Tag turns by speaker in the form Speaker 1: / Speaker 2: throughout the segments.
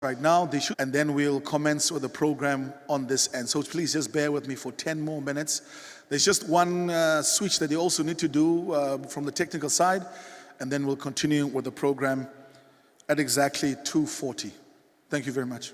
Speaker 1: right now, and then we'll commence with the program on this end. So please just bear with me for 10 more minutes. There's just one switch that you also need to do from the technical side, and then we'll continue with the program at exactly 2:40. Thank you very much.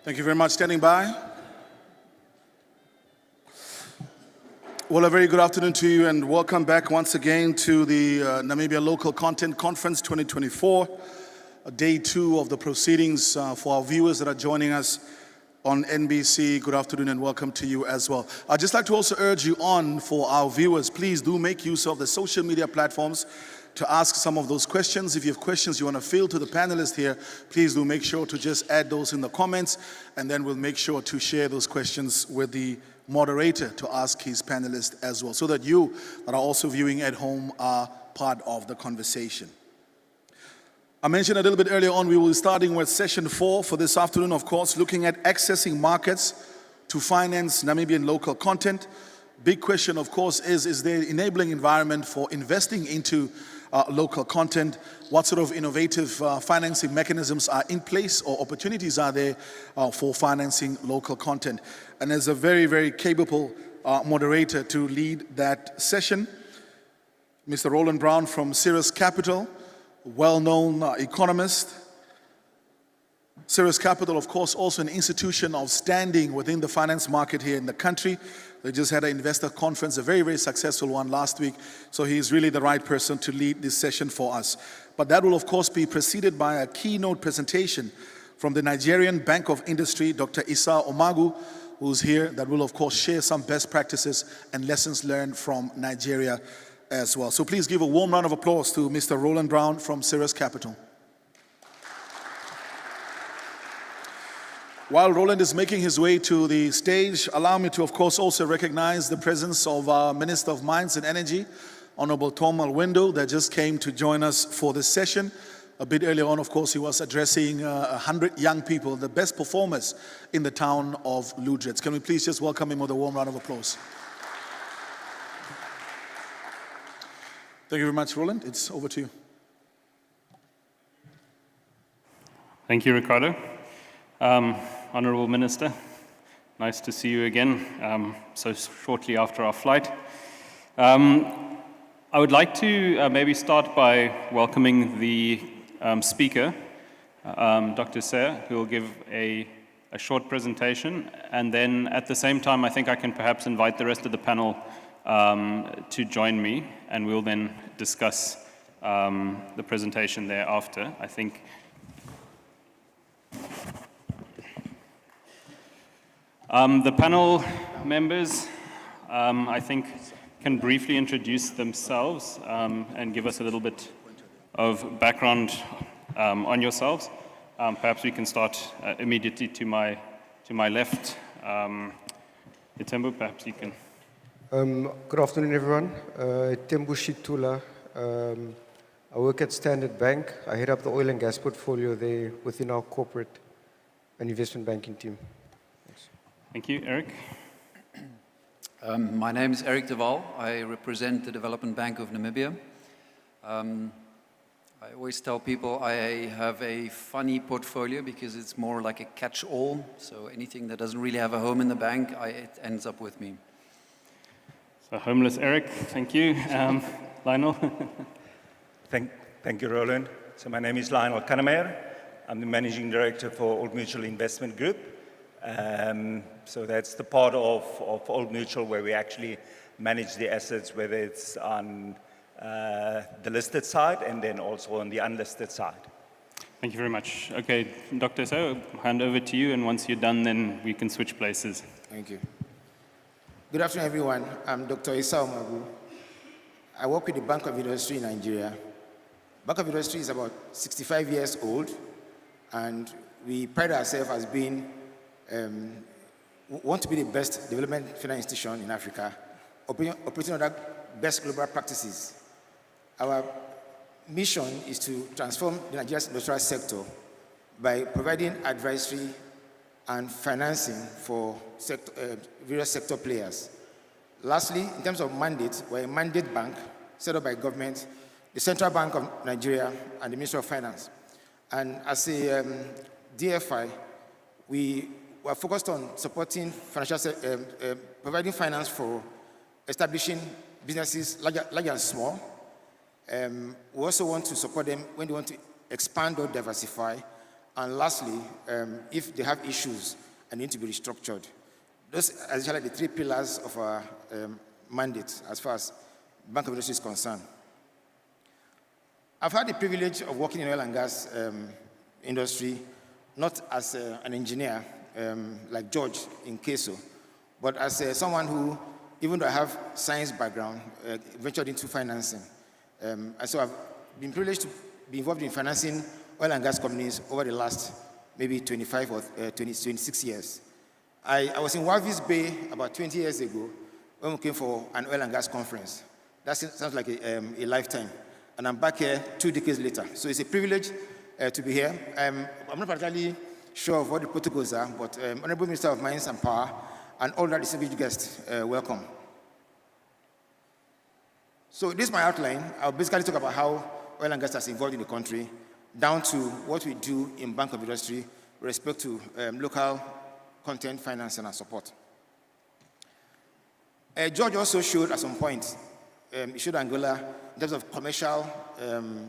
Speaker 1: Thank you very much. Standing by. Well, a very good afternoon to you and welcome back once again to the Namibian Local Content Conference 2024, day 2 of the proceedings. For our viewers that are joining us on NBC, good afternoon and welcome to you as well. I'd just like to also urge you on, for our viewers, please do make use of the social media platforms to ask some of those questions. If you have questions you want to field to the panelists here, please do make sure to just add those in the comments, and then we'll make sure to share those questions with the moderator to ask his panelists as well, so that you that are also viewing at home are part of the conversation. I mentioned a little bit earlier on, we will be starting with session 4 for this afternoon, of course, looking at accessing markets to finance Namibian local content. Big question, of course, is there an enabling environment for investing into local content? What sort of innovative financing mechanisms are in place or opportunities are there for financing local content? And there's a very, very capable moderator to lead that session, Mr. Roland Brown from Ceres Capital, well-known economist. Ceres Capital, of course, also an institution of standing within the finance market here in the country. They just had an investor conference, a very, very successful one last week. So he's really the right person to lead this session for us. But that will, of course, be preceded by a keynote presentation from the Nigerian Bank of Industry, Dr. Issa Omagu, who's here, that will, of course, share some best practices and lessons learned from Nigeria as well. So please give a warm round of applause to Mr. Roland Brown from Ceres Capital. While Roland is making his way to the stage, allow me to, of course, also recognize the presence of our Minister of Mines and Energy, Honorable Tom Alwendo, that just came to join us for this session. A bit earlier on, of course, he was addressing 100 young people, the best performers in the town of Lüderitz. Can we please just welcome him with a warm round of applause? Thank you very much, Roland. It's over to you.
Speaker 2: Thank you, Ricardo. Honourable Minister, nice to see you again, so shortly after our flight. I would like to maybe start by welcoming the speaker, Dr. Ser, who will give a short presentation, and then at the same time I think I can perhaps invite the rest of the panel to join me, and we'll then discuss the presentation thereafter. I think the panel members, I think, can briefly introduce themselves and give us a little bit of background on yourselves. Perhaps we can start immediately to my left. Itembu, perhaps you can.
Speaker 3: Good afternoon, everyone. Itembu Shitula. I work at Standard Bank. I head up the oil and gas portfolio there within our corporate and investment banking team.
Speaker 2: Thank you. Eric?
Speaker 4: My name is Eric de Waal. I represent the Development Bank of Namibia. I always tell people I have a funny portfolio because it's more like a catch-all. So anything that doesn't really have a home in the bank, it ends up with me.
Speaker 2: So homeless Eric, thank you. Lionel?
Speaker 5: Thank you, Roland. So my name is Lionel Kannemeyer. I'm the Managing Director for Old Mutual Investment Group. So that's the part of Old Mutual where we actually manage the assets, whether it's on the listed side and then also on the unlisted side.
Speaker 2: Thank you very much. Okay, Dr. So, hand over to you, and once you're done, then we can switch places.
Speaker 6: Thank you. Good afternoon, everyone. I'm Dr. Issa Omagu. I work with the Bank of Industry in Nigeria. Bank of Industry is about 65 years old, and we pride ourselves as being want to be the best development finance institution in Africa, operating under best global practices. Our mission is to transform the Nigerian industrial sector by providing advisory and financing for various sector players. Lastly, in terms of mandate, we're a mandate bank set up by government, the Central Bank of Nigeria, and the Ministry of Finance. And as a DFI, we are focused on supporting financial, providing finance for establishing businesses large and small. We also want to support them when they want to expand or diversify, And lastly, if they have issues and need to be restructured. Those are actually the three pillars of our mandate as far as Bank of Industry is concerned. I've had the privilege of working in oil and gas industry, not as an engineer like George in Keso, but as someone who, even though I have science background, ventured into financing. And so I've been privileged to be involved in financing oil and gas companies over the last maybe 25 or 26 years. I was in Walvis Bay about 20 years ago when we came for an oil and gas conference. That sounds like a lifetime. And I'm back here 2 decades later. So it's a privilege to be here. I'm not particularly sure of what the protocols are, but Honorable Minister of Mines and Power and all the distinguished guests, welcome. So this is my outline. I'll basically talk about how oil and gas has evolved in the country, down to what we do in Bank of Industry with respect to local content financing and support. George also showed at some point, he showed Angola in terms of commercial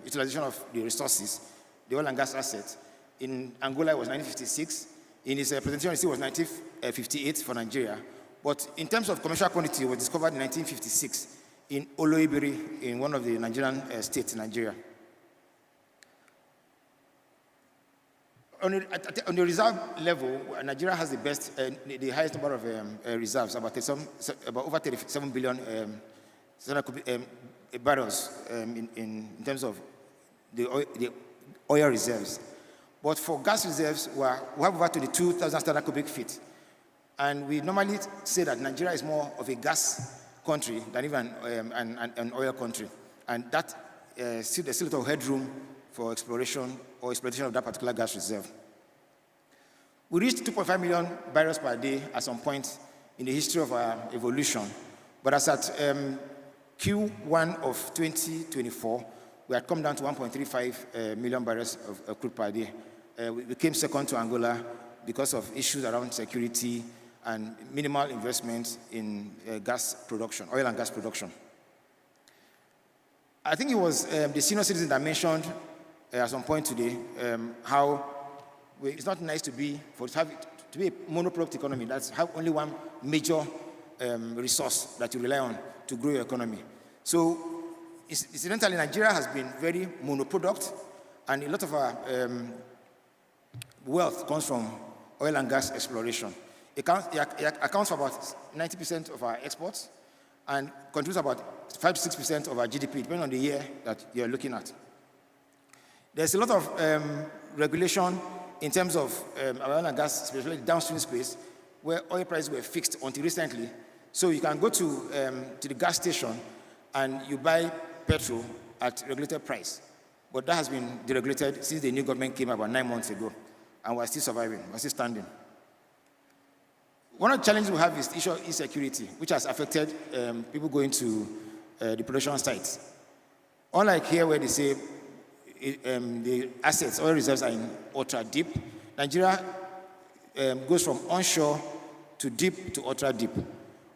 Speaker 6: utilization of the resources, the oil and gas assets. In Angola, it was 1956. In his presentation, it was 1958 for Nigeria. But in terms of commercial quantity, it was discovered in 1956 in Oloibiri, in one of the Nigerian states in Nigeria. On the reserve level, Nigeria has the highest number of reserves, about over 37 billion barrels in terms of the oil reserves. But for gas reserves, we have over 22,000 standard cubic feet. And we normally say that Nigeria is more of a gas country than even an oil country. And that there's still a little headroom for exploration or exploitation of that particular gas reserve. We reached 2.5 million barrels per day at some point in the history of our evolution. But as at Q1 of 2024, we had come down to 1.35 million barrels of crude per day. We became second to Angola because of issues around security and minimal investment in gas production, oil and gas production. I think it was the senior citizen that mentioned at some point today how it's not nice to be a monoproduct economy. That's have only one major resource that you rely on to grow your economy. So incidentally, Nigeria has been very monoproduct, and a lot of our wealth comes from oil and gas exploration. It accounts for about 90% of our exports and contributes about 5 to 6% of our GDP, depending on the year that you're looking at. There's a lot of regulation in terms of our oil and gas, especially downstream space, where oil prices were fixed until recently. So you can go to the gas station and you buy petrol at regulated price. But that has been deregulated since the new government came about 9 months ago. And we're still surviving, we're still standing. One of the challenges we have is the issue of insecurity, which has affected people going to the production sites. Unlike here where they say the assets, oil reserves are in ultra deep, Nigeria goes from onshore to deep to ultra deep.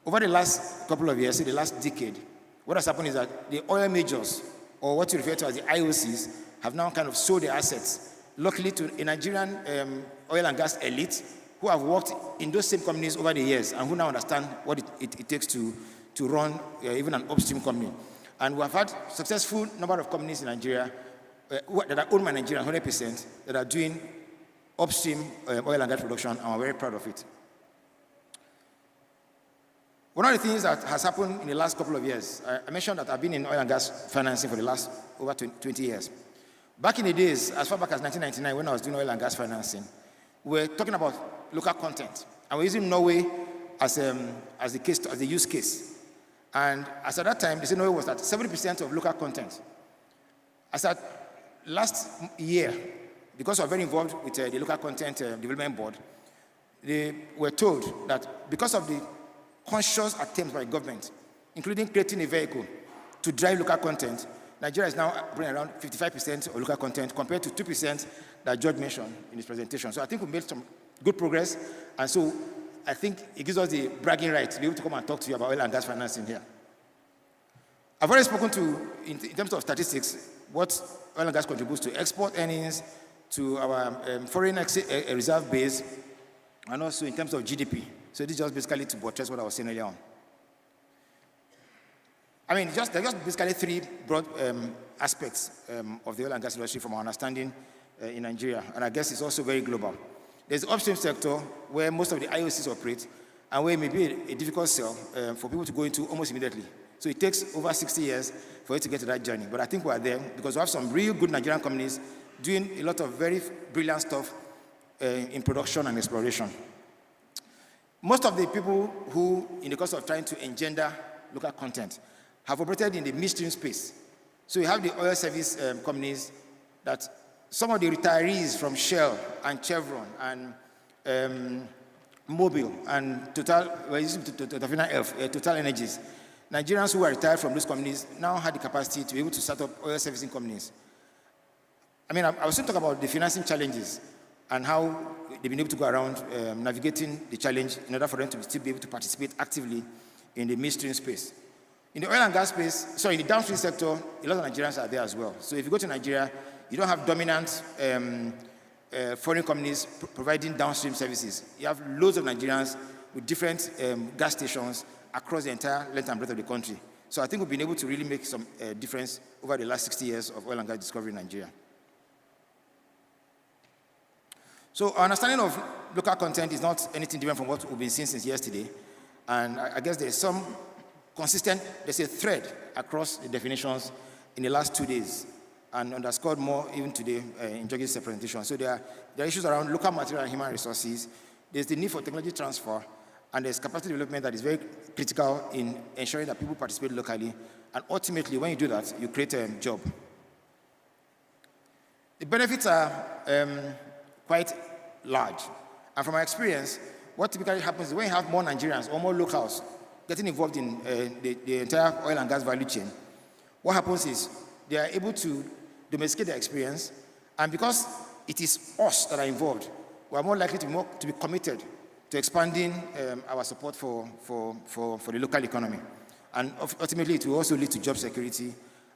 Speaker 6: Over the last couple of years, the last decade, what has happened is that the oil majors, or what you refer to as the IOCs, have now kind of sold their assets, luckily to a Nigerian oil and gas elite who have worked in those same companies over the years and who now understand what it takes to run even an upstream company. And we have had successful number of companies in Nigeria that are owned by Nigerians, 100%, that are doing upstream oil and gas production, and we're very proud of it. One of the things that has happened in the last couple of years, I mentioned that I've been in oil and gas financing for the last over 20 years. Back in the days, as far back as 1999, when I was doing oil and gas financing, we were talking about local content, and we're using Norway as the use case. And as at that time, they said Norway was at 70% of local content. As at last year, because we're very involved with the local content development board, they were told that because of the conscious attempts by government, including creating a vehicle to drive local content, Nigeria is now bringing around 55% of local content compared to 2% that George mentioned in his presentation. So I think we made some good progress, and so I think it gives us the bragging right to be able to come and talk to you about oil and gas financing here. I've already spoken to, in terms of statistics, what oil and gas contributes to export earnings, to our foreign reserve base, and also in terms of GDP. So this is just basically to buttress what I was saying earlier on. I mean, there are just basically three broad aspects of the oil and gas industry from our understanding in Nigeria, and I guess it's also very global. There's the upstream sector where most of the IOCs operate, and where it may be a difficult sell for people to go into almost immediately. So it takes over 60 years for it to get to that journey. But I think we're there because we have some real good Nigerian companies doing a lot of very brilliant stuff in production and exploration. Most of the people who, in the course of trying to engender local content, have operated in the midstream space. So you have the oil service companies that some of the retirees from Shell and Chevron and Mobil and Total Energies, Nigerians who are retired from those companies now had the capacity to be able to set up oil servicing companies. I mean, I was going to talk about the financing challenges and how they've been able to go around navigating the challenge in order for them to still be able to participate actively in the midstream space. In the oil and gas space, in the downstream sector, a lot of Nigerians are there as well. So if you go to Nigeria, you don't have dominant foreign companies providing downstream services. You have loads of Nigerians with different gas stations across the entire length and breadth of the country. So I think we've been able to really make some difference over the last 60 years of oil and gas discovery in Nigeria. So our understanding of local content is not anything different from what we've been seeing since yesterday. And I guess there's some consistent, there's a thread across the definitions in the last 2 days and underscored more even today in George's presentation. So there are issues around local material and human resources. There's the need for technology transfer, and there's capacity development that is very critical in ensuring that people participate locally. And ultimately, when you do that, you create a job. The benefits are quite large. And from my experience, what typically happens is when you have more Nigerians or more locals getting involved in the entire oil and gas value chain, what happens is they are able to domesticate their experience, and because it is us that are involved, we are more likely to be committed to expanding our support for the local economy. And ultimately, it will also lead to job security.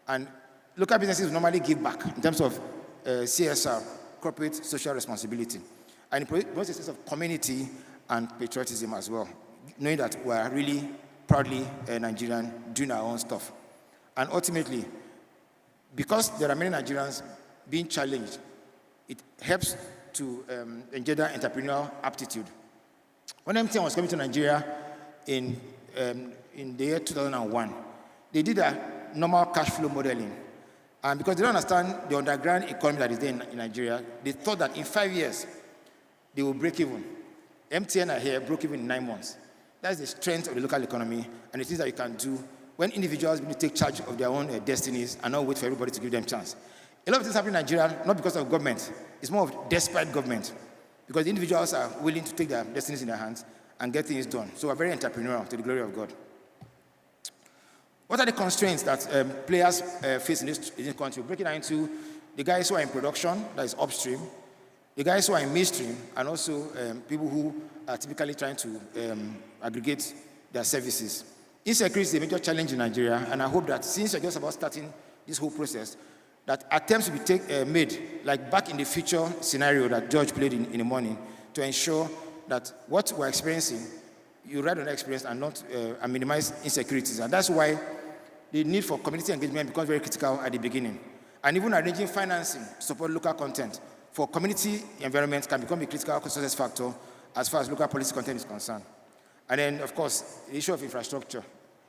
Speaker 6: And local businesses will normally give back in terms of CSR, corporate social responsibility. And it promotes a sense of community and patriotism as well, knowing that we are really proudly Nigerian doing our own stuff. And ultimately, because there are many Nigerians being challenged, it helps to engender entrepreneurial aptitude. When MTN was coming to Nigeria in the year 2001, they did a normal cash flow modeling. And because they don't understand the underground economy that is there in Nigeria, they thought that in 5 years, they will break even. MTN are here, broke even in 9 months. That's the strength of the local economy and the things that you can do when individuals will take charge of their own destinies and not wait for everybody to give them a chance. A lot of things happen in Nigeria, not because of government. It's more of despite government, because the individuals are willing to take their destinies in their hands and get things done. So we're very entrepreneurial, to the glory of God. What are the constraints that players face in this country? Breaking down into the guys who are in production, that is upstream, the guys who are in midstream, and also people who are typically trying to aggregate their services. Insecurity is a major challenge in Nigeria, and I hope that since you're just about starting this whole process, that attempts will be made, like back in the future scenario that George played in the morning, to ensure that what we're experiencing, you ride on that experience and not and minimize insecurities. And that's why the need for community engagement becomes very critical at the beginning. And even arranging financing to support local content for community environments can become a critical success factor as far as local policy content is concerned. And then, of course, the issue of infrastructure.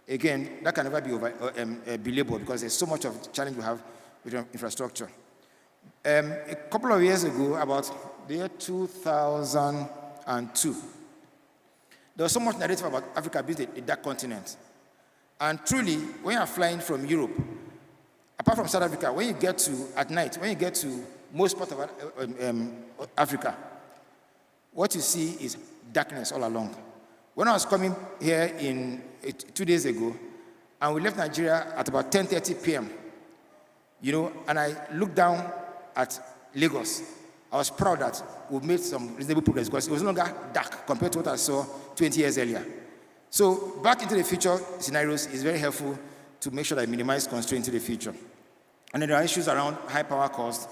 Speaker 6: Again, that can never be believable because there's so much of the challenge we have with infrastructure. A couple of years ago, about the year 2002, there was so much narrative about Africa being a dark continent. And truly, when you're flying from Europe, apart from South Africa, when you get to, at night, when you get to most part of Africa, what you see is darkness all along. When I was coming here 2 days ago, and we left Nigeria at about 10:30 p.m., and I looked down at Lagos, I was proud that we've made some reasonable progress because it was no longer dark compared to what I saw 20 years earlier. So back into the future scenarios is very helpful to make sure that I minimize constraint to the future. And then there are issues around high power cost,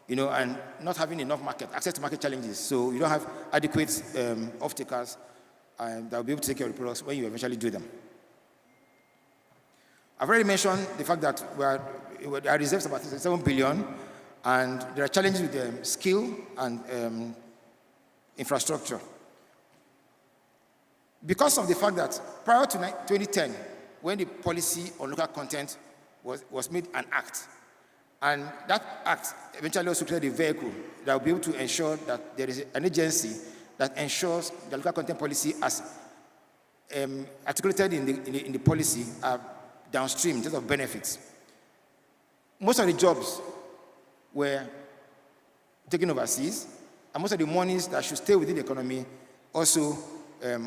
Speaker 6: and not having enough access to market challenges. So you don't have adequate off-takers that will be able to take care of the products when you eventually do them. I've already mentioned the fact that our reserves about 7 billion, and there are challenges with skill and infrastructure. Because of the fact that prior to 2010, when the policy on local content was made an act, and that act eventually also created a vehicle that will be able to ensure that there is an agency that ensures the local content policy as articulated in the policy are downstream in terms of benefits. Most of the jobs were taken overseas, and most of the monies that should stay within the economy also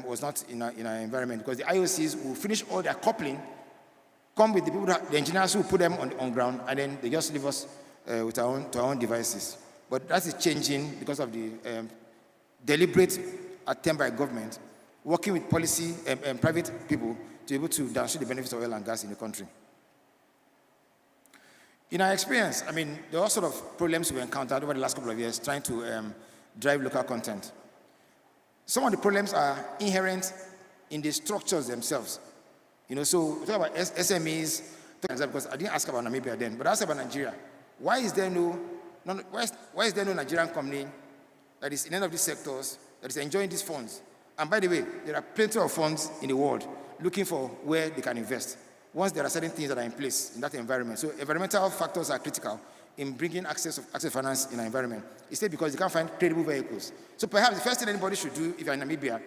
Speaker 6: was not in our environment, because the IOCs will finish all their coupling, come with the people, the engineers who put them on ground, and then they just leave us with our own devices. But that is changing because of the deliberate attempt by government working with policy and private people to be able to downstream the benefits of oil and gas in the country. In our experience, there are all sort of problems we encountered over the last couple of years trying to drive local content. Some of the problems are inherent in the structures themselves. So we talk about SMEs, because I didn't ask about Namibia then, but I asked about Nigeria. Why is there no Nigerian company that is in any of these sectors that is enjoying these funds? And by the way, there are plenty of funds in the world looking for where they can invest once there are certain things that are in place in that environment. So environmental factors are critical in bringing access to finance in our environment. It's because you can't find credible vehicles. So perhaps the first thing anybody should do if you're in Namibia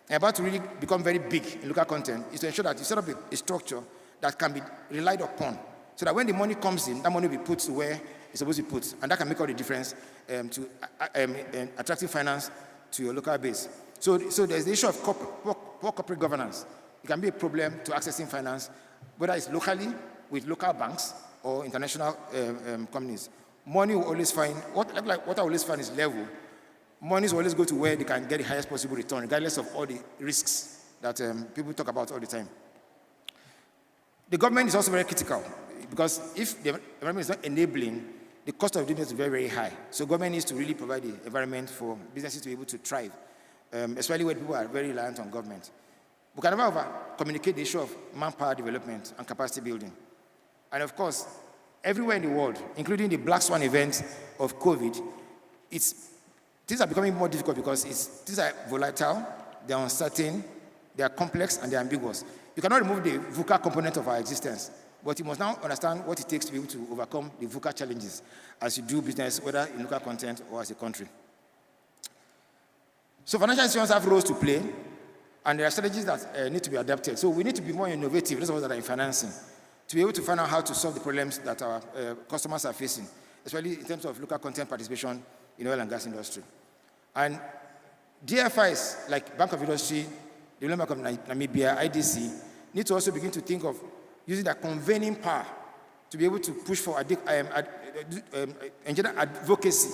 Speaker 6: and about to really become very big in local content is to ensure that you set up a structure that can be relied upon, so that when the money comes in, that money will be put to where it's supposed to be put, and that can make all the difference to attracting finance to your local base. So there's the issue of poor corporate governance. It can be a problem to accessing finance, whether it's locally with local banks or international companies. Money will always find, what I always find is level. Money will always go to where they can get the highest possible return, regardless of all the risks that people talk about all the time. The government is also very critical, because if the environment is not enabling, the cost of doing this is very, very high. So government needs to really provide the environment for businesses to be able to thrive, especially when people are very reliant on government. We can never communicate the issue of manpower development and capacity building. And of course, everywhere in the world, including the Black Swan event of COVID, things are becoming more difficult because things are volatile, they're uncertain, they are complex, and they're ambiguous. You cannot remove the VUCA component of our existence, but you must now understand what it takes to be able to overcome the VUCA challenges as you do business, whether in local content or as a country. So financial institutions have roles to play, and there are strategies that need to be adapted. So we need to be more innovative, those of us that are in financing, to be able to find out how to solve the problems that our customers are facing, especially in terms of local content participation in the oil and gas industry. And DFIs like Bank of Industry, Development Bank of Namibia, IDC, need to also begin to think of using their convening power to be able to push for engineer advocacy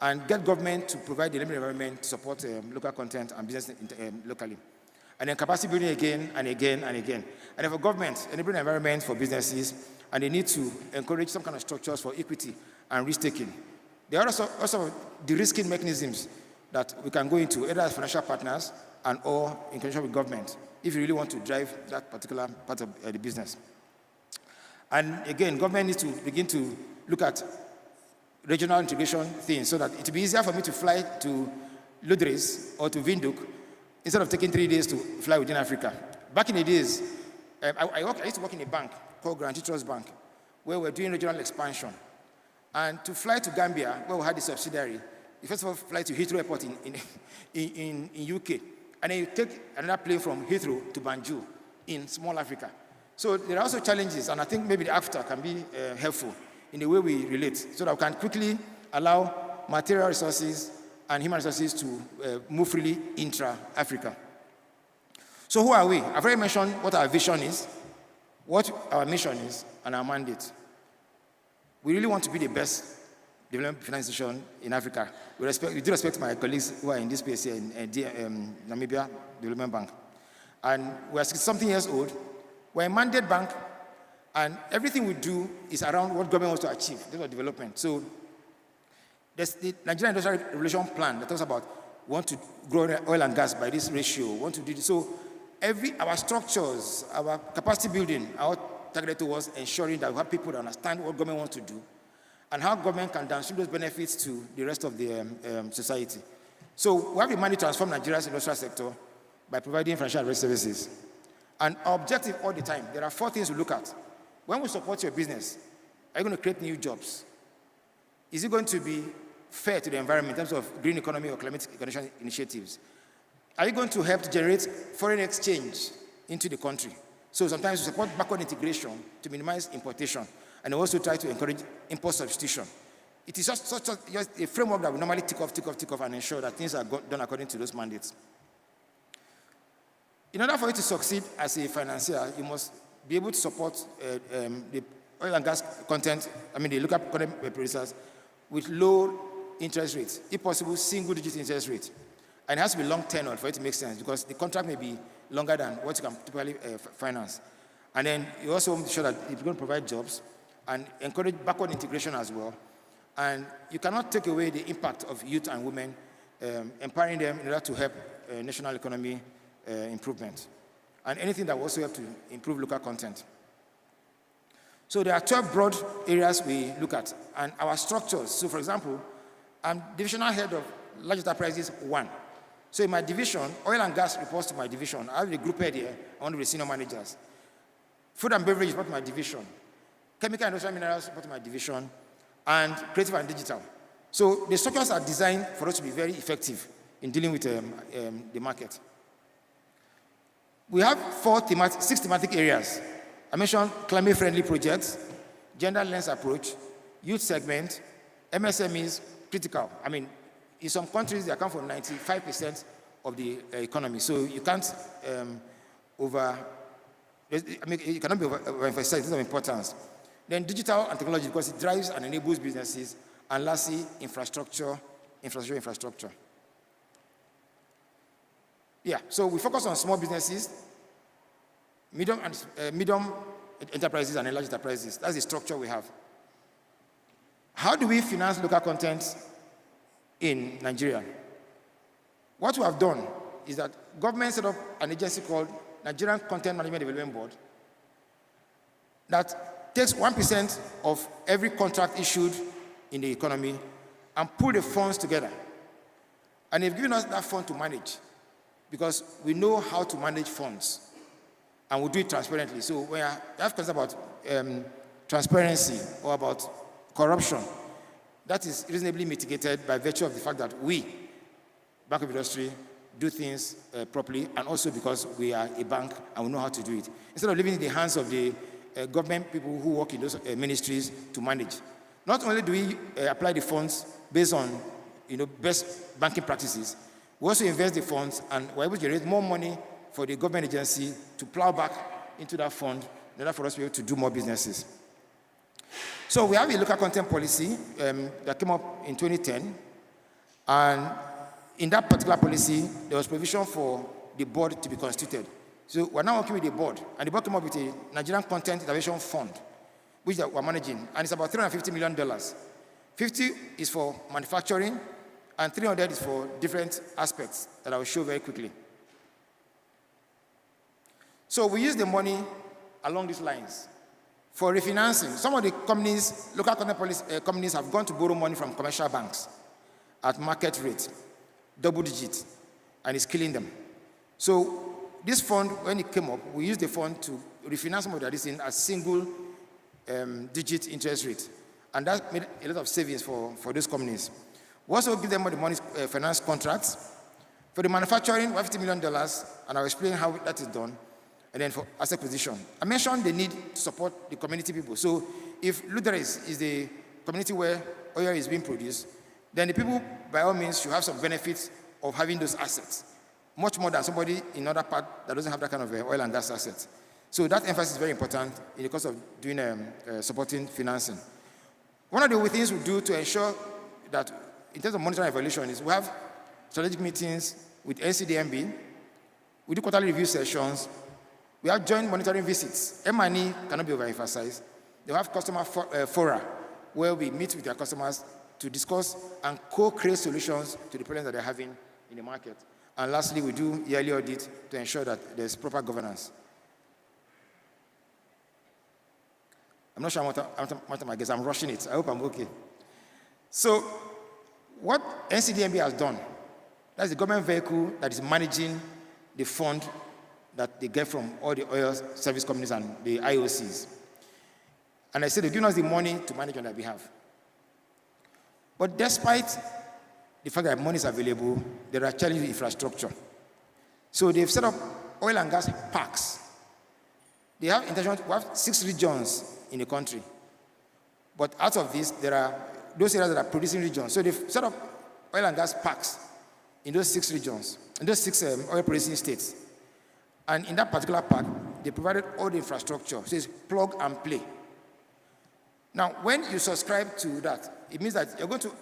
Speaker 6: and get government to provide the environment to support local content and business locally. And then capacity building again and again and again. And then for government, enabling environment for businesses, and they need to encourage some kind of structures for equity and risk-taking. There are also de-risking mechanisms that we can go into, either as financial partners and or in conjunction with government, if you really want to drive that particular part of the business. And again, government needs to begin to look at regional integration things so that it will be easier for me to fly to Ludres or to Windhoek instead of taking 3 days to fly within Africa. Back in the days, I used to work in a bank called Guaranty Trust Bank, where we're doing regional expansion. And to fly to Gambia, where we had the subsidiary, you first of all fly to Heathrow Airport in UK, and then you take another plane from Heathrow to Banjul in small Africa. So there are also challenges, and I think maybe the after can be helpful in the way we relate, so that we can quickly allow material resources and human resources to move freely intra-Africa. So who are we? I've already mentioned what our vision is, what our mission is, and our mandate. We really want to be the best development finance institution in Africa. With due respect to my colleagues who are in this space here in Namibia Development Bank. And we're 60-something years old. We're a mandate bank, and everything we do is around what government wants to achieve in terms of development. So There's the Nigerian Industrial Revolution Plan that talks about we want to grow oil and gas by this ratio, we want to do this. So our structures, our capacity building are targeted towards ensuring that we have people that understand what government wants to do and how government can downstream those benefits to the rest of the society. So we have the money to transform Nigeria's industrial sector by providing financial advice services. And our objective all the time, there are 4 things we look at. When we support your business, are you going to create new jobs? Is it going to be fair to the environment in terms of green economy or climate condition initiatives? Are you going to help to generate foreign exchange into the country? So sometimes we support backward integration to minimize importation and also try to encourage import substitution. It is just a framework that we normally tick off and ensure that things are done according to those mandates. In order for you to succeed as a financier, you must be able to support the oil and gas content, the local content producers with low interest rates, if possible, single-digit interest rate. And it has to be long tenor for it to make sense because the contract may be longer than what you can typically finance. And then you also want to ensure that it's going to provide jobs and encourage backward integration as well. And you cannot take away the impact of youth and women, empowering them in order to help national economy improvement. And anything that will also help to improve local content. So there are 12 broad areas we look at, and our structures. So for example, I'm divisional head of large enterprises 1. So in my division, oil and gas reports to my division. I have a group head here, one of the senior managers. Food and beverage report to my division. Chemical and industrial minerals report to my division. And creative and digital. So the structures are designed for us to be very effective in dealing with the market. We have 6 thematic areas. I mentioned climate-friendly projects, gender lens approach, youth segment, MSMEs, critical. In some countries, they account for 95% of the economy. So you can't you cannot be overemphasized in terms of importance. Then digital and technology, because it drives and enables businesses. And lastly, infrastructure. Yeah, so we focus on small businesses, medium enterprises, and large enterprises. That's the structure we have. How do we finance local content in Nigeria? What we have done is that government set up an agency called Nigerian Content Management Development Board that takes 1% of every contract issued in the economy and pull the funds together. And they've given us that fund to manage because we know how to manage funds and we do it transparently. So when you have concerns about transparency or about corruption, that is reasonably mitigated by virtue of the fact that we, Bank of Industry, do things properly, and also because we are a bank and we know how to do it. Instead of leaving it in the hands of the government people who work in those ministries to manage. Not only do we apply the funds based on best banking practices, we also invest the funds and we're able to generate more money for the government agency to plow back into that fund in order for us to be able to do more businesses. So we have a local content policy that came up in 2010, and in that particular policy, there was provision for the board to be constituted. So we're now working with the board, and the board came up with a Nigerian Content Intervention Fund, which we're managing, and it's about $350 million. 50 is for manufacturing, and 300 is for different aspects that I will show very quickly. So we use the money along these lines. For refinancing, some of the companies, local content companies have gone to borrow money from commercial banks at market rate, double digit, and it's killing them. So this fund, when it came up, we used the fund to refinance some of that in a single digit interest rate. And that made a lot of savings for those companies. We also give them the money finance contracts. For the manufacturing, we have $50 million, and I'll explain how that is done. And then for asset acquisition, I mentioned the need to support the community people. So if Lutheres is the community where oil is being produced, then the people, by all means, should have some benefits of having those assets, much more than somebody in another part that doesn't have that kind of oil and gas assets. So that emphasis is very important in the course of doing supporting financing. One of the things we do to ensure that, in terms of monitoring evaluation, is we have strategic meetings with NCDMB, we do quarterly review sessions, we have joint monitoring visits. M&E cannot be overemphasized. They have customer fora where we meet with their customers to discuss and co-create solutions to the problems that they're having in the market. And lastly, we do yearly audit to ensure that there's proper governance. I'm not sure what my guess. I'm rushing it. I hope I'm okay. So, what NCDMB has done, that's the government vehicle that is managing the fund that they get from all the oil service companies and the IOCs. And I said they're giving us the money to manage on their behalf. But despite the fact that money is available, there are challenges with infrastructure. So they've set up oil and gas parks. They have intention to have 6 regions in the country. But out of this, there are those areas that are producing regions. So they've set up oil and gas parks in those 6 regions, in those 6 oil producing states. And in that particular park, they provided all the infrastructure. So it's plug and play. Now, when you subscribe to that, it means that you're going to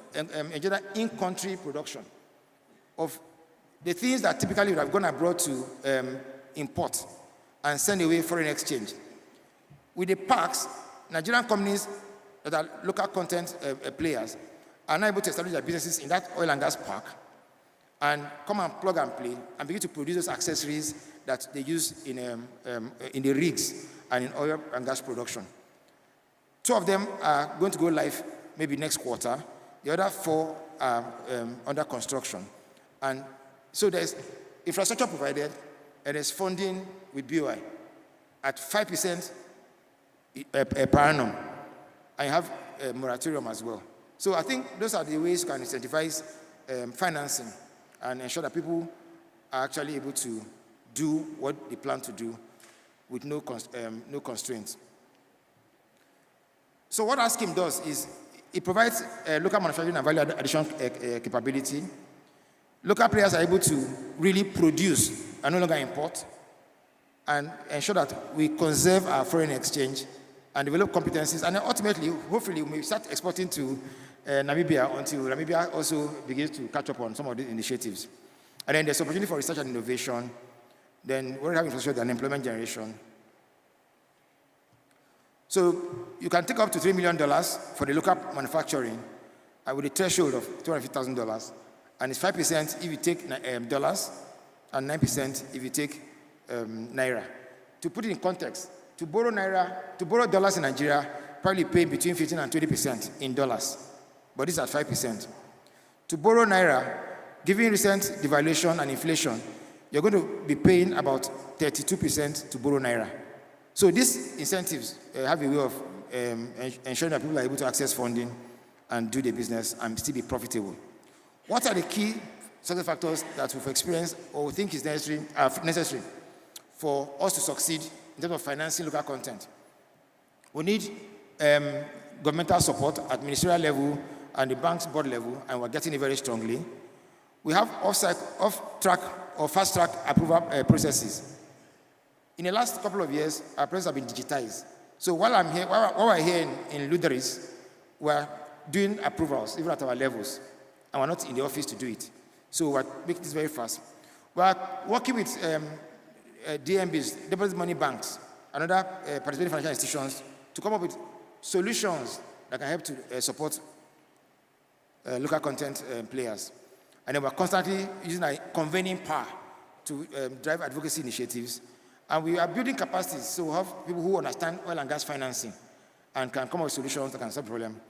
Speaker 6: enjoy that in-country production of the things that typically would have gone abroad to import and send away foreign exchange. With the parks, Nigerian companies that are local content players are now able to establish their businesses in that oil and gas park and come and plug and play and begin to produce those accessories that they use in the rigs and in oil and gas production. 2 of them are going to go live maybe next quarter. The other 4 are under construction. And so there's infrastructure provided, and there's funding with BOI at 5% per annum. And you have a moratorium as well. So I think those are the ways you can incentivize financing and ensure that people are actually able to do what they plan to do with no constraints. So what our scheme does is it provides local manufacturing and value addition capability. Local players are able to really produce and no longer import and ensure that we conserve our foreign exchange and develop competencies. And then ultimately, hopefully, we start exporting to Namibia until Namibia also begins to catch up on some of these initiatives. And then there's opportunity for research and innovation. Then we have infrastructure and employment generation. So you can take up to $3 million for the local manufacturing with a threshold of $250,000. And it's 5% if you take dollars and 9% if you take naira. To put it in context, to borrow dollars in Nigeria, probably pay between 15 and 20% in dollars. But this is at 5%. To borrow naira, given recent devaluation and inflation, you're going to be paying about 32% to borrow naira. So these incentives have a way of ensuring that people are able to access funding and do their business and still be profitable. What are the key success factors that we've experienced or we think is necessary for us to succeed in terms of financing local content? We need governmental support at ministerial level and the bank's board level, and we're getting it very strongly. We have off-track or fast-track approval processes. In the last couple of years, our processes have been digitized. So while we're here in Luderis, we're doing approvals, even at our levels, and we're not in the office to do it. So we're making this very fast. We're working with DMBs, deposit money banks, and other participating financial institutions to come up with solutions that can help to support local content players. And then we're constantly using our convening power to drive advocacy initiatives. And we are building capacities, so we have people who understand oil and gas financing and can come up with solutions that can solve the problem.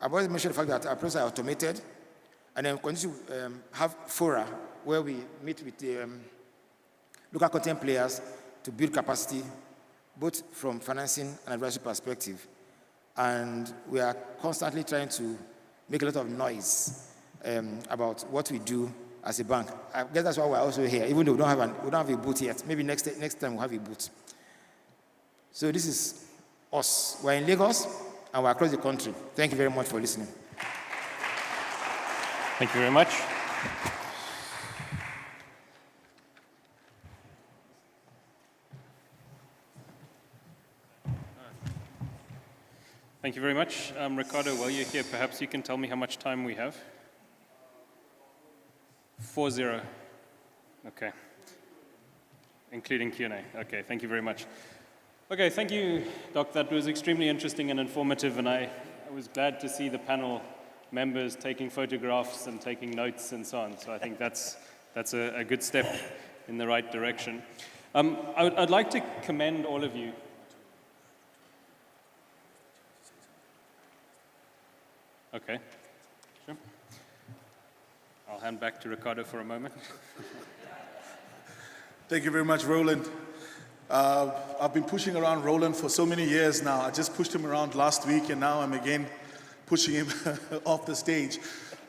Speaker 6: I've always mentioned the fact that our processes are automated, and then we continue to have fora where we meet with the local content players to build capacity, both from financing and advisory perspective. And we are constantly trying to make a lot of noise about what we do as a bank. I guess that's why we're also here, even though we don't have a booth yet. Maybe next time we'll have a booth. So this is us. We're in Lagos, and we're across the country. Thank you very much for listening.
Speaker 2: Thank you very much. Thank you very much. Ricardo, while you're here, perhaps you can tell me how much time we have. 4-0. Okay. Including Q&A. Okay, thank you very much. Okay, thank you, Doc. That was extremely interesting and informative, and I was glad to see the panel members taking photographs and taking notes and so on. So I think that's a good step in the right direction. I'd like to commend all of you. Okay, sure. I'll hand back to Ricardo for a moment.
Speaker 1: Thank you very much, Roland. I've been pushing around Roland for so many years now. I just pushed him around last week, and now I'm again pushing him off the stage.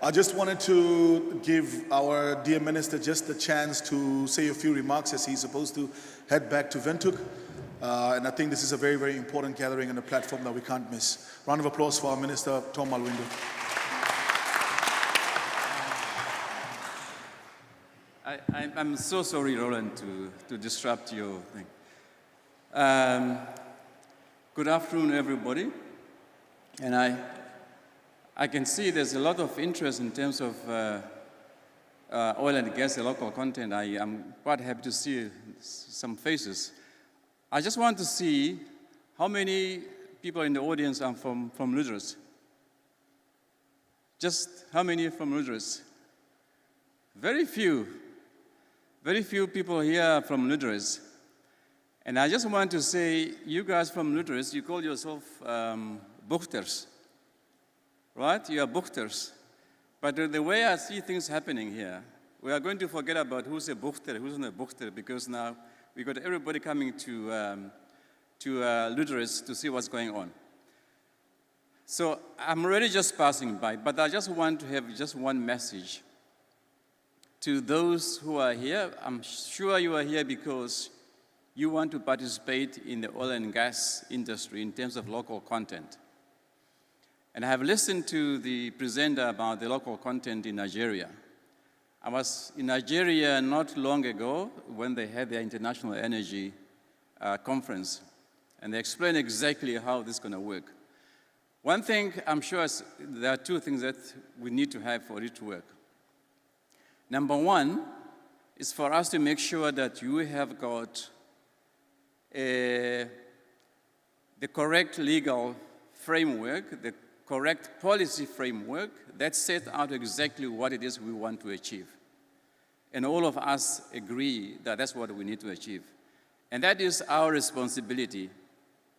Speaker 1: I just wanted to give our dear minister just the chance to say a few remarks as he's supposed to head back to Windhoek. And I think this is a very, very important gathering and a platform that we can't miss. Round of applause for our Minister, Tom Malwindo.
Speaker 7: I'm so sorry, Roland, to disrupt your thing. Good afternoon, everybody. And I can see there's a lot of interest in terms of oil and gas and local content. I am quite happy to see some faces. I just want to see how many people in the audience are from Lüderitz. Just how many from Lüderitz? Very few. Very few people here are from Lüderitz. And I just want to say, you guys from Lüderitz, you call yourself Buchters, right? You are Buchters. But the way I see things happening here, we are going to forget about who's a Buchter, who's not a Buchter, because now we got everybody coming to Lüderitz to see what's going on. So I'm really just passing by, but I just want to have just one message to those who are here. I'm sure you are here because you want to participate in the oil and gas industry in terms of local content. And I have listened to the presenter about the local content in Nigeria. I was in Nigeria not long ago when they had their International Energy Conference, and they explained exactly how this is going to work. One thing, I'm sure there are two things that we need to have for it to work. Number one is for us to make sure that you have got the correct legal framework, the correct policy framework that sets out exactly what it is we want to achieve. And all of us agree that that's what we need to achieve. And that is our responsibility.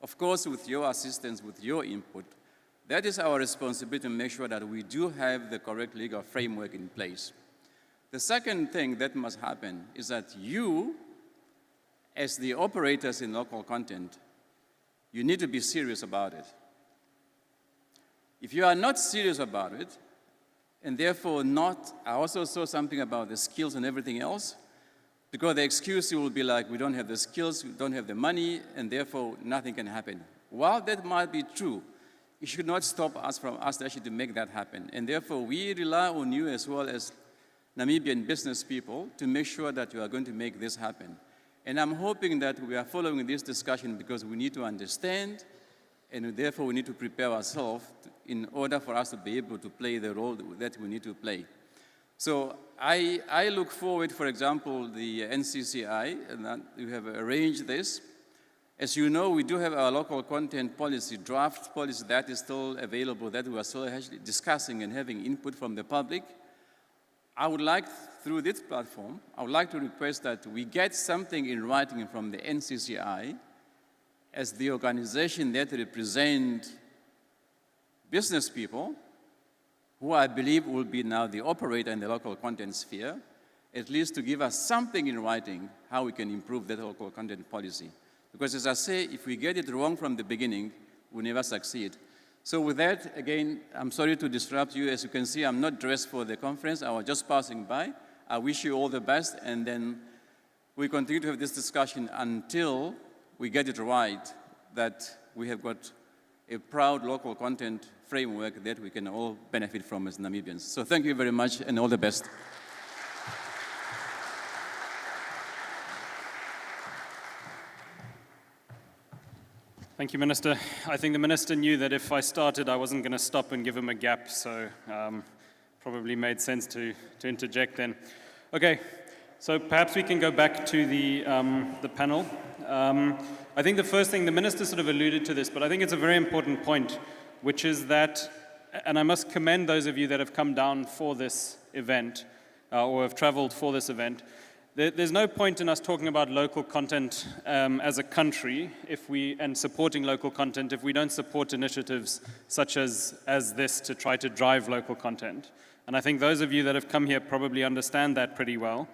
Speaker 7: Of course, with your assistance, with your input, that is our responsibility to make sure that we do have the correct legal framework in place. The second thing that must happen is that you, as the operators in local content, you need to be serious about it. If you are not serious about it, and therefore not, I also saw something about the skills and everything else, because the excuse will be like, we don't have the skills, we don't have the money, and therefore nothing can happen. While that might be true, it should not stop us from us actually to make that happen. And therefore we rely on you as well as Namibian business people to make sure that you are going to make this happen. And I'm hoping that we are following this discussion because we need to understand, and therefore we need to prepare ourselves in order for us to be able to play the role that we need to play. So I look forward, for example, the NCCI, and that you have arranged this. As you know, we do have our local content policy, draft policy that is still available, that we are still actually discussing and having input from the public. I would like, through this platform, I would like to request that we get something in writing from the NCCI as the organization that represents business people, who I believe will be now the operator in the local content sphere, at least to give us something in writing how we can improve that local content policy. Because as I say, if we get it wrong from the beginning, we never succeed. So with that, again, I'm sorry to disrupt you. As you can see, I'm not dressed for the conference. I was just passing by. I wish you all the best, and then we continue to have this discussion until we get it right, that we have got a proud local content framework that we can all benefit from as Namibians. So thank you very much, and all the best.
Speaker 2: Thank you, Minister. I think the Minister knew that if I started, I wasn't going to stop and give him a gap, so probably made sense to interject then. Okay, so perhaps we can go back to the panel. I think the first thing, the Minister sort of alluded to this, but I think it's a very important point, which is that and I must commend those of you that have come down for this event or have traveled for this event. There's no point in us talking about local content as a country and supporting local content if we don't support initiatives such as this to try to drive local content. And I think those of you that have come here probably understand that pretty well.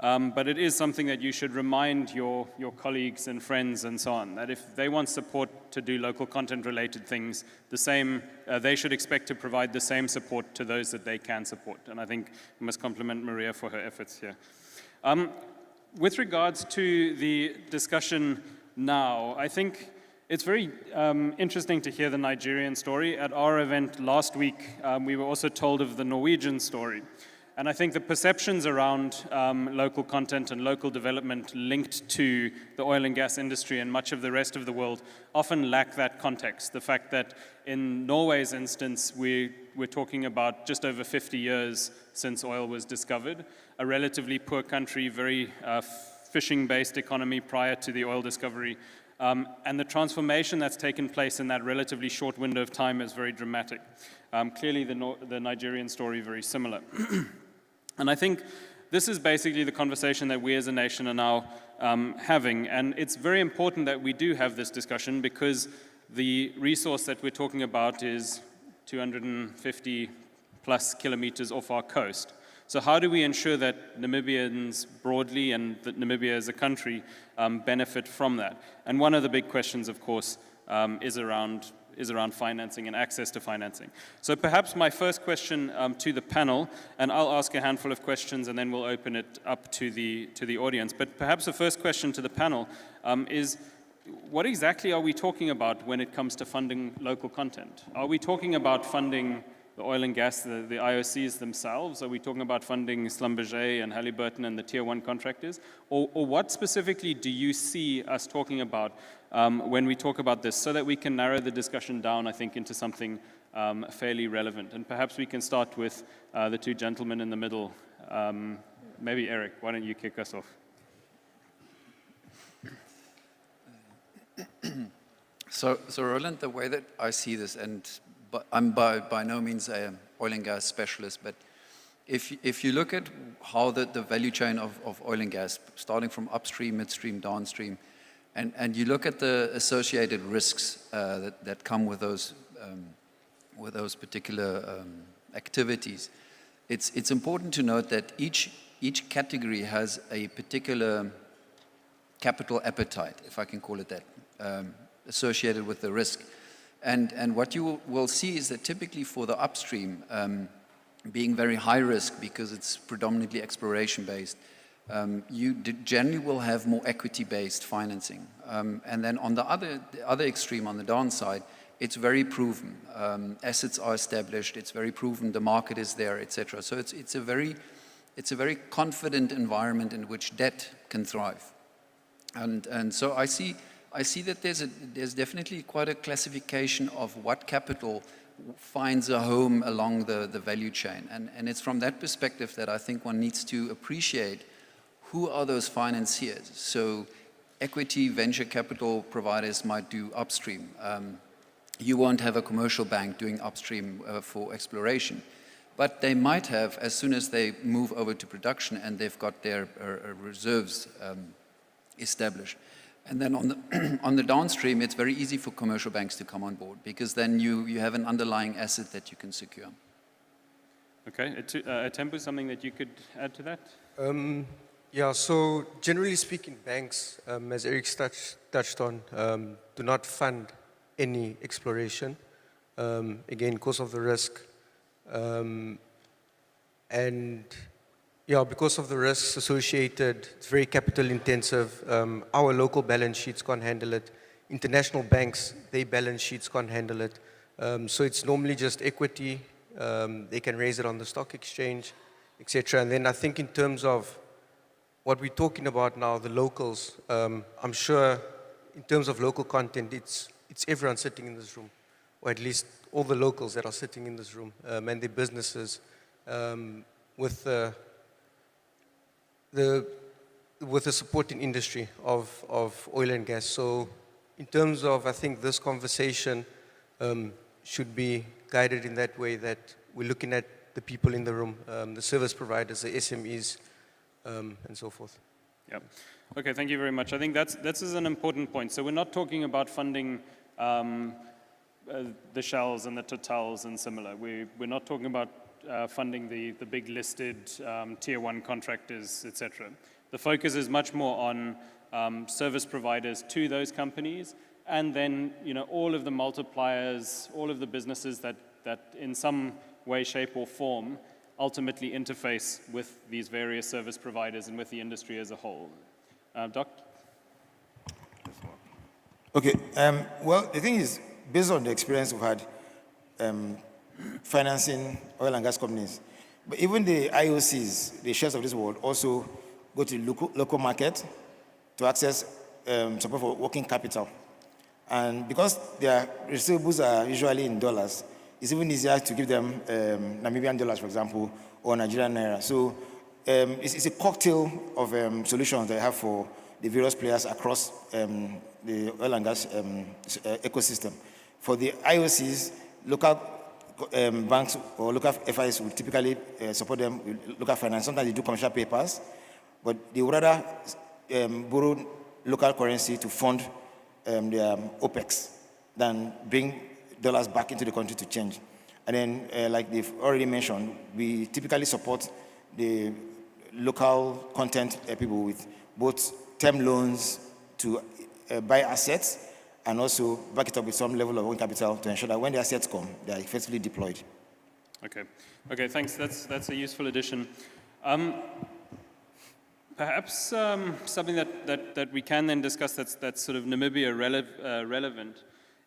Speaker 2: But it is something that you should remind your colleagues and friends and so on, that if they want support to do local content related things, they should expect to provide the same support to those that they can support. And I think I must compliment Maria for her efforts here. With regards to the discussion now, I think it's very interesting to hear the Nigerian story. At our event last week, we were also told of the Norwegian story. And I think the perceptions around local content and local development linked to the oil and gas industry and much of the rest of the world often lack that context. The fact that in Norway's instance, we're talking about just over 50 years since oil was discovered, a relatively poor country, very fishing-based economy prior to the oil discovery. And the transformation that's taken place in that relatively short window of time is very dramatic. Clearly, the Nigerian story very similar. And I think this is basically the conversation that we as a nation are now having. And it's very important that we do have this discussion because the resource that we're talking about is 250 plus kilometers off our coast. So how do we ensure that Namibians broadly and that Namibia as a country benefit from that? And one of the big questions, of course, is around financing and access to financing. So perhaps my first question to the panel, and I'll ask a handful of questions and then we'll open it up to the audience. But perhaps the first question to the panel is, what exactly are we talking about when it comes to funding local content? Are we talking about funding the oil and gas, the IOCs themselves? Are we talking about funding Schlumberger and Halliburton and the tier 1 contractors? Or what specifically do you see us talking about when we talk about this, so that we can narrow the discussion down, I think, into something fairly relevant? And perhaps we can start with the two gentlemen in the middle. Maybe Eric, why don't you kick us off?
Speaker 4: So Roland, the way that I see this, but I'm by no means an oil and gas specialist, but if you look at how the value chain of oil and gas, starting from upstream, midstream, downstream, and you look at the associated risks that come with those particular activities, it's important to note that each category has a particular capital appetite, if I can call it that, associated with the risk. And what you will see is that typically for the upstream, being very high risk because it's predominantly exploration based, you generally will have more equity-based financing. And then on the other extreme, on the downside, it's very proven. Assets are established, it's very proven, the market is there, etc. So it's a very confident environment in which debt can thrive. And so I see that there's definitely quite a classification of what capital finds a home along the value chain. And it's from that perspective that I think one needs to appreciate who are those financiers. So equity, venture capital providers might do upstream. You won't have a commercial bank doing upstream for exploration. But they might have, as soon as they move over to production and they've got their reserves established. And then on the downstream, it's very easy for commercial banks to come on board because then you have an underlying asset that you can secure.
Speaker 2: Okay, Tembu, something that you could add to that?
Speaker 3: Yeah, so generally speaking, banks, as Eric touched on, do not fund any exploration, again, because of the risk. And yeah, because of the risks associated, it's very capital intensive. Our local balance sheets can't handle it. International banks, their balance sheets can't handle it. So it's normally just equity. They can raise it on the stock exchange, etc. And then I think in terms of what we're talking about now, the locals, I'm sure in terms of local content, it's everyone sitting in this room, or at least all the locals that are sitting in this room, and their businesses with the supporting industry of oil and gas. So in terms of, I think this conversation should be guided in that way, that we're looking at the people in the room, the service providers, the SMEs, and so forth.
Speaker 2: Yeah. Okay, thank you very much. I think that's an important point. So we're not talking about funding the Shells and the Totals and similar. We're not talking about funding the big listed tier one contractors, etc. The focus is much more on service providers to those companies, and then all of the multipliers, all of the businesses that in some way, shape, or form ultimately interface with these various service providers and with the industry as a whole. Doc?
Speaker 6: Okay, well, the thing is, based on the experience we've had financing oil and gas companies, but even the IOCs, the shares of this world, also go to local market to access support for working capital. And because their receivables are usually in dollars, it's even easier to give them Namibian dollars, for example, or Nigerian naira. So it's a cocktail of solutions they have for the various players across the oil and gas ecosystem. For the IOCs, local banks or local FIs will typically support them with local finance. Sometimes they do commercial papers, but they would rather borrow local currency to fund their OPEX than bring dollars back into the country to change. And then, like they've already mentioned, we typically support the local content people with both term loans to buy assets and also back it up with some level of working capital to ensure that when the assets come, they are effectively deployed.
Speaker 2: Okay, thanks. That's a useful addition. Perhaps something that we can then discuss that's sort of Namibia relevant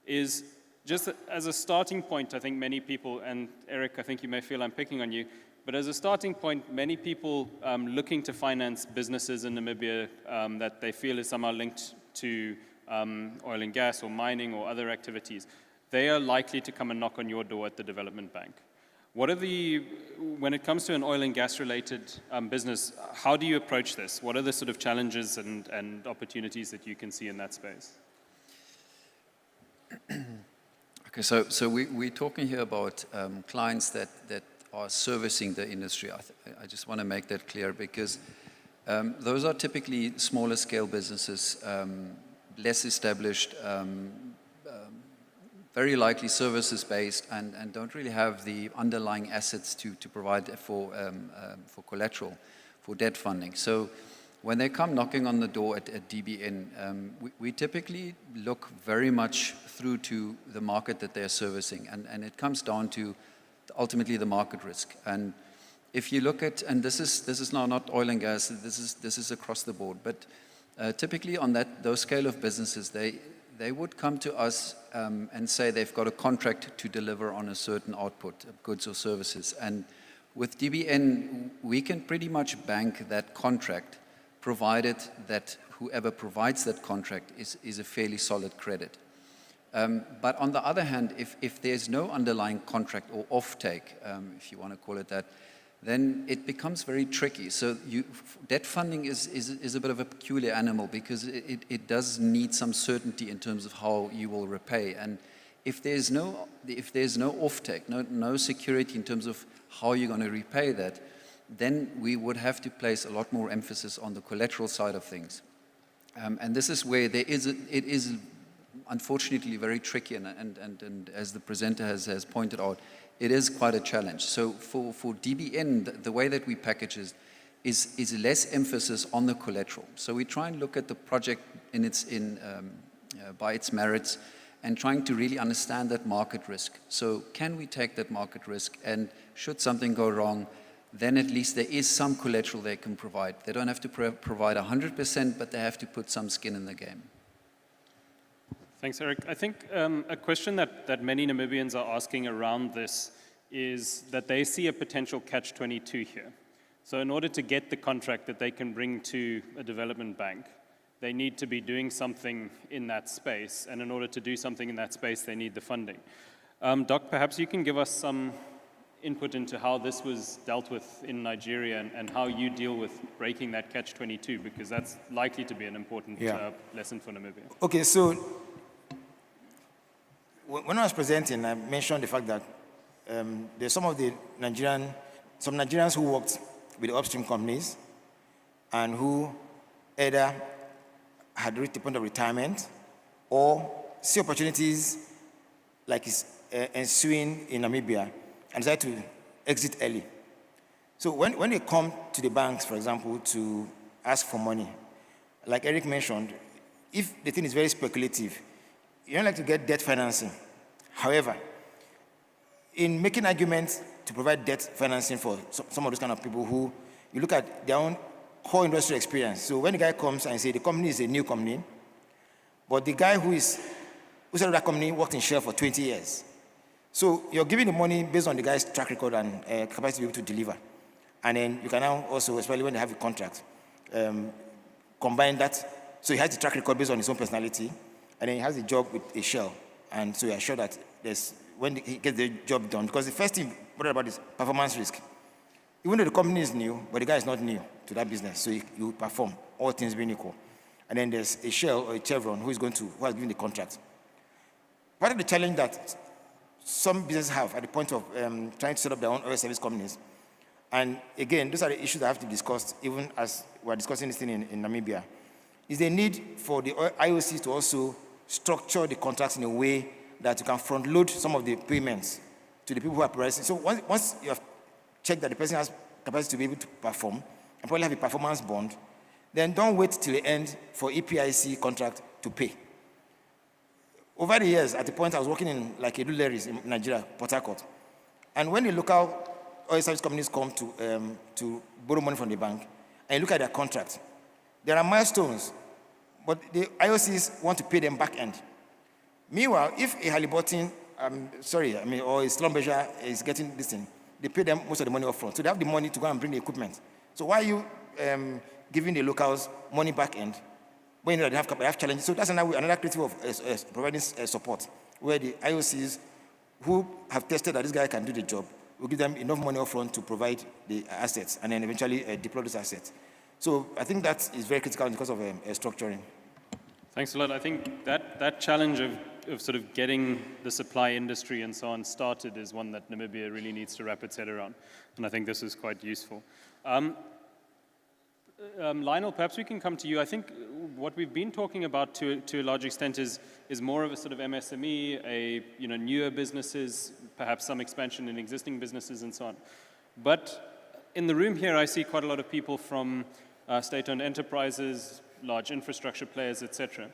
Speaker 2: is just as a starting point. I think many people, and Eric, I think you may feel I'm picking on you, but as a starting point, many people looking to finance businesses in Namibia that they feel is somehow linked to oil and gas or mining or other activities, they are likely to come and knock on your door at the development bank. What are when it comes to an oil and gas related business, how do you approach this? What are the sort of challenges and opportunities that you can see in that space?
Speaker 4: Okay, so we're talking here about clients that are servicing the industry. I just want to make that clear, because those are typically smaller scale businesses, less established, very likely services based, and don't really have the underlying assets to provide for collateral, for debt funding. So when they come knocking on the door at DBN, we typically look very much through to the market that they're servicing, and it comes down to ultimately the market risk. And if you look at, and this is now not oil and gas, this is across the board, but typically on those scale of businesses, they would come to us and say they've got a contract to deliver on a certain output of goods or services. And with DBN, we can pretty much bank that contract, provided that whoever provides that contract is a fairly solid credit. But on the other hand, if there's no underlying contract or offtake, if you want to call it that, then it becomes very tricky. So debt funding is a bit of a peculiar animal, because it does need some certainty in terms of how you will repay. And if there's no offtake, no security in terms of how you're going to repay that, then we would have to place a lot more emphasis on the collateral side of things. And this is where it is unfortunately very tricky, and as the presenter has pointed out, it is quite a challenge. So for DBN, the way that we package it is less emphasis on the collateral. So we try and look at the project by its merits, and trying to really understand that market risk. So can we take that market risk, and should something go wrong, then at least there is some collateral they can provide. They don't have to provide 100%, but they have to put some skin in the game.
Speaker 2: Thanks, Eric. I think a question that many Namibians are asking around this is that they see a potential catch-22 here. So in order to get the contract that they can bring to a development bank, they need to be doing something in that space. And in order to do something in that space, they need the funding. Doc, perhaps you can give us some input into how this was dealt with in Nigeria, and how you deal with breaking that catch-22, because that's likely to be an important lesson for Namibia.
Speaker 6: Okay, so when I was presenting, I mentioned the fact that there's some Nigerians who worked with the upstream companies and who either had reached the point of retirement or see opportunities like is ensuing in Namibia and decide to exit early. So when they come to the banks, for example, to ask for money, like Eric mentioned, if the thing is very speculative, you don't like to get debt financing. However, in making arguments to provide debt financing for some of those kind of people who, you look at their own core industry experience. So when the guy comes and says the company is a new company, but the guy who started that company worked in Shell for 20 years. So you're giving the money based on the guy's track record and capacity to be able to deliver. And then you can now also, especially when they have a contract, combine that. So he has the track record based on his own personality, and then he has a job with a Shell. And so you're sure that when he gets the job done, because the first thing what about is performance risk. Even though the company is new, but the guy is not new to that business, so you perform, all things being equal. And then there's a Shell or a Chevron who has given the contract. Part of the challenge that some businesses have at the point of trying to set up their own oil service companies, and again, those are the issues that have to be discussed, even as we're discussing this thing in Namibia, is the need for the IOCs to also structure the contracts in a way that you can front load some of the payments to the people who are pricing. So once you have checked that the person has capacity to be able to perform, and probably have a performance bond, then don't wait till the end for EPIC contract to pay. Over the years, at the point I was working in like Edu Leris in Nigeria, Port Harcourt, and when the local oil service companies come to borrow money from the bank, and you look at their contract, there are milestones, but the IOCs want to pay them back end. Meanwhile, if a Halliburton, or a Schlumberger is getting this thing, they pay them most of the money up front. So they have the money to go and bring the equipment. So why are you giving the locals money back end when you know they have challenges? So that's another critique of providing support, where the IOCs who have tested that this guy can do the job will give them enough money up front to provide the assets and then eventually deploy those assets. So I think that is very critical because of structuring.
Speaker 2: Thanks a lot. I think that challenge of sort of getting the supply industry and so on started is one that Namibia really needs to wrap its head around. And I think this is quite useful. Lionel, perhaps we can come to you. I think what we've been talking about to a large extent is more of a sort of MSME, newer businesses, perhaps some expansion in existing businesses and so on. But in the room here, I see quite a lot of people from state-owned enterprises, large infrastructure players, etc.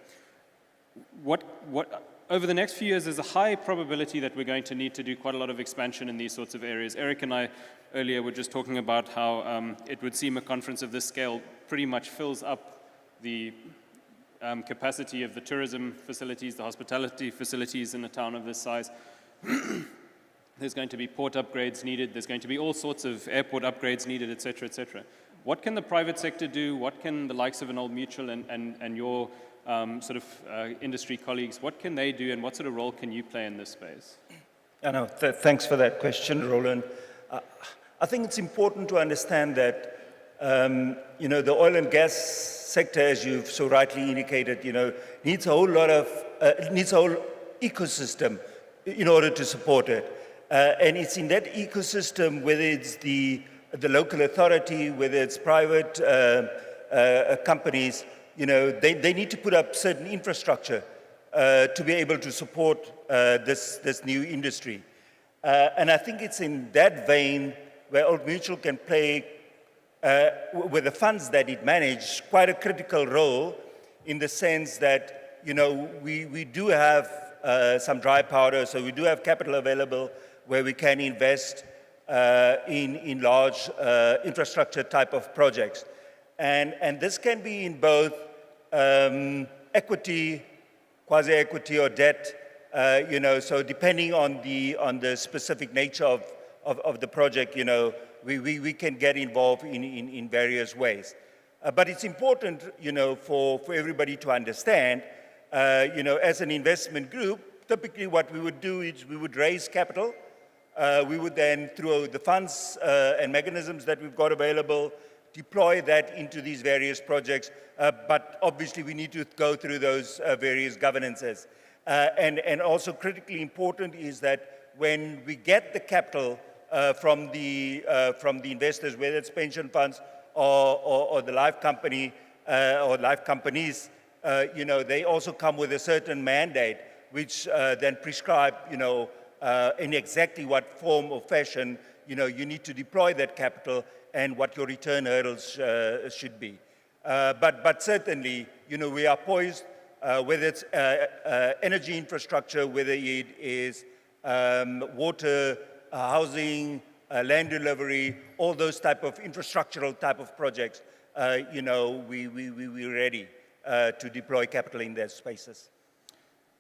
Speaker 2: Over the next few years, there's a high probability that we're going to need to do quite a lot of expansion in these sorts of areas. Eric and I earlier were just talking about how it would seem a conference of this scale pretty much fills up the capacity of the tourism facilities, the hospitality facilities in a town of this size. There's going to be port upgrades needed. There's going to be all sorts of airport upgrades needed, et cetera, et cetera. What can the private sector do? What can the likes of an Old Mutual and your industry colleagues, what can they do and what sort of role can you play in this space?
Speaker 5: Thanks for that question, Roland. I think it's important to understand that, the oil and gas sector, as you've so rightly indicated, needs a whole ecosystem in order to support it. And it's in that ecosystem, whether it's the local authority, whether it's private companies, they need to put up certain infrastructure to be able to support this new industry. And I think it's in that vein where Old Mutual can play, with the funds that it manages, quite a critical role in the sense that, we do have some dry powder, so we do have capital available where we can invest in large infrastructure type of projects. And this can be in both equity, quasi-equity or debt, so depending on the specific nature of the project, we can get involved in various ways. But it's important, for everybody to understand, as an investment group, typically what we would do is we would raise capital. We would then, through the funds and mechanisms that we've got available, deploy that into these various projects, but obviously we need to go through those various governances. And also critically important is that when we get the capital from the investors, whether it's pension funds or the life company or life companies, you know, they also come with a certain mandate, which then prescribe, you know, in exactly what form or fashion, you know, you need to deploy that capital and what your return hurdles should be. But certainly, you know, we are poised, whether it's energy infrastructure, whether it is water, housing, land delivery, all those type of infrastructural type of projects, you know, we're ready to deploy capital in those spaces.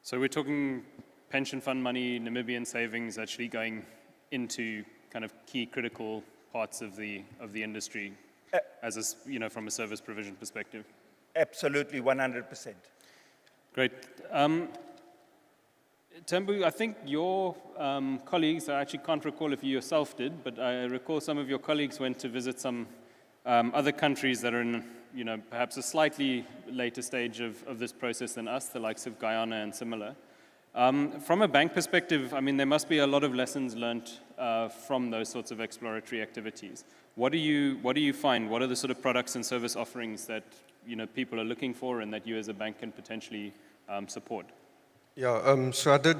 Speaker 2: So we're talking pension fund money, Namibian savings actually going into kind of key critical parts of the industry as a, you know, from a service provision perspective.
Speaker 5: Absolutely, 100%.
Speaker 2: Great. Tembu, I think your colleagues, I actually can't recall if you yourself did, but I recall some of your colleagues went to visit some other countries that are in, you know, perhaps a slightly later stage of this process than us, the likes of Guyana and similar. From a bank perspective, I mean, there must be a lot of lessons learned from those sorts of exploratory activities. What do you find? What are the sort of products and service offerings that, you know, people are looking for and that you as a bank can potentially support?
Speaker 3: Yeah, so I did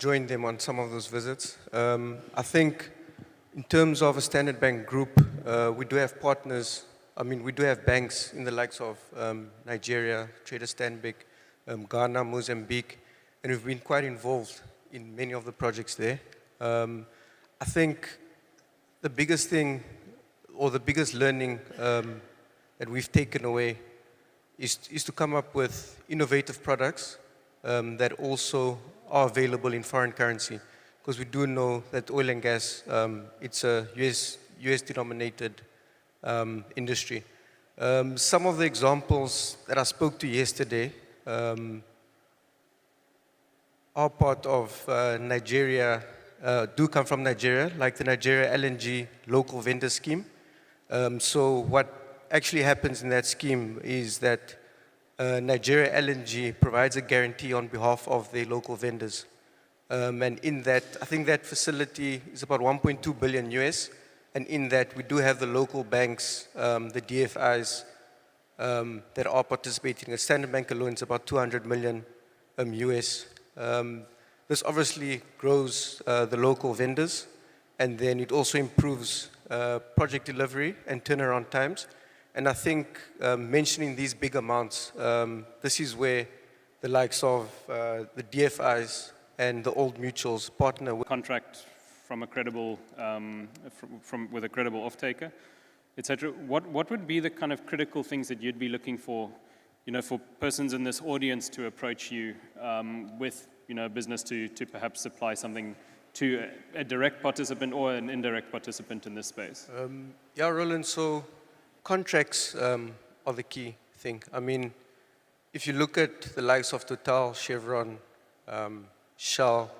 Speaker 3: join them on some of those visits. I think in terms of a Standard Bank group, we do have partners. I mean, we do have banks in the likes of Nigeria, Trader Stanbic, Ghana, Mozambique, and we've been quite involved in many of the projects there. I think the biggest thing, or the biggest learning that we've taken away is to come up with innovative products that also are available in foreign currency. Because we do know that oil and gas, it's a US denominated industry. Some of the examples that I spoke to yesterday are part of Nigeria, do come from Nigeria, like the Nigeria LNG Local Vendor Scheme. So what actually happens in that scheme is that Nigeria LNG provides a guarantee on behalf of the local vendors. And in that, I think that facility is about 1.2 billion US. And in that, we do have the local banks, the DFIs, that are participating. A Standard Bank alone is about 200 million US. This obviously grows the local vendors, and then it also improves project delivery and turnaround times. And I think mentioning these big amounts, this is where the likes of the DFIs and the old mutuals partner with.
Speaker 2: Contract from a credible, with a credible off-taker, etc. What would be the kind of critical things that you'd be looking for, you know, for persons in this audience to approach you with, you know, a business to perhaps supply something to a direct participant or an indirect participant in this space?
Speaker 3: Yeah, Roland, so contracts are the key thing. I mean, if you look at the likes of Total, Chevron, Shell,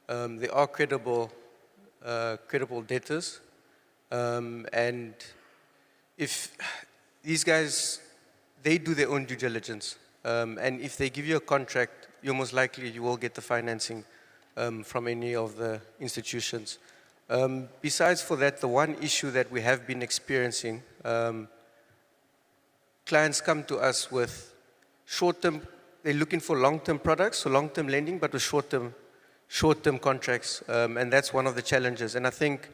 Speaker 3: they are credible debtors. And if these guys, they do their own due diligence. And if they give you a contract, you're most likely you will get the financing from any of the institutions. Besides for that, the one issue that we have been experiencing, clients come to us with short-term, they're looking for long-term products, so long-term lending, but with short-term contracts, and that's one of the challenges. And I think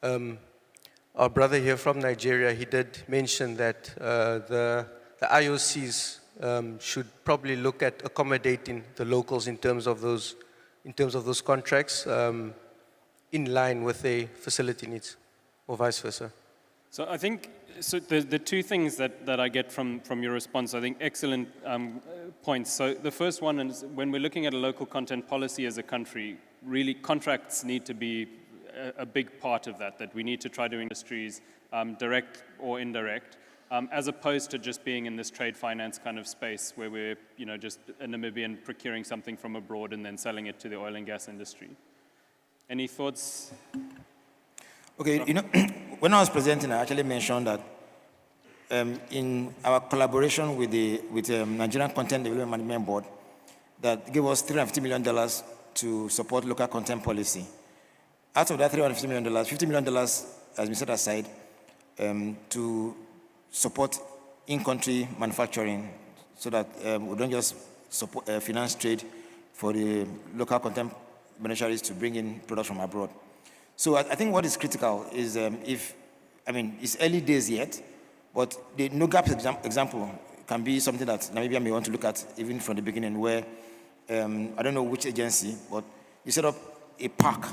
Speaker 3: our brother here from Nigeria, he did mention that the IOCs should probably look at accommodating the locals in terms of those contracts in line with their facility needs, or vice versa.
Speaker 2: So I think the two things that I get from your response, I think excellent points. So the first one is when we're looking at a local content policy as a country, really contracts need to be a big part of that we need to try to industries, direct or indirect, as opposed to just being in this trade finance kind of space where we're, you know, just a Namibian procuring something from abroad and then selling it to the oil and gas industry. Any thoughts?
Speaker 6: Okay, you know, when I was presenting, I actually mentioned that in our collaboration with the Nigerian Content Development Management Board, that gave us $350 million to support local content policy. Out of that $350 million, $50 million has been set aside to support in-country manufacturing so that we don't just support, finance trade for the local content beneficiaries to bring in products from abroad. So I think what is critical is it's early days yet, but the no gap example can be something that Namibia may want to look at even from the beginning, where I don't know which agency, but you set up a park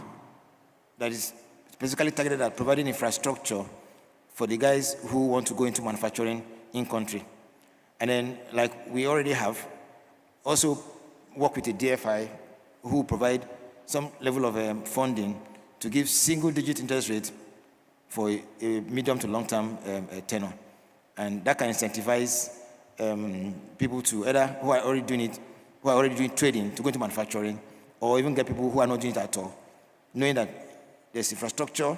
Speaker 6: that is specifically targeted at providing infrastructure for the guys who want to go into manufacturing in country. And then, like we already have, also work with the DFI who provide some level of funding to give single-digit interest rate for a medium to long-term tenure. And that can incentivize people to either who are already doing trading to go into manufacturing, or even get people who are not doing it at all, knowing that there's infrastructure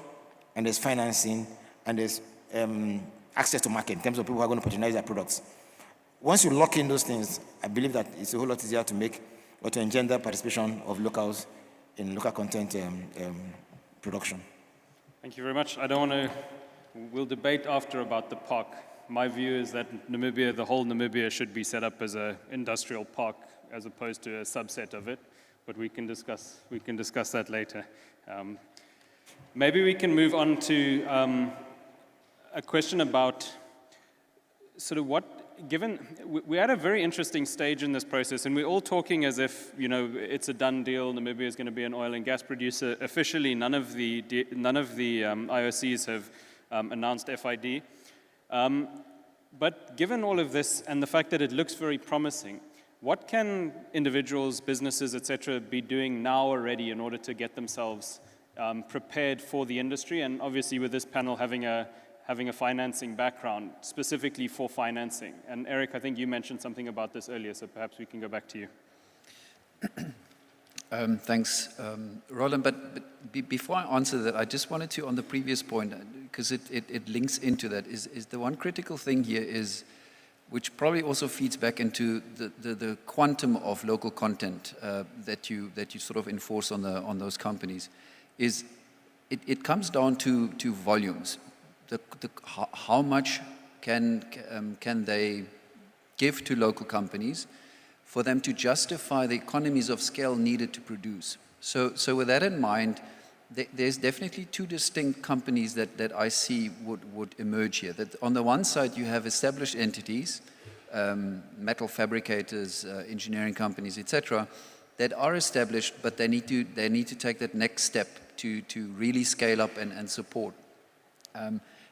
Speaker 6: and there's financing and there's access to market in terms of people who are going to patronize their products. Once you lock in those things, I believe that it's a whole lot easier to make or to engender participation of locals in local content production.
Speaker 2: Thank you very much. I don't want to, we'll debate after about the park. My view is that Namibia, the whole Namibia should be set up as an industrial park as opposed to a subset of it, but we can discuss that later. Maybe we can move on to a question about sort of we're at a very interesting stage in this process, and we're all talking as if, it's a done deal. Namibia is going to be an oil and gas producer. Officially, none of the IOCs have announced FID. But given all of this and the fact that it looks very promising, what can individuals, businesses, etc., be doing now already in order to get themselves prepared for the industry? And obviously, with this panel having a financing background, specifically for financing. And Eric, I think you mentioned something about this earlier, so perhaps we can go back to you.
Speaker 4: Thanks, Roland. But before I answer that, I just wanted to, on the previous point, because it links into that, is the one critical thing here is, which probably also feeds back into the quantum of local content that you sort of enforce on those companies, is it comes down to volumes. How much can they give to local companies for them to justify the economies of scale needed to produce? So with that in mind, there's definitely two distinct companies that I see would emerge here. That on the one side, you have established entities, metal fabricators, engineering companies, etc., that are established, but they need to take that next step to really scale up and support.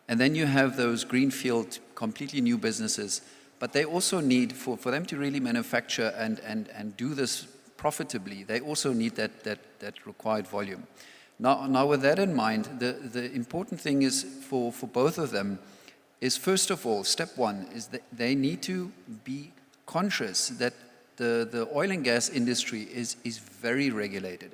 Speaker 4: And then you have those greenfield, completely new businesses, but they also need, for them to really manufacture and do this profitably, they also need that required volume. Now with that in mind, the important thing is for both of them is, first of all, step one is that they need to be conscious that the oil and gas industry is very regulated.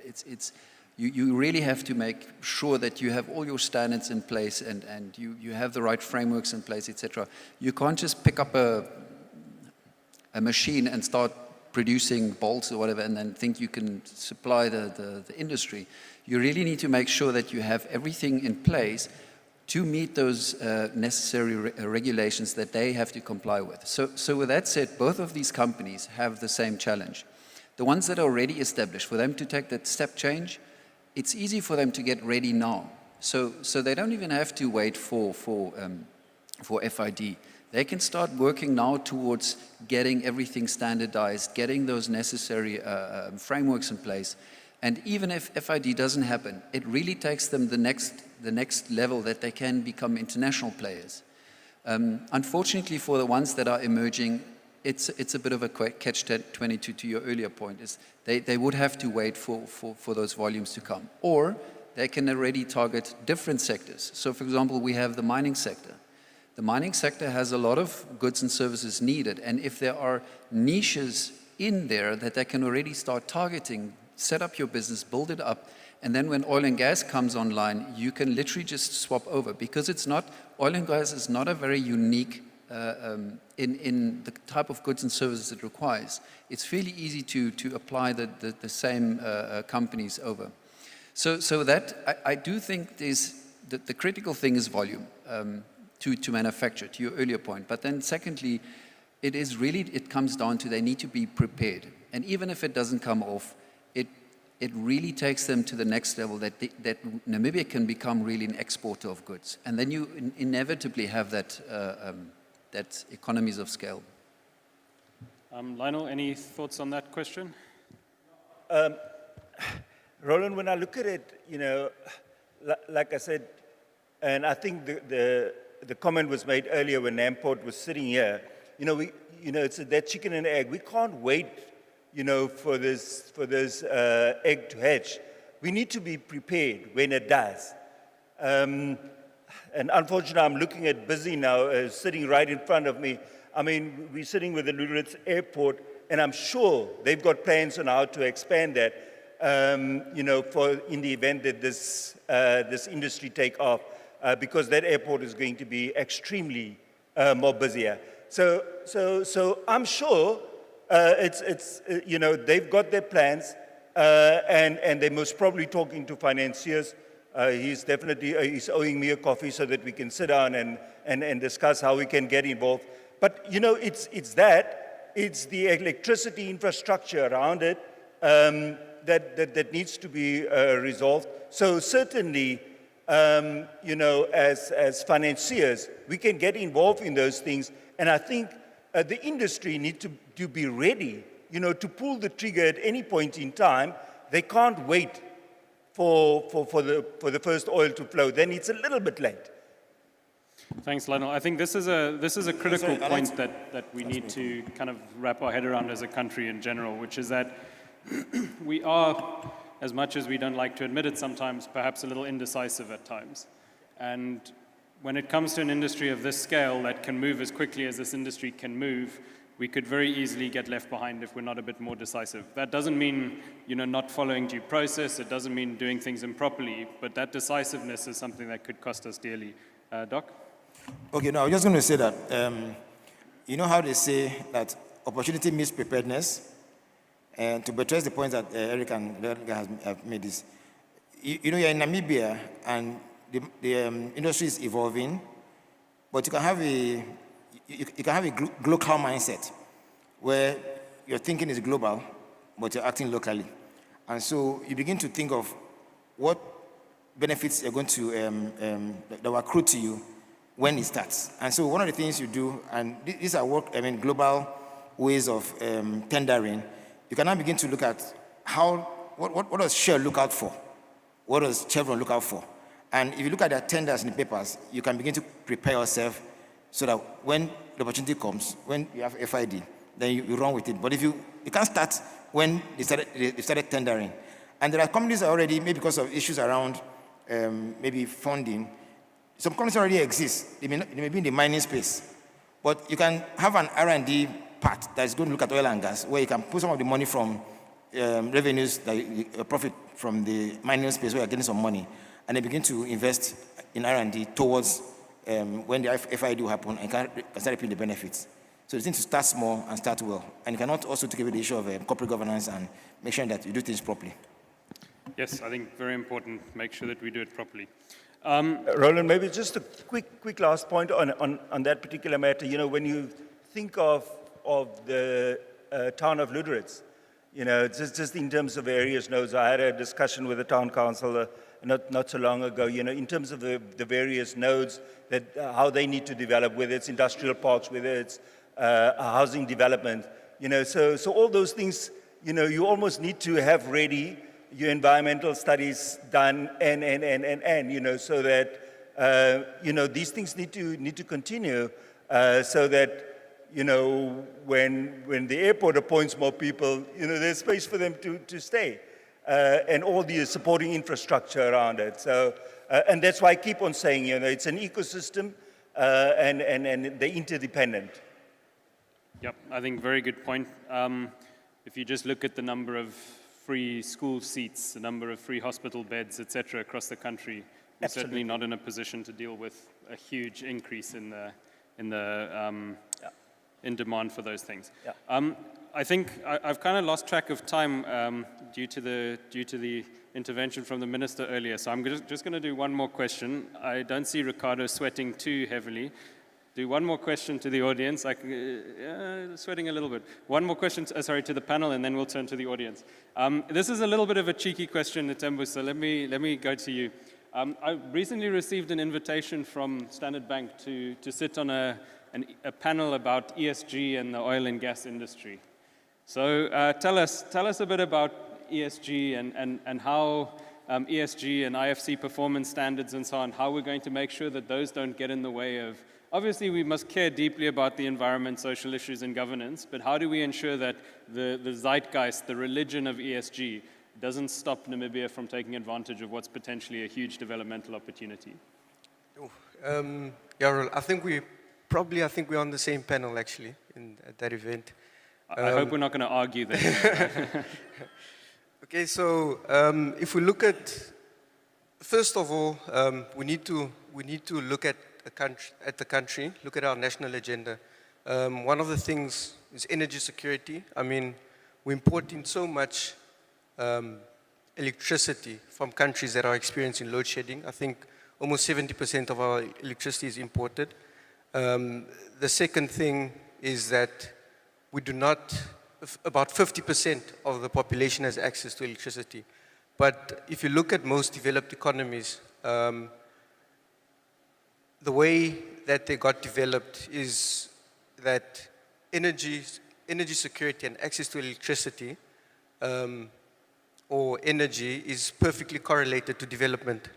Speaker 4: You really have to make sure that you have all your standards in place and you have the right frameworks in place, etc. You can't just pick up a machine and start producing bolts or whatever and then think you can supply the industry. You really need to make sure that you have everything in place to meet those necessary regulations that they have to comply with. So with that said, both of these companies have the same challenge. The ones that are already established, for them to take that step change, it's easy for them to get ready now. So they don't even have to wait for FID. They can start working now towards getting everything standardized, getting those necessary frameworks in place. And even if FID doesn't happen, it really takes them the next level that they can become international players. Unfortunately, for the ones that are emerging, it's a bit of a catch-22 to your earlier point, is they would have to wait for those volumes to come. Or they can already target different sectors. So for example, we have the mining sector. The mining sector has a lot of goods and services needed, and if there are niches in there that they can already start targeting, set up your business, build it up, and then when oil and gas comes online, you can literally just swap over, because oil and gas is not a very unique in the type of goods and services it requires, it's fairly easy to apply the same companies over. So that, I do think the critical thing is volume to manufacture, to your earlier point. But then secondly, it comes down to they need to be prepared. And even if it doesn't come off, it really takes them to the next level that Namibia can become really an exporter of goods. And then you inevitably have that economies of scale.
Speaker 2: Lionel, any thoughts on that question?
Speaker 5: Roland, when I look at it, like I said, and I think the comment was made earlier when Namport was sitting here, it's that chicken and egg. We can't wait, for this egg to hatch. We need to be prepared when it does. And unfortunately, I'm looking at Busy now, sitting right in front of me. I mean, we're sitting with the Lüderitz Airport, and I'm sure they've got plans on how to expand that, for in the event that this industry take off, because that airport is going to be extremely more busier. So I'm sure they've got their plans, and they're most probably talking to financiers. He's definitely owing me a coffee so that we can sit down and discuss how we can get involved. But it's the electricity infrastructure around it that needs to be resolved. So certainly, as financiers, we can get involved in those things. And I think the industry needs to be ready, to pull the trigger at any point in time. They can't wait for the first oil to flow. Then it's a little bit late.
Speaker 2: Thanks, Lionel. I think this is a critical point that we need to kind of wrap our head around as a country in general, which is that we are, as much as we don't like to admit it sometimes, perhaps a little indecisive at times. And when it comes to an industry of this scale that can move as quickly as this industry can move, we could very easily get left behind if we're not a bit more decisive. That doesn't mean, not following due process. It doesn't mean doing things improperly. But that decisiveness is something that could cost us dearly. Doc?
Speaker 6: Okay, now I was just going to say that, how they say that opportunity meets preparedness? And to buttress the point that Eric and have made this, you're in Namibia and the industry is evolving, but you can have a global mindset where your thinking is global, but you're acting locally. And so you begin to think of what benefits are going to that will accrue to you when it starts. And so one of the things you do, and these are global ways of tendering. You can now begin to look at what does Shell look out for? What does Chevron look out for? And if you look at their tenders in the papers, you can begin to prepare yourself so that when the opportunity comes, when you have FID, then you run with it. But if you can't start when they started tendering. And there are companies already, maybe because of issues around maybe funding, some companies already exist. They may be in the mining space. But you can have an R&D part that is going to look at oil and gas, where you can put some of the money from revenues, profit from the mining space, where you're getting some money, and they begin to invest in R&D towards when the FID will happen, and can start reaping the benefits. So you need to start small and start well. And you cannot also take away the issue of corporate governance and make sure that you do things properly.
Speaker 2: Yes, I think very important. Make sure that we do it properly.
Speaker 5: Roland, maybe just a quick last point on that particular matter. When you think of the town of Lüderitz, just in terms of various nodes, I had a discussion with the town council not so long ago, in terms of the various nodes, that how they need to develop, whether it's industrial parks, whether it's housing development, so all those things, you almost need to have ready your environmental studies done and so that, these things need to continue so that, when the airport appoints more people, there's space for them to stay. And all the supporting infrastructure around it. So, and that's why I keep on saying, it's an ecosystem and they're interdependent.
Speaker 2: Yep, I think very good point. If you just look at the number of free school seats, the number of free hospital beds, etc., across the country, we're certainly not in a position to deal with a huge increase in in demand for those things.
Speaker 5: Yeah.
Speaker 2: I think I've kind of lost track of time due to the intervention from the minister earlier. So I'm just going to do one more question. I don't see Ricardo sweating too heavily. Do one more question to the audience. Sweating a little bit. One more question, to the panel, and then we'll turn to the audience. This is a little bit of a cheeky question, Tembu, so let me go to you. I recently received an invitation from Standard Bank to sit on a panel about ESG and the oil and gas industry. So tell us a bit about ESG and how ESG and IFC performance standards and so on, how we're going to make sure that those don't get in the way of. Obviously, we must care deeply about the environment, social issues, and governance, but how do we ensure that the zeitgeist, the religion of ESG, doesn't stop Namibia from taking advantage of what's potentially a huge developmental opportunity?
Speaker 3: Yeah, I think we're on the same panel, actually, at that event.
Speaker 2: I hope we're not going to argue then.
Speaker 3: Okay, so if we look at, first of all, we need to look at the country, look at our national agenda. One of the things is energy security. I mean, we're importing so much electricity from countries that are experiencing load shedding. I think almost 70% of our electricity is imported. The second thing is that we do not, about 50% of the population has access to electricity. But if you look at most developed economies, the way that they got developed is that energy security and access to electricity or energy is perfectly correlated to development.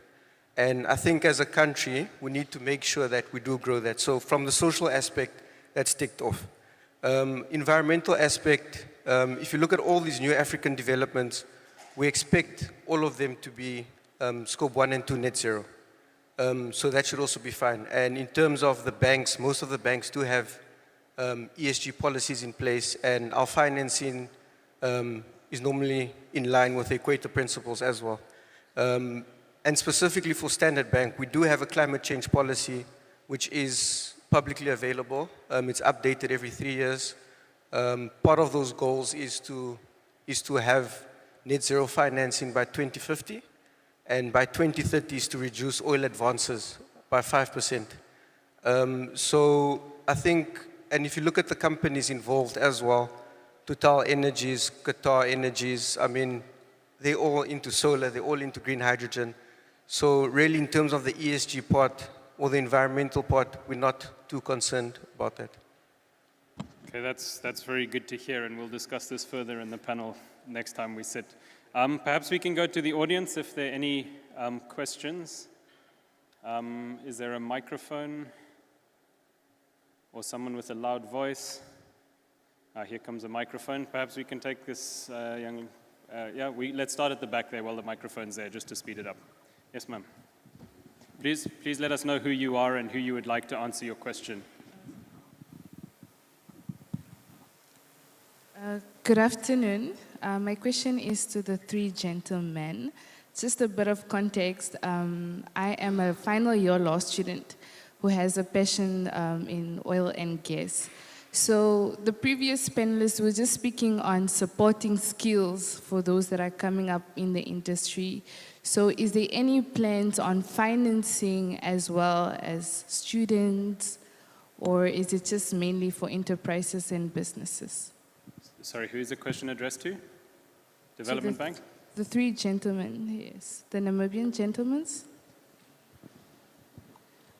Speaker 3: And I think as a country, we need to make sure that we do grow that. So from the social aspect, that's ticked off. Environmental aspect, if you look at all these new African developments, we expect all of them to be scope 1 and 2 net zero. So that should also be fine. And in terms of the banks, most of the banks do have ESG policies in place, and our financing is normally in line with the Equator Principles as well. And specifically for Standard Bank, we do have a climate change policy which is publicly available. It's updated every 3 years. Part of those goals is to have net zero financing by 2050, and by 2030 is to reduce oil advances by 5%. So I think, and if you look at the companies involved as well, Total Energies, Qatar Energies, I mean, they're all into solar, they're all into green hydrogen. So really in terms of the ESG part or the environmental part, we're not too concerned about that.
Speaker 2: Okay, that's very good to hear, and we'll discuss this further in the panel next time we sit. Perhaps we can go to the audience if there are any questions. Is there a microphone or someone with a loud voice? Here comes a microphone. Perhaps we can take this young... let's start at the back there while the microphone's there, just to speed it up. Yes, ma'am. Please let us know who you are and who you would like to answer your question.
Speaker 8: Good afternoon. My question is to the three gentlemen. Just a bit of context. I am a final year law student who has a passion in oil and gas. So the previous panelists were just speaking on supporting skills for those that are coming up in the industry. So is there any plans on financing as well as students, or is it just mainly for enterprises and businesses?
Speaker 2: Sorry, who is the question addressed to? Development Bank?
Speaker 8: The three gentlemen, yes. The Namibian gentlemen.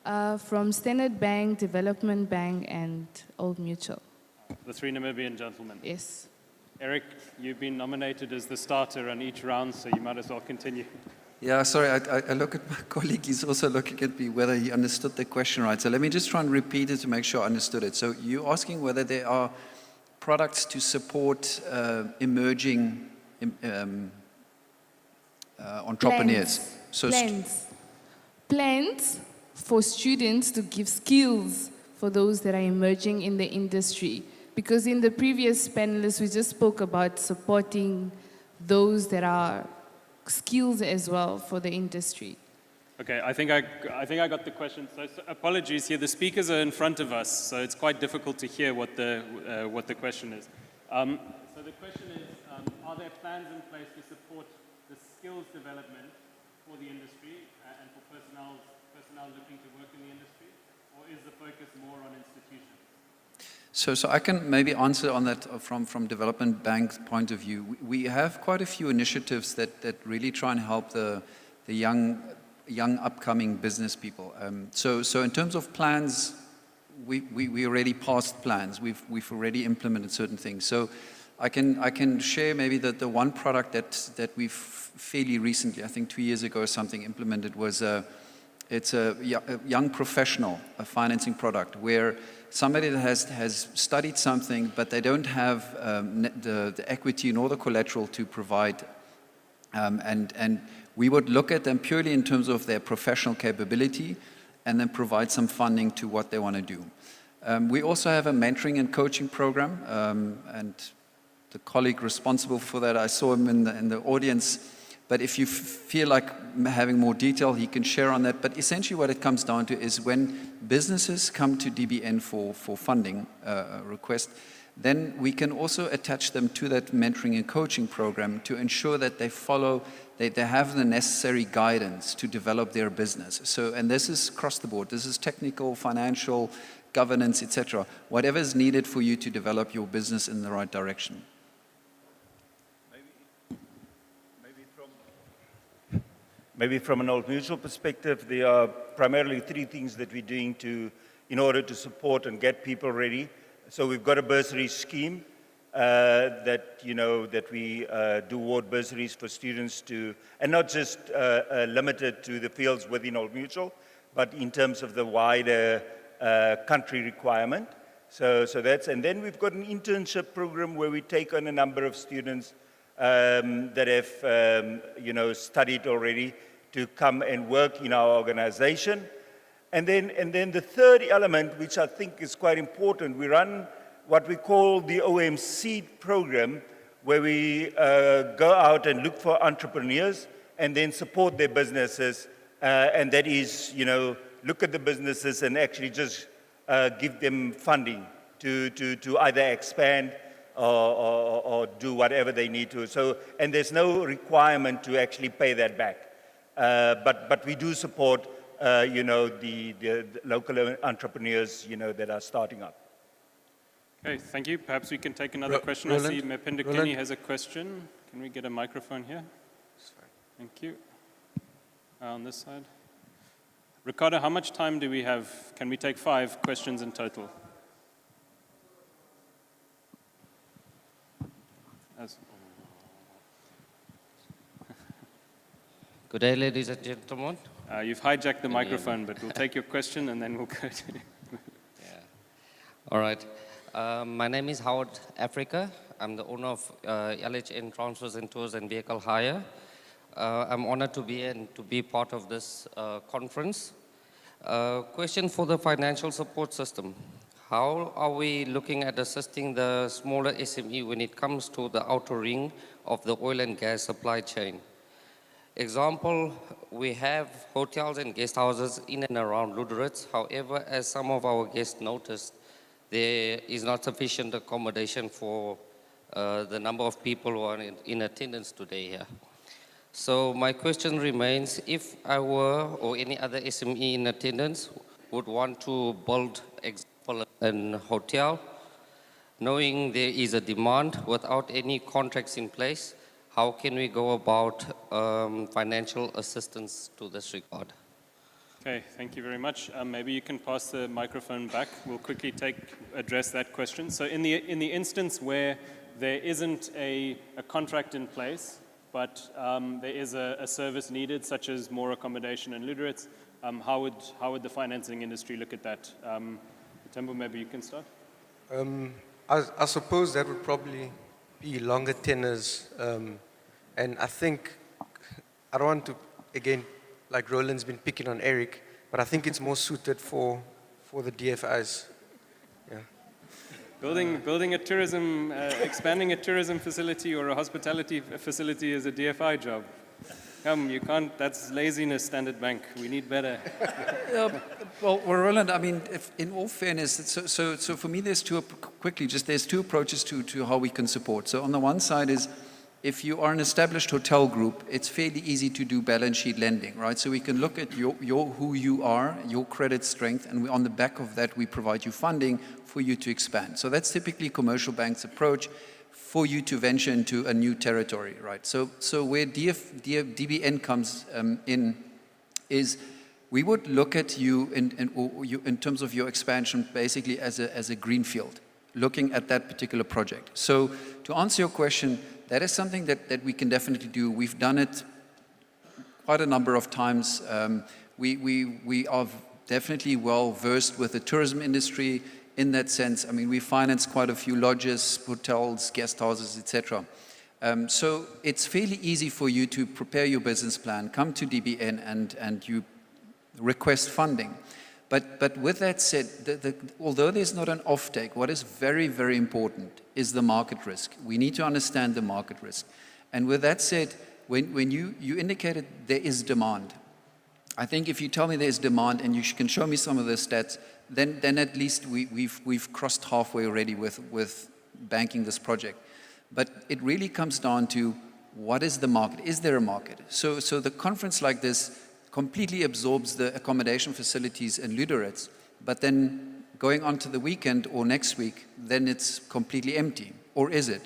Speaker 8: From Standard Bank, Development Bank, and Old Mutual.
Speaker 2: The three Namibian gentlemen?
Speaker 8: Yes.
Speaker 2: Eric, you've been nominated as the starter on each round, so you might as well continue.
Speaker 4: Yeah, sorry, I look at my colleague, he's also looking at me whether he understood the question right. So let me just try and repeat it to make sure I understood it. So you're asking whether there are products to support emerging entrepreneurs.
Speaker 8: Plans for students to give skills for those that are emerging in the industry. Because in the previous panelists, we just spoke about supporting those that are skills as well for the industry.
Speaker 2: Okay, I think I got the question. So apologies here. The speakers are in front of us, so it's quite difficult to hear what the question is. So the question is, are there plans in place to support the skills development for the industry and for personnel looking to work in the industry, or is the focus more on institutions?
Speaker 4: So I can maybe answer on that from Development Bank's point of view. We have quite a few initiatives that really try and help the young upcoming business people. So in terms of plans, we already passed plans. We've already implemented certain things. So I can share maybe that the one product that we've fairly recently, I think 2 years ago or something, implemented was it's a young professional, a financing product where somebody that has studied something, but they don't have the equity nor the collateral to provide, and we would look at them purely in terms of their professional capability and then provide some funding to what they want to do. We also have a mentoring and coaching program, and the colleague responsible for that, I saw him in the audience, but if you feel like having more detail, he can share on that. But essentially what it comes down to is when businesses come to DBN for funding request, then we can also attach them to that mentoring and coaching program to ensure that they have the necessary guidance to develop their business. So, and this is across the board. This is technical, financial, governance, etc. Whatever is needed for you to develop your business in the right direction.
Speaker 5: Maybe from an Old Mutual perspective, there are primarily 3 things that we're doing in order to support and get people ready. So we've got a bursary scheme that we do award bursaries for students to, and not just limited to the fields within Old Mutual, but in terms of the wider country requirement. So that's, and then we've got an internship program where we take on a number of students that have, studied already to come and work in our organization. And then the third element, which I think is quite important, we run what we call the OMC program, where we go out and look for entrepreneurs and then support their businesses. And that is, look at the businesses and actually just give them funding to either expand or do whatever they need to. So, and there's no requirement to actually pay that back. But we do support, the local entrepreneurs, that are starting up.
Speaker 2: Okay, thank you. Perhaps we can take another question. I see Mepinda Kenny has a question. Can we get a microphone here? Thank you. On this side. Ricardo, how much time do we have? Can we take 5 questions in total?
Speaker 9: Good day, ladies and gentlemen.
Speaker 2: You've hijacked the microphone, but we'll take your question and then we'll go to...
Speaker 9: All right. My name is Howard Africa. I'm the owner of LHN Transfers and Tours and Vehicle Hire. I'm honored to be part of this conference. Question for the financial support system. How are we looking at assisting the smaller SME when it comes to the outer ring of the oil and gas supply chain? Example, we have hotels and guest houses in and around Luderitz. However, as some of our guests noticed, there is not sufficient accommodation for the number of people who are in attendance today here. So my question remains, if I were, or any other SME in attendance, would want to build, example, a hotel, knowing there is a demand without any contracts in place, how can we go about financial assistance to this regard?
Speaker 2: Okay, thank you very much. Maybe you can pass the microphone back. We'll quickly address that question. So in the instance where there isn't a contract in place, but there is a service needed, such as more accommodation in Luderitz, how would the financing industry look at that? Tembo, maybe you can start.
Speaker 3: I suppose that would probably be longer tenors, and I think, I don't want to, again, like Roland's been picking on Eric, but I think it's more suited for the DFIs. Yeah.
Speaker 2: Building a tourism, expanding a tourism facility or a hospitality facility is a DFI job. Come, you can't, that's laziness, Standard Bank. We need better.
Speaker 4: Well, Roland, I mean, in all fairness, so for me, there's two approaches to how we can support. So on the one side is, if you are an established hotel group, it's fairly easy to do balance sheet lending, right? So we can look at who you are, your credit strength, and on the back of that, we provide you funding for you to expand. So that's typically commercial banks' approach for you to venture into a new territory, right? So where DBN comes in is, we would look at you in terms of your expansion basically as a greenfield, looking at that particular project. So to answer your question, that is something that we can definitely do. We've done it quite a number of times. We are definitely well versed with the tourism industry in that sense. I mean, we finance quite a few lodges, hotels, guest houses, etc. So it's fairly easy for you to prepare your business plan, come to DBN and you request funding. But with that said, although there's not an offtake, what is very, very important is the market risk. We need to understand the market risk. And with that said, when you indicated there is demand, I think if you tell me there's demand and you can show me some of the stats, then at least we've crossed halfway already with banking this project. But it really comes down to, what is the market? Is there a market? So the conference like this completely absorbs the accommodation facilities in Lüderitz, but then going on to the weekend or next week, then it's completely empty. Or is it?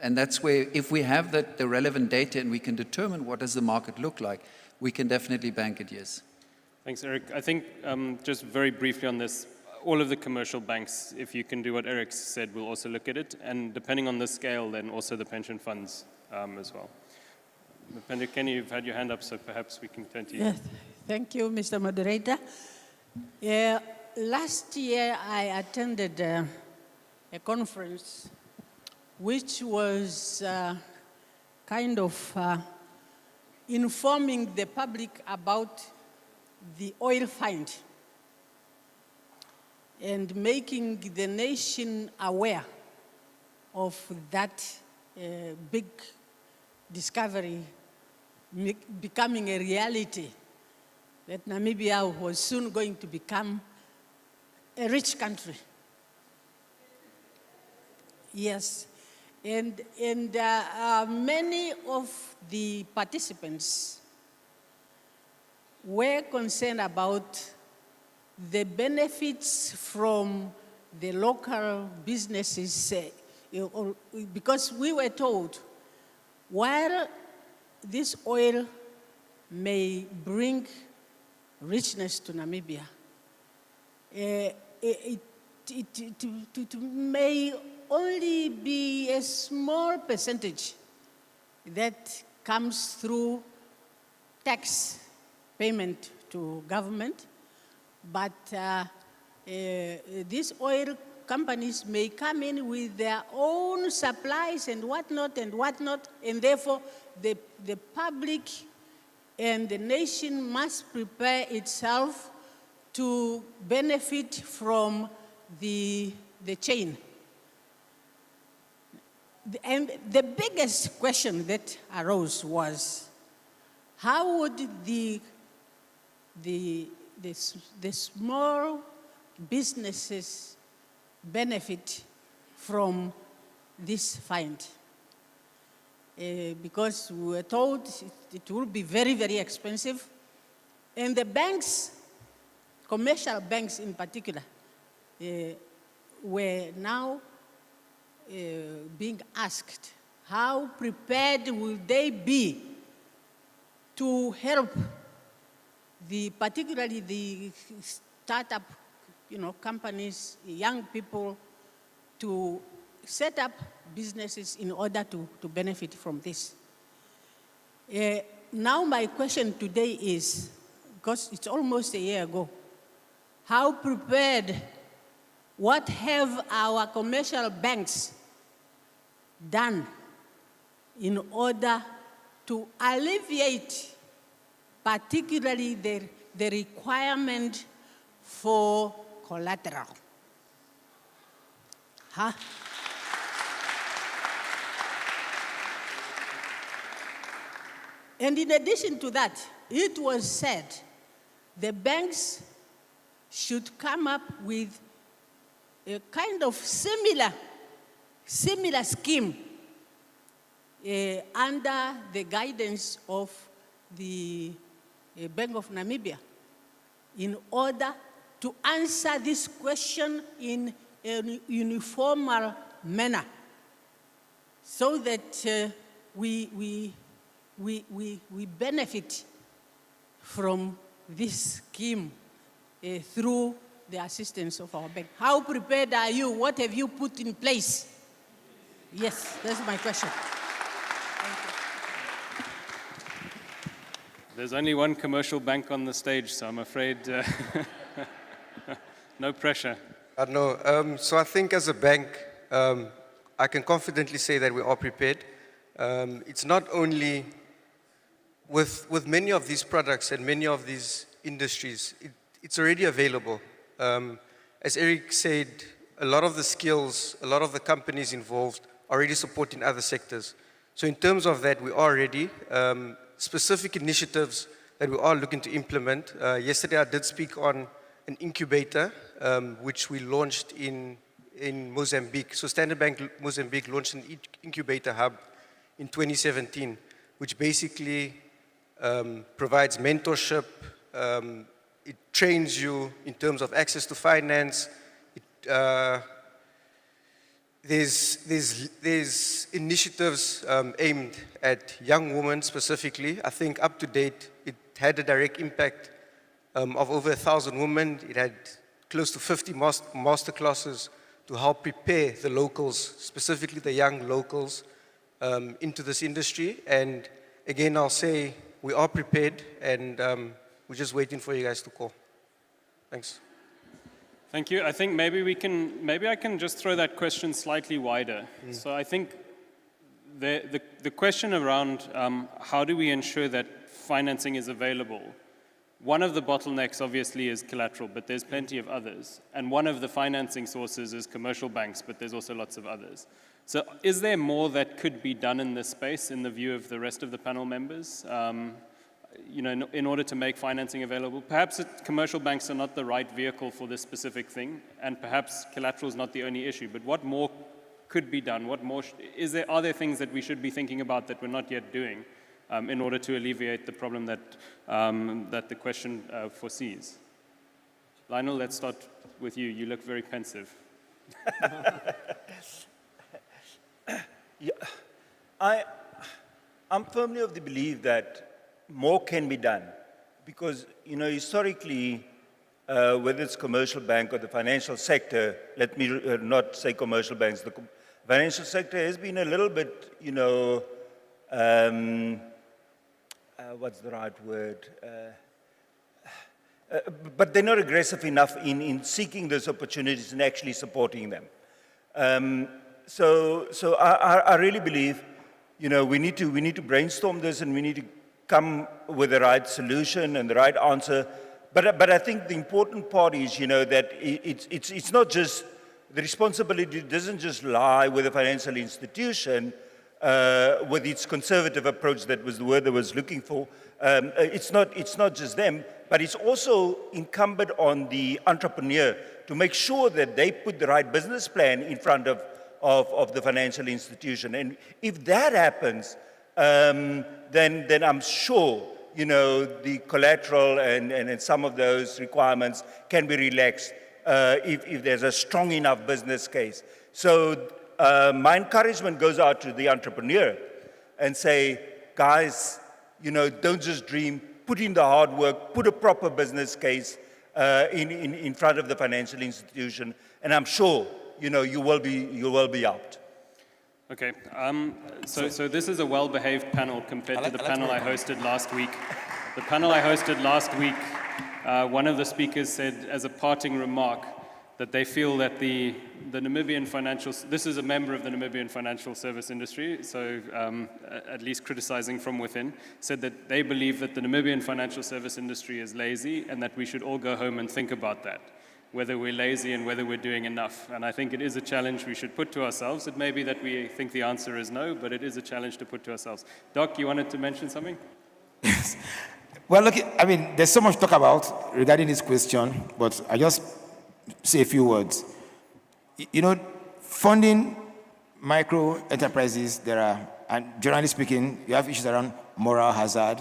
Speaker 4: And that's where, if we have the relevant data and we can determine what does the market look like, we can definitely bank it, yes.
Speaker 2: Thanks, Eric. I think just very briefly on this, all of the commercial banks, if you can do what Eric said, will also look at it. And depending on the scale, then also the pension funds as well. Kenny, you've had your hand up, so perhaps we can turn to you.
Speaker 10: Yes, thank you, Mr. Moderator. Last year, I attended a conference which was kind of informing the public about the oil find and making the nation aware of that big discovery becoming a reality, that Namibia was soon going to become a rich country. Yes, and many of the participants were concerned about the benefits from the local businesses, because we were told, while this oil may bring richness to Namibia, it may only be a small percentage that comes through tax payment to government, but these oil companies may come in with their own supplies and whatnot, and therefore the public and the nation must prepare itself to benefit from the chain. And the biggest question that arose was, how would the small businesses benefit from this find? Because we were told it will be very, very expensive. And the banks, commercial banks in particular, were now being asked, how prepared will they be to help particularly the startup, companies, young people, to set up businesses in order to benefit from this. Now my question today is, because it's almost a year ago, how prepared, what have our commercial banks done in order to alleviate particularly the requirement for collateral? Huh? And in addition to that, it was said the banks should come up with a kind of similar scheme under the guidance of the Bank of Namibia in order to answer this question in a uniform manner so that we benefit from this scheme through the assistance of our bank. How prepared are you? What have you put in place? Yes, that's my question.
Speaker 2: There's only one commercial bank on the stage, so I'm afraid no pressure.
Speaker 3: No, so I think as a bank, I can confidently say that we are prepared. It's not only with many of these products and many of these industries, it's already available. As Eric said, a lot of the skills, a lot of the companies involved are already supporting other sectors. So in terms of that, we are ready. Specific initiatives that we are looking to implement. Yesterday I did speak on an incubator, which we launched in Mozambique. So Standard Bank Mozambique launched an incubator hub in 2017, which basically provides mentorship. It trains you in terms of access to finance. There's initiatives aimed at young women specifically. I think up to date, it had a direct impact of over 1,000 women. It had close to 50 master classes to help prepare the locals, specifically the young locals, into this industry. And again, I'll say we are prepared, and we're just waiting for you guys to call. Thanks.
Speaker 2: Thank you. I think maybe I can just throw that question slightly wider. So I think the question around how do we ensure that financing is available, one of the bottlenecks obviously is collateral, but there's plenty of others. And one of the financing sources is commercial banks, but there's also lots of others. So is there more that could be done in this space in the view of the rest of the panel members? In order to make financing available? Perhaps commercial banks are not the right vehicle for this specific thing, and perhaps collateral is not the only issue, but what more could be done? What more are there things that we should be thinking about that we're not yet doing in order to alleviate the problem that the question foresees? Lionel, let's start with you. You look very pensive.
Speaker 5: Yeah, I'm firmly of the belief that more can be done because, historically, whether it's commercial bank or the financial sector, let me not say commercial banks, the financial sector has been a little bit, what's the right word? But they're not aggressive enough in seeking those opportunities and actually supporting them. So I really believe, we need to brainstorm this and we need to come with the right solution and the right answer. But I think the important part is, that it's not just, the responsibility doesn't just lie with the financial institution with its conservative approach, that was the word I was looking for. It's not just them, but it's also incumbent on the entrepreneur to make sure that they put the right business plan in front of the financial institution. And if that happens, then I'm sure, the collateral and some of those requirements can be relaxed if there's a strong enough business case. So my encouragement goes out to the entrepreneur and say, guys, don't just dream, put in the hard work, put a proper business case in front of the financial institution, and I'm sure, you will be helped.
Speaker 2: Okay, so this is a well-behaved panel compared to the panel I hosted last week. The panel I hosted last week, one of the speakers said as a parting remark that they feel that the Namibian this is a member of the Namibian financial service industry, so at least criticizing from within, said that they believe that the Namibian financial service industry is lazy and that we should all go home and think about that, whether we're lazy and whether we're doing enough. And I think it is a challenge we should put to ourselves. It may be that we think the answer is no, but it is a challenge to put to ourselves. Doc, you wanted to mention something?
Speaker 6: Well, look, I mean, there's so much to talk about regarding this question, but I just say a few words. You know, funding micro enterprises, there are, and generally speaking, you have issues around moral hazard.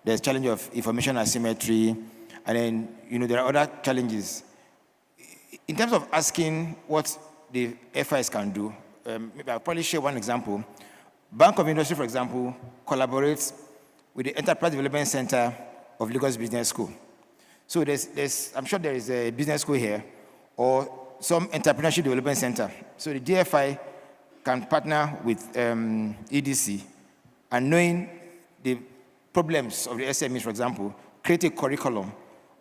Speaker 6: There's challenge of information asymmetry, and then, you know, there are other challenges. In terms of asking what the FIs can do, maybe I'll probably share one example. Bank of Industry, for example, collaborates with the Enterprise Development Center of Lagos Business School. So I'm sure there is a business school here, or some entrepreneurship development center. So the DFI can partner with EDC, and knowing the problems of the SMEs, for example, create a curriculum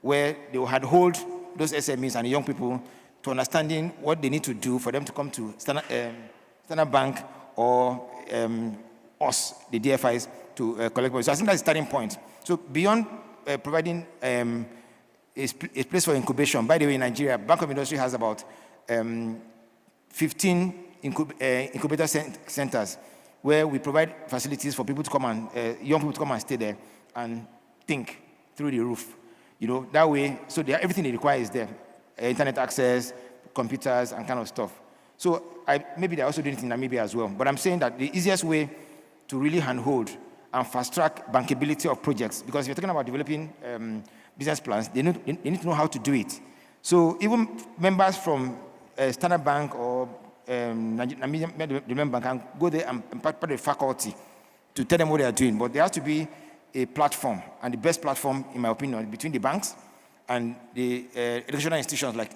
Speaker 6: where they will hold those SMEs and young people to understanding what they need to do for them to come to Standard Bank or us, the DFIs, to collect money. So I think that's a starting point. So beyond providing a place for incubation, by the way, in Nigeria, Bank of Industry has about 15 incubator centers where we provide facilities for people to come and, young people to come and stay there and think through the roof. You know, that way, so everything they require is there. Internet access, computers, and kind of stuff. So maybe they're also doing it in Namibia as well. But I'm saying that the easiest way to really handhold and fast-track bankability of projects, because if you're talking about developing business plans, they need to know how to do it. So even members from Standard Bank or Namibian Development Bank can go there and part of the faculty to tell them what they are doing. But there has to be a platform, and the best platform, in my opinion, between the banks and the educational institutions like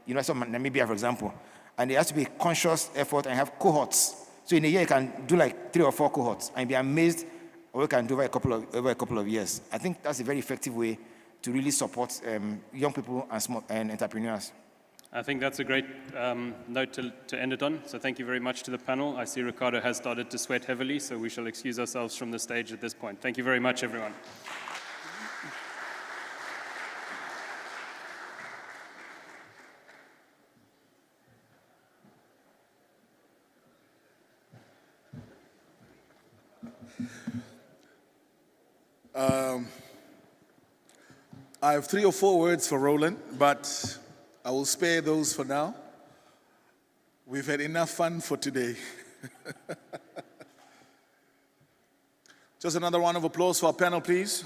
Speaker 6: University of Namibia, for example. And there has to be a conscious effort and have cohorts. So in a year, you can do like 3 or 4 cohorts and be amazed what we can do over a couple of years. I think that's a very effective way to really support young people and entrepreneurs.
Speaker 2: I think that's a great note to end it on. So thank you very much to the panel. I see Ricardo has started to sweat heavily, so we shall excuse ourselves from the stage at this point. Thank you very much, everyone.
Speaker 1: I have 3 or 4 words for Roland, but I will spare those for now. We've had enough fun for today. Just another round of applause for our panel, please.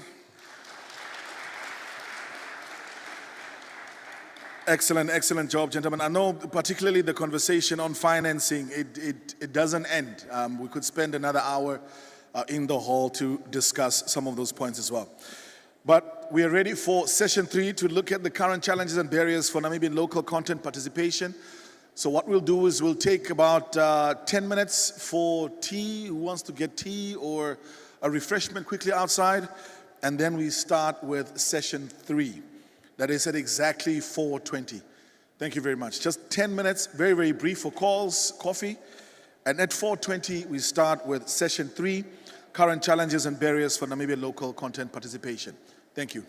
Speaker 1: Excellent, excellent job, gentlemen. I know particularly the conversation on financing, it doesn't end. We could spend another hour in the hall to discuss some of those points as well. But we are ready for session 3 to look at the current challenges and barriers for Namibian local content participation. So what we'll do is we'll take about 10 minutes for tea. Who wants to get tea or a refreshment quickly outside? And then we start with session 3. That is at exactly 4:20. Thank you very much. Just 10 minutes, very, very brief for calls, coffee. And at 4:20, we start with session 3, current challenges and barriers for Namibian local content participation. Thank you.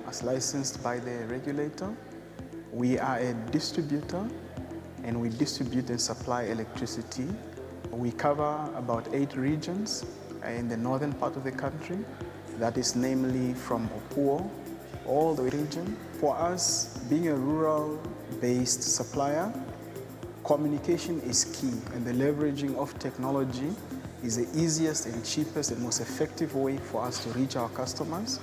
Speaker 11: as licensed by the regulator. We are a distributor, and we distribute and supply electricity. We cover about 8 regions in the northern part of the country. That is namely from Opuo, all the region. For us, being a rural-based supplier, communication is key, and the leveraging of technology is the easiest and cheapest and most effective way for us to reach our customers.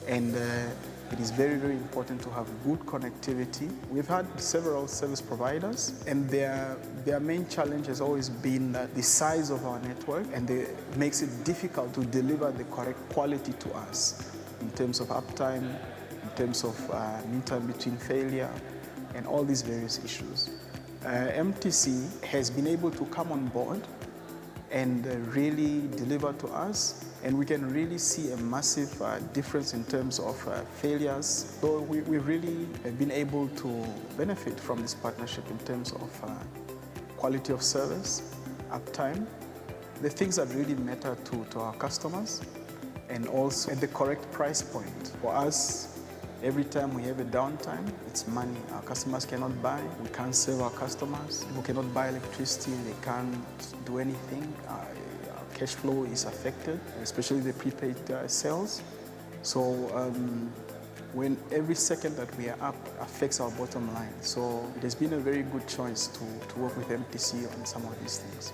Speaker 11: And it is very, very important to have good connectivity. We've had several service providers, and their main challenge has always been the size of our network, and it makes it difficult to deliver the correct quality to us in terms of uptime, in terms of mean time between failure, and all these various issues. MTC has been able to come on board and really deliver to us, and we can really see a massive difference in terms of failures. So we really have been able to benefit from this partnership in terms of quality of service, uptime, the things that really matter to our customers, and also at the correct price point. For us, every time we have a downtime, it's money. Our customers cannot buy, we can't serve our customers. People cannot buy electricity, they can't do anything. Our cash flow is affected, especially the prepaid sales. So when every second that we are up affects our bottom line. So it has been a very good choice to work with MTC on some of these things.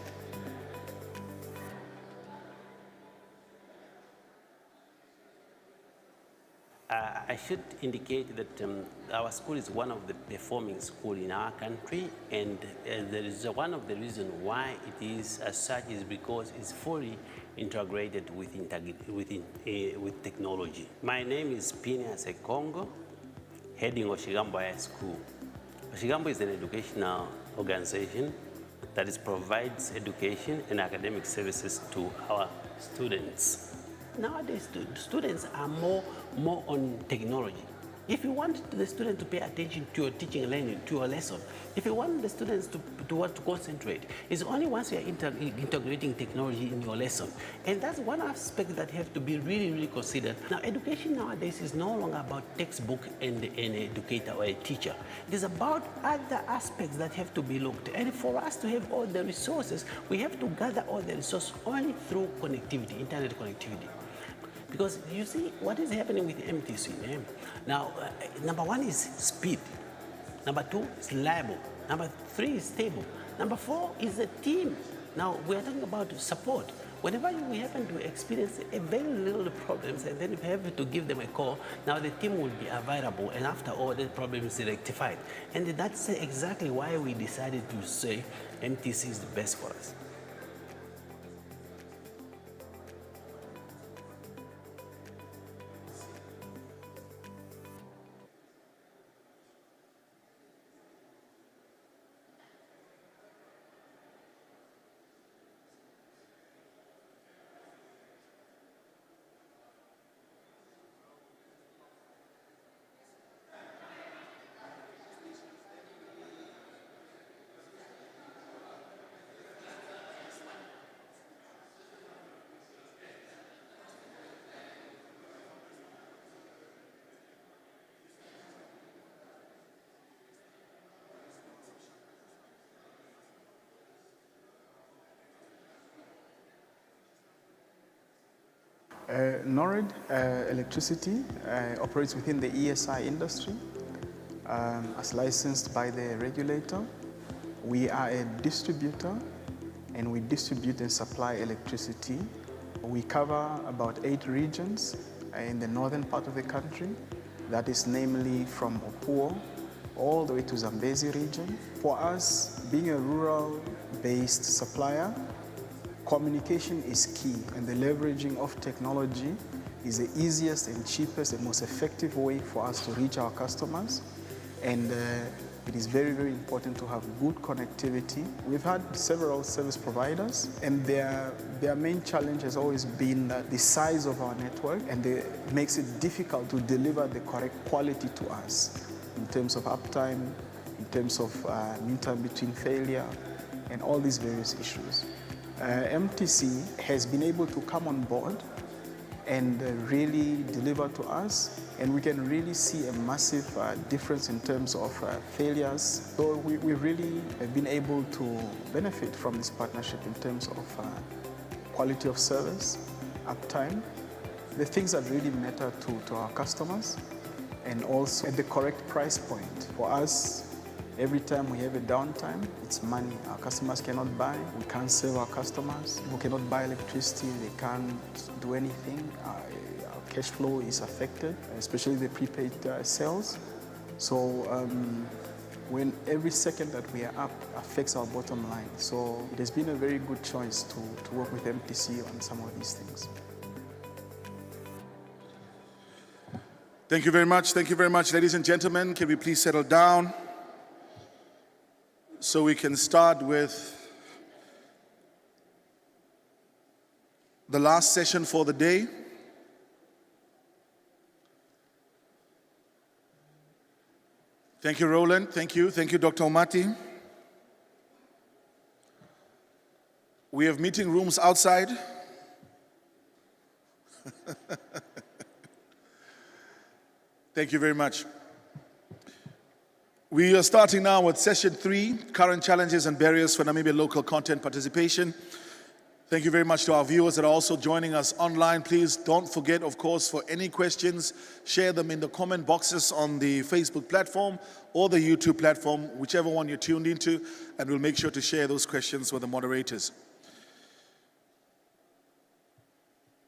Speaker 12: I should indicate that our school is one of the performing schools in our country, and there is one of the reasons why it is as such is because it's fully integrated with technology. My name is Phineas Ekongo, heading Oshigambo High School. Oshigambo is an educational organization that provides education and academic services to our students. Nowadays, students are more on technology. If you want the student to pay attention to your teaching and learning, to your lesson, if you want the students to want to concentrate, it's only once you are integrating technology in your lesson. And that's one aspect that has to be really, really considered. Now, education nowadays is no longer about textbook and an educator or a teacher. It is about other aspects that have to be looked at. And for us to have all the resources, we have to gather all the resources only through connectivity, internet connectivity. Because you see what is happening with MTC. Now, number 1 is speed. Number 2 is reliable. Number 3 is stable. Number 4 is a team. Now, we are talking about support. Whenever we happen to experience a very little problems, and then we have to give them a call, now the team will be available, and after all the problems is rectified. And that's exactly why we decided to say MTC is the best for us.
Speaker 11: NORAD Electricity operates within the ESI industry as licensed by the regulator. We are a distributor, and we distribute and supply electricity. We cover about 8 regions in the northern part of the country. That is namely from Opuo all the way to Zambezi region. For us, being a rural-based supplier, communication is key, and the leveraging of technology is the easiest and cheapest and most effective way for us to reach our customers. And it is very, very important to have good connectivity. We've had several service providers, and their main challenge has always been the size of our network, and it makes it difficult to deliver the correct quality to us in terms of uptime, in terms of mean time between failure, and all these various issues. MTC has been able to come on board and really deliver to us, and we can really see a massive difference in terms of failures. So we really have been able to benefit from this partnership in terms of quality of service, uptime, the things that really matter to our customers, and also at the correct price point. For us, every time we have a downtime, it's money. Our customers cannot buy, we can't serve our customers. People cannot buy electricity, they can't do anything. Our cash flow is affected, especially the prepaid sales. So when every second that we are up affects our bottom line. So it has been a very good choice to work with MTC on some of these things.
Speaker 1: Thank you very much. Thank you very much, ladies and gentlemen. Can we please settle down so we can start with the last session for the day. Thank you, Roland. Thank you. Thank you, Dr. Omati. We have meeting rooms outside. Thank you very much. We are starting now with session 3, current challenges and barriers for Namibian local content participation. Thank you very much to our viewers that are also joining us online. Please don't forget, of course, for any questions, share them in the comment boxes on the Facebook platform or the YouTube platform, whichever one you're tuned into, and we'll make sure to share those questions with the moderators.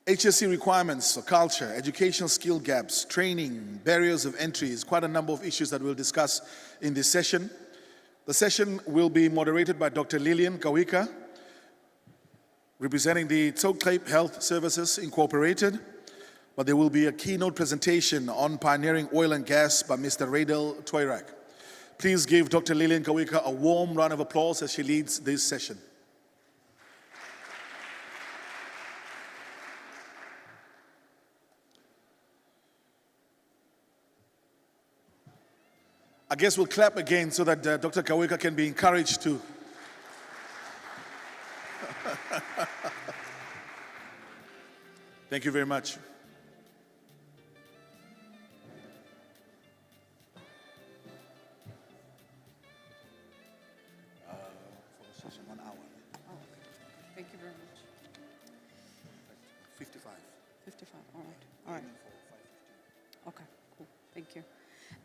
Speaker 1: HSC requirements for culture, educational skill gaps, training, barriers of entry is quite a number of issues that we'll discuss in this session. The session will be moderated by Dr. Lillian Kawika, representing the Tsocape Health Services Incorporated, but there will be a keynote presentation on pioneering oil and gas by Mr. Radel Toirak. Please give Dr. Lillian Kawika a warm round of applause as she leads this session. I guess we'll clap again so that Dr. Kawika can be encouraged to. Thank you very much. For the session, 1 hour.
Speaker 13: Oh, okay. Thank you very much.
Speaker 1: 55.
Speaker 13: 55, all right. All right. Okay, cool. Thank you.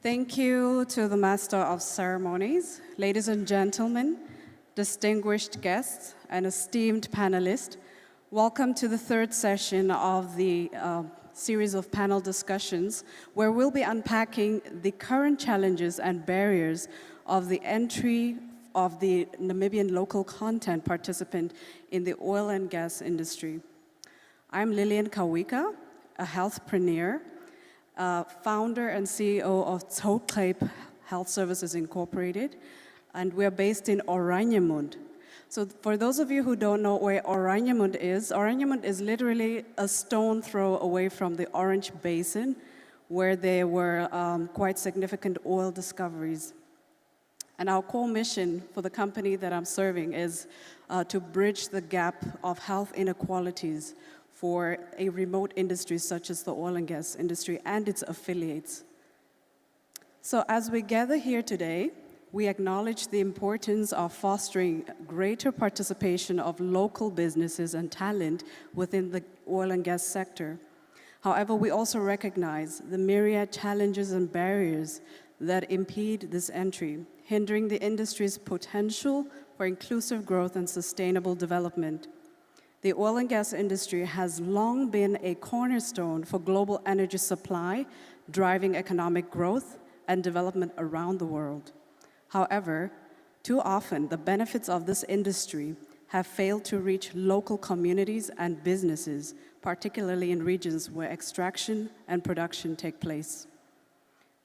Speaker 13: Thank you to the Master of Ceremonies, ladies and gentlemen, distinguished guests, and esteemed panelists. Welcome to the third session of the series of panel discussions, where we'll be unpacking the current challenges and barriers of the entry of the Namibian local content participant in the oil and gas industry. I'm Lillian Kawika, a healthpreneur, founder and CEO of Tsocape Health Services Incorporated, and we're based in Oranienburg. So for those of you who don't know where Oranienburg is literally a stone throw away from the Orange Basin, where there were quite significant oil discoveries. And our core mission for the company that I'm serving is to bridge the gap of health inequalities for a remote industry such as the oil and gas industry and its affiliates. So as we gather here today, we acknowledge the importance of fostering greater participation of local businesses and talent within the oil and gas sector. However, we also recognize the myriad challenges and barriers that impede this entry, hindering the industry's potential for inclusive growth and sustainable development. The oil and gas industry has long been a cornerstone for global energy supply, driving economic growth and development around the world. However, too often, the benefits of this industry have failed to reach local communities and businesses, particularly in regions where extraction and production take place.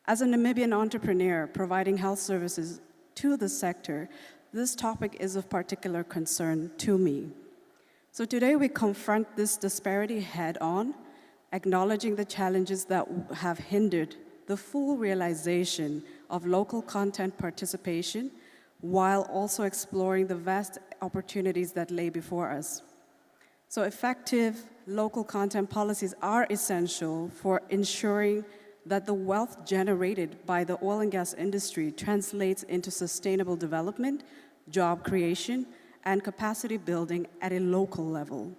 Speaker 13: As a Namibian entrepreneur providing health services to the sector, this topic is of particular concern to me. So today we confront this disparity head-on, acknowledging the challenges that have hindered the full realization of local content participation, while also exploring the vast opportunities that lay before us. So effective local content policies are essential for ensuring that the wealth generated by the oil and gas industry translates into sustainable development, job creation, and capacity building at a local level.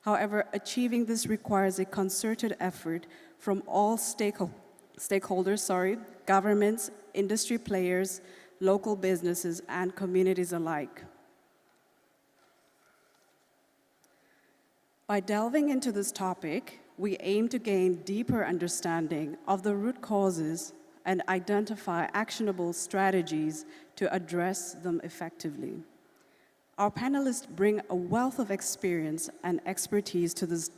Speaker 13: However, achieving this requires a concerted effort from all stakeholders, governments, industry players, local businesses, and communities alike. By delving into this topic, we aim to gain deeper understanding of the root causes and identify actionable strategies to address them effectively. Our panelists bring a wealth of experience and expertise to this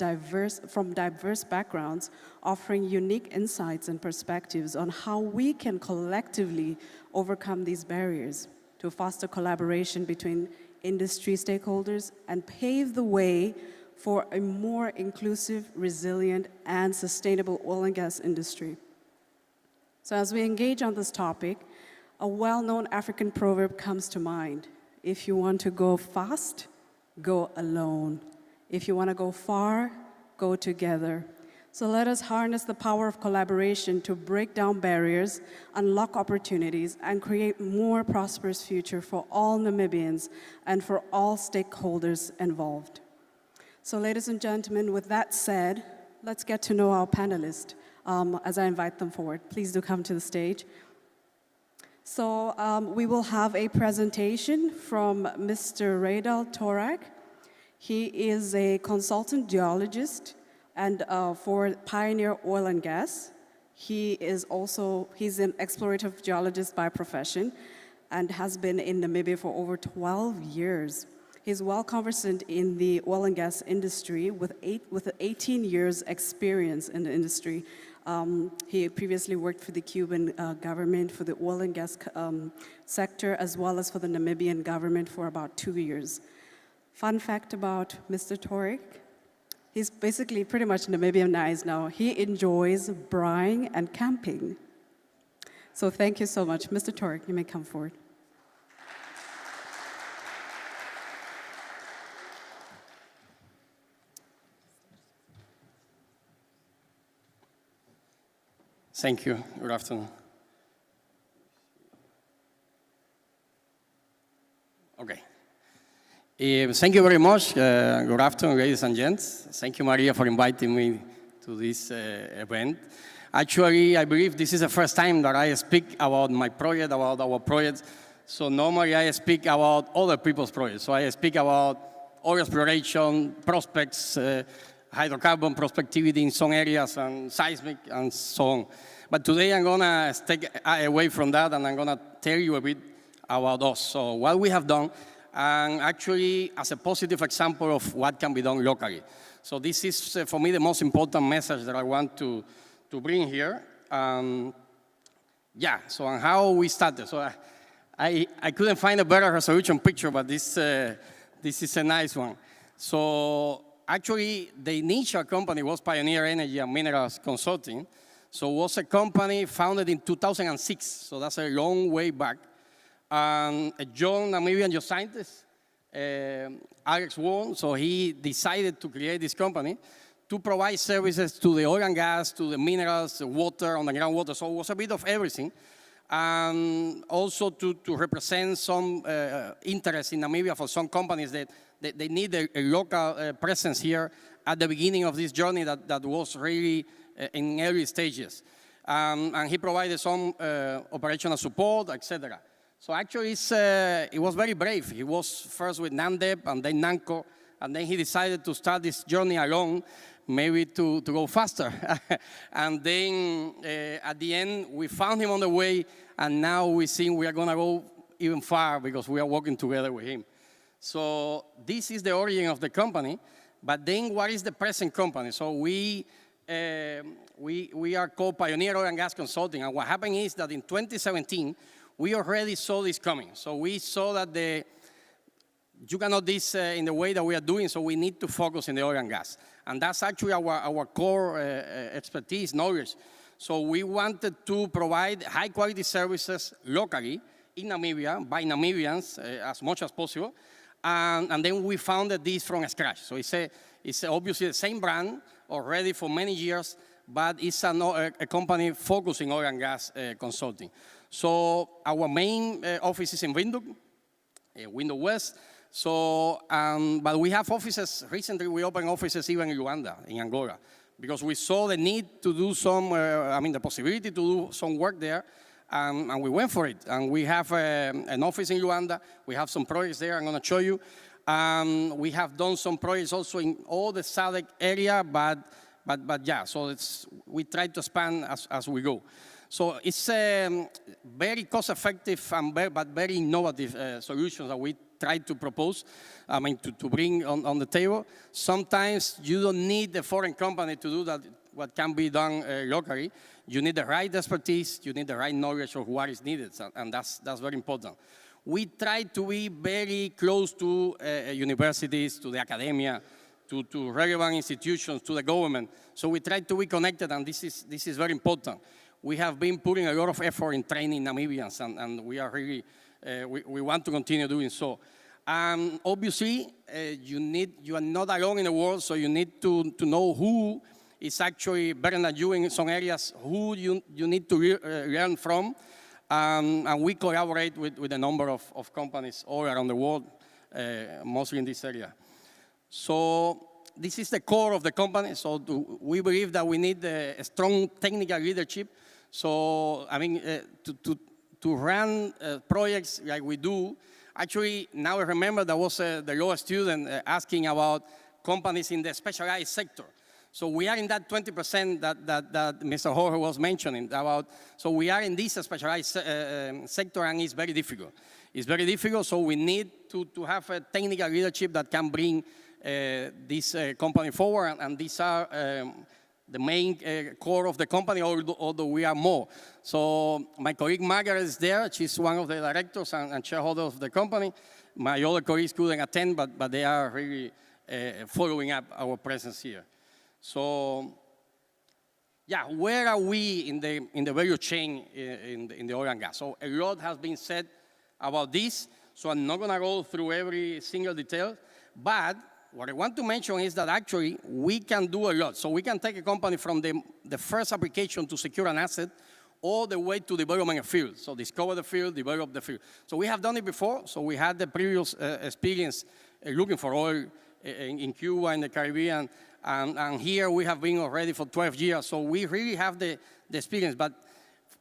Speaker 13: from diverse backgrounds, offering unique insights and perspectives on how we can collectively overcome these barriers to foster collaboration between industry stakeholders and pave the way for a more inclusive, resilient, and sustainable oil and gas industry. So as we engage on this topic, a well-known African proverb comes to mind. If you want to go fast, go alone. If you want to go far, go together. So let us harness the power of collaboration to break down barriers, unlock opportunities, and create more prosperous future for all Namibians and for all stakeholders involved. So ladies and gentlemen, with that said, let's get to know our panelists as I invite them forward. Please do come to the stage. So we will have a presentation from Mr. Raydal Torak. He is a consultant geologist and for Pioneer Oil and Gas. He's an explorative geologist by profession and has been in Namibia for over 12 years. He's well conversant in the oil and gas industry with 18 years experience in the industry. He previously worked for the Cuban government for the oil and gas sector, as well as for the Namibian government for about 2 years. Fun fact about Mr. Torak, he's basically pretty much Namibianized now. He enjoys braaiing and camping. So thank you so much. Mr. Torak, you may come forward.
Speaker 14: Thank you. Good afternoon. Okay. Thank you very much. Good afternoon, ladies and gents. Thank you, Maria, for inviting me to this event. Actually, I believe this is the first time that I speak about my project, about our project. So normally I speak about other people's projects. So I speak about oil exploration, prospects, hydrocarbon prospectivity in some areas, and seismic, and so on. But today I'm going to stay away from that, and I'm going to tell you a bit about us. So what we have done, and actually as a positive example of what can be done locally. So this is, for me, the most important message that I want to bring here. Yeah, so on how we started. So I couldn't find a better resolution picture, but this is a nice one. So actually, the initial company was Pioneer Energy and Minerals Consulting. So it was a company founded in 2006. So that's a long way back. And a young Namibian geoscientist, Alex Wong, so he decided to create this company to provide services to the oil and gas, to the minerals, the water, underground water. So it was a bit of everything. And also to represent some interest in Namibia for some companies that they need a local presence here at the beginning of this journey that was really in early stages. And he provided some operational support, etc. So actually, it was very brave. He was first with NANDEP and then NANCO, and then he decided to start this journey alone, maybe to go faster. And then at the end, we found him on the way, and now we think we are going to go even far because we are working together with him. So this is the origin of the company, but then what is the present company? So we are called Pioneer Oil and Gas Consulting, and what happened is that in 2017, we already saw this coming. So we saw that you cannot do this in the way that we are doing, so we need to focus in the oil and gas. And that's actually our core expertise, knowledge. So we wanted to provide high-quality services locally in Namibia by Namibians as much as possible. And then we founded this from scratch. So it's obviously the same brand already for many years, but it's a company focusing oil and gas consulting. So our main office is in Windhoek, Windhoek West. So, but we have offices, recently we opened offices even in Luanda, in Angola, because we saw the need to do some, the possibility to do some work there, and we went for it. And we have an office in Luanda, we have some projects there I'm gonna show you. We have done some projects also in all the SADC area, but yeah, so we try to expand as we go. So it's very cost-effective but very innovative solutions that we try to propose, to bring on the table. Sometimes you don't need a foreign company to do that, what can be done locally. You need the right expertise, you need the right knowledge of what is needed, and that's very important. We try to be very close to universities, to the academia, to relevant institutions, to the government. So we try to be connected, and this is very important. We have been putting a lot of effort in training Namibians, and we are really, we want to continue doing so. Obviously, you are not alone in the world, so you need to know who is actually better than you in some areas, who you need to learn from. And we collaborate with a number of companies all around the world, mostly in this area. So this is the core of the company. So we believe that we need a strong technical leadership. So, to run projects like we do, actually, now I remember there was the law student asking about companies in the specialized sector. So we are in that 20% that Mr. Jorge was mentioning about. So we are in this specialized sector, and it's very difficult. It's very difficult, so we need to have a technical leadership that can bring this company forward, and these are the main core of the company, although we are more. So my colleague Margaret is there. She's one of the directors and shareholders of the company. My other colleagues couldn't attend, but they are really following up our presence here. So, yeah, where are we in the value chain in the oil and gas? So a lot has been said about this, so I'm not gonna go through every single detail, but what I want to mention is that actually we can do a lot. So we can take a company from the first application to secure an asset all the way to development a field. So discover the field, develop the field. So we have done it before. So we had the previous experience looking for oil in Cuba, in the Caribbean, and here we have been already for 12 years. So we really have the experience. But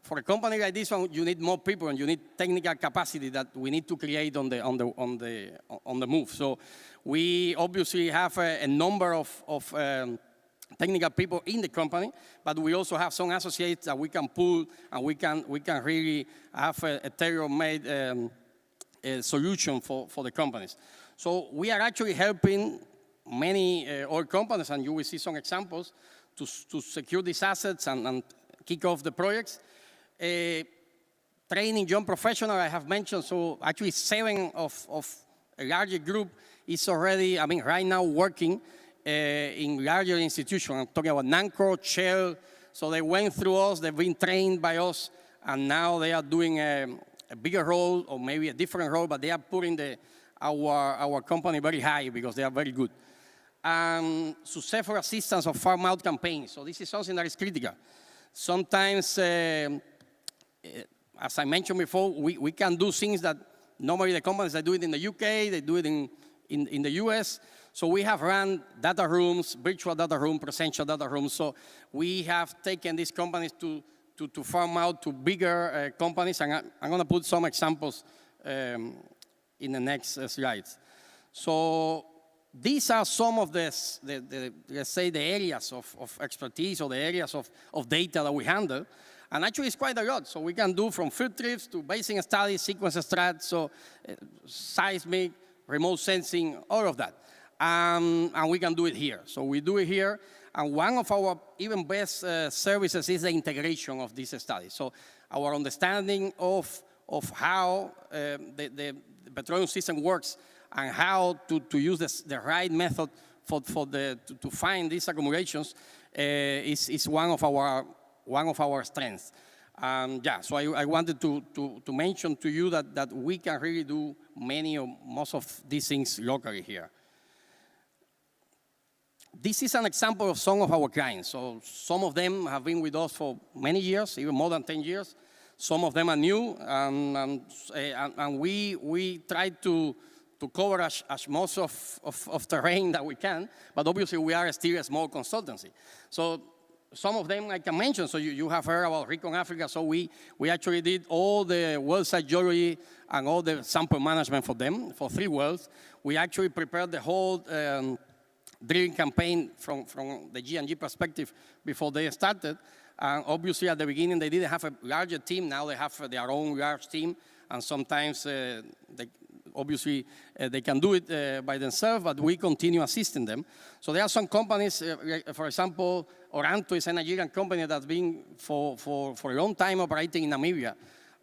Speaker 14: for a company like this one, you need more people and you need technical capacity that we need to create on the move. So we obviously have a number of technical people in the company, but we also have some associates that we can pull, and we can really have a tailor-made solution for the companies. So we are actually helping many oil companies, and you will see some examples, to secure these assets and kick off the projects. Training young professionals, I have mentioned, so actually 7 of a larger group is already, right now working in larger institutions. I'm talking about NANCO, Shell, so they went through us, they've been trained by us, and now they are doing a bigger role, or maybe a different role, but they are putting our company very high because they are very good. Successful assistance of farm-out campaigns, so this is something that is critical. Sometimes, as I mentioned before, we can do things that normally the companies that do it in the UK, they do it in the US. So we have run data rooms, virtual data room, presential data rooms. So we have taken these companies to farm out to bigger companies, and I'm going to put some examples in the next slides. So these are some of let's say, the areas of expertise or the areas of data that we handle. And actually, it's quite a lot. So we can do from field trips to basin studies, sequence strats, so seismic, remote sensing, all of that. And we can do it here. So we do it here. And one of our even best services is the integration of these studies. So our understanding of how the petroleum system works and how to use the right method to find these accumulations is one of our strengths. Yeah, so I wanted to mention to you that we can really do many or most of these things locally here. this is an example of some of our clients. So some of them have been with us for many years, even more than 10 years. Some of them are new, and we try to cover as much of terrain that we can, but obviously we are still a small consultancy. So some of them I can mention, so you have heard about Recon Africa, so we actually did all the well site geology and all the sample management for them, for 3 wells. We actually prepared the whole drilling campaign from the G&G perspective before they started. And obviously at the beginning they didn't have a larger team, now they have their own large team, and sometimes obviously they can do it by themselves, but we continue assisting them. So there are some companies, for example, Oranto is a Nigerian company that's been for a long time operating in Namibia.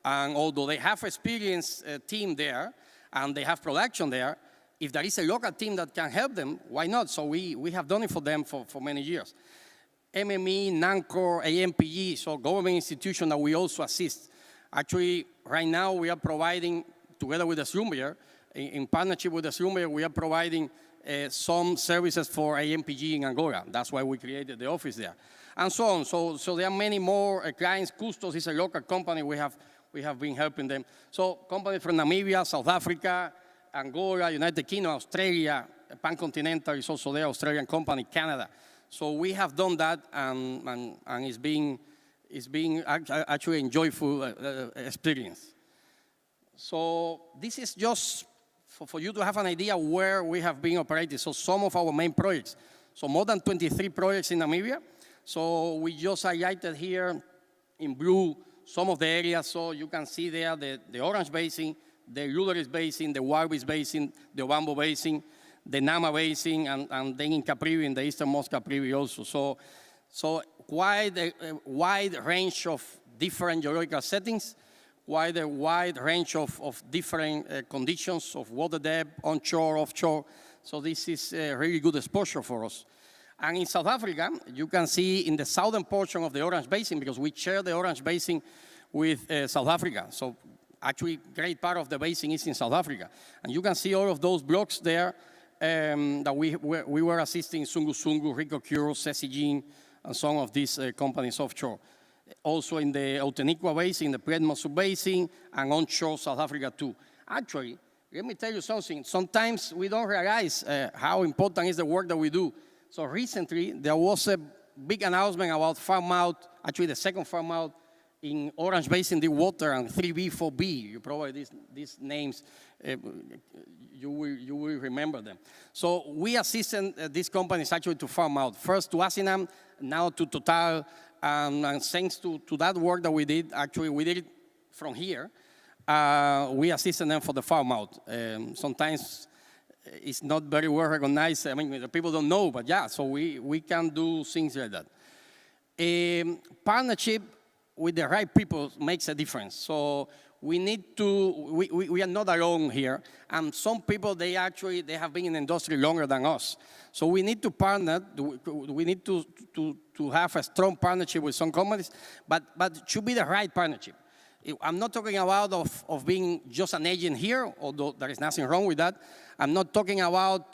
Speaker 14: And although they have experienced team there, and they have production there, if there is a local team that can help them, why not? So we have done it for them for many years. MME, NANCOR, AMPG, so government institution that we also assist. Actually, right now we are providing, together with the Slumber, in partnership with the Slumber, we are providing some services for AMPG in Angola. That's why we created the office there. And so on. So there are many more clients. Custos is a local company. We have been helping them. So companies from Namibia, South Africa, Angola, United Kingdom, Australia, Pan-Continental is also there, Australian company, Canada. So we have done that, and it's been actually a joyful experience. So this is just for you to have an idea where we have been operating. So some of our main projects. So more than 23 projects in Namibia. So we just highlighted here in blue some of the areas. So you can see there the Orange Basin, the Luderis Basin, the Walvis Basin, the Obambo Basin, the Nama Basin, and then in Caprivi, in the easternmost Caprivi also. So quite a wide range of different geological settings, quite a wide range of different conditions of water depth, onshore, offshore. So this is a really good exposure for us. And in South Africa, you can see in the southern portion of the Orange Basin, because we share the Orange Basin with South Africa. So actually, great part of the basin is in South Africa. And you can see all of those blocks there that we were assisting Sungu Sungu, Rico Cure, Sesigin, and some of these companies offshore. Also in the Outeniqua Basin, the Piedmont Sub-Basin, and onshore South Africa too. Actually, let me tell you something. Sometimes we don't realize how important is the work that we do. So recently, there was a big announcement about farm out, actually the second farm out in Orange Basin deep water and 3B, 4B. You probably these names, you will remember them. So we assisted these companies actually to farm out. First to Asinam, now to Total, and thanks to that work that we did, actually we did it from here. We assisted them for the farm out. Sometimes it's not very well recognized. I mean, the people don't know, but yeah, so we can do things like that. Partnership with the right people makes a difference. So we need to, we are not alone here. And some people, they have been in the industry longer than us. So we need to partner, we need to have a strong partnership with some companies, but it should be the right partnership. I'm not talking about of being just an agent here, although there is nothing wrong with that. I'm not talking about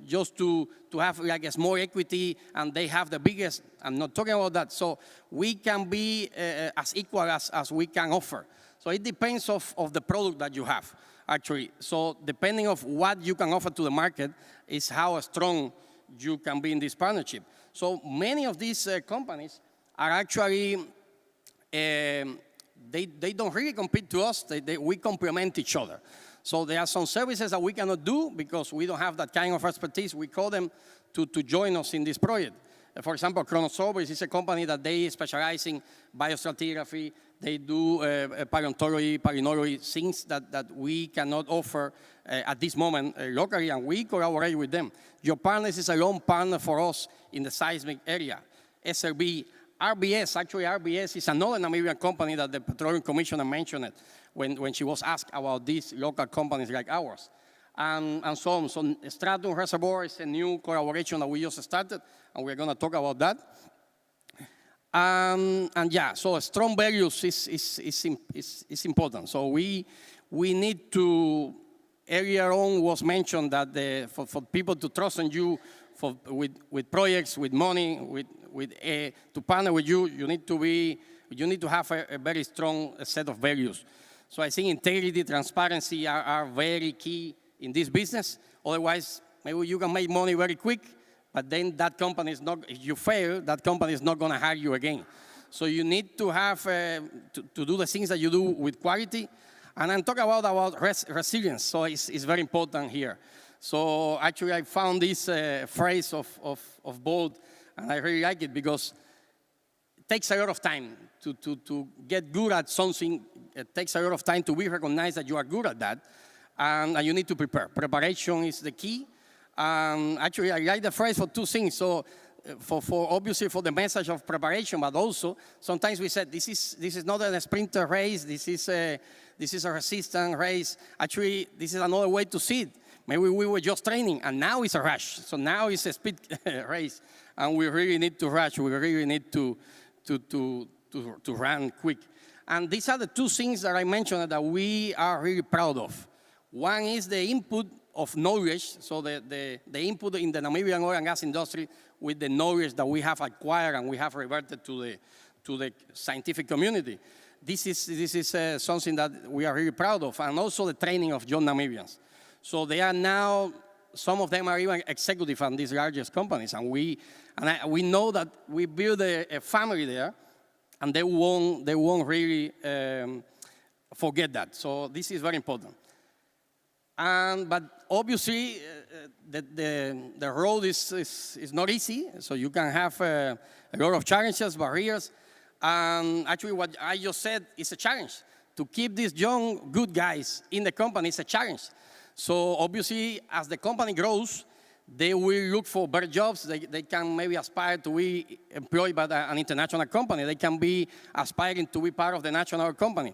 Speaker 14: just to have like a small equity and they have the biggest. I'm not talking about that. So we can be as equal as we can offer. So it depends of the product that you have, actually. So depending of what you can offer to the market is how strong you can be in this partnership. So many of these companies are actually, they don't really compete to us. We complement each other. So there are some services that we cannot do because we don't have that kind of expertise. We call them to join us in this project. For example, Chronosorbis is a company that they specialize in biostratigraphy. They do paleontology, palynology, things that we cannot offer at this moment locally, and we collaborate with them. Geopartners is a long partner for us in the seismic area. SLB, RBS, actually RBS is another Namibian company that the Petroleum Commissioner mentioned when she was asked about these local companies like ours. And so on. So Stratum Reservoir is a new collaboration that we just started, and we're going to talk about that. And yeah, so strong values is important. So we need to earlier on was mentioned that for people to trust in you with projects, with money, to partner with you, you need to have a very strong set of values. So I think integrity, transparency are very key in this business. Otherwise, maybe you can make money very quick, but then that company is not, if you fail, that company is not going to hire you again. So you need to have, to do the things that you do with quality. And I'm talking about resilience, so it's very important here. So actually I found this phrase of Bolt, and I really like it because it takes a lot of time to get good at something. It takes a lot of time to be recognized that you are good at that, and you need to prepare. Preparation is the key. Actually, I like the phrase for two things. So, for obviously for the message of preparation, but also sometimes we said this is not a sprinter race. This is a resistance race. Actually, this is another way to see it. Maybe we were just training, and now it's a rush. So now it's a speed race, and we really need to rush. We really need to run quick. And these are the two things that I mentioned that we are really proud of. One is the input of knowledge, so the input in the Namibian oil and gas industry with the knowledge that we have acquired and we have reverted to the scientific community. This is something that we are really proud of, and also the training of young Namibians. So they are now, some of them are even executive on these largest companies, and we know that we build a family there, and they won't really forget that. So this is very important. But obviously, the road is not easy, so you can have a lot of challenges, barriers. Actually, what I just said is a challenge. To keep these young, good guys in the company is a challenge. So obviously, as the company grows, they will look for better jobs. They can maybe aspire to be employed by an international company. They can be aspiring to be part of the national company.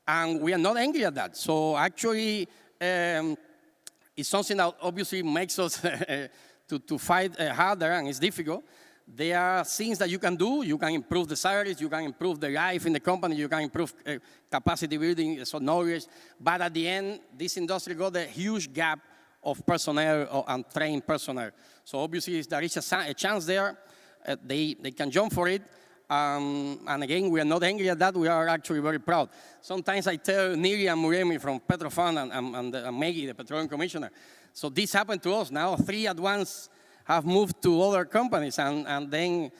Speaker 14: And we are not angry at that. So actually, it's something that obviously makes us to fight harder, and it's difficult. There are things that you can do. You can improve the salaries. You can improve the life in the company. You can improve capacity building, so knowledge. But at the end, this industry got a huge gap of personnel and trained personnel. So obviously, if there is a chance there, they can jump for it. And again, we are not angry at that. We are actually very proud. Sometimes I tell Niri and Muremi from Petrofund and Maggie, the Petroleum Commissioner, so this happened to us. Now 3 at once have moved to other companies, and then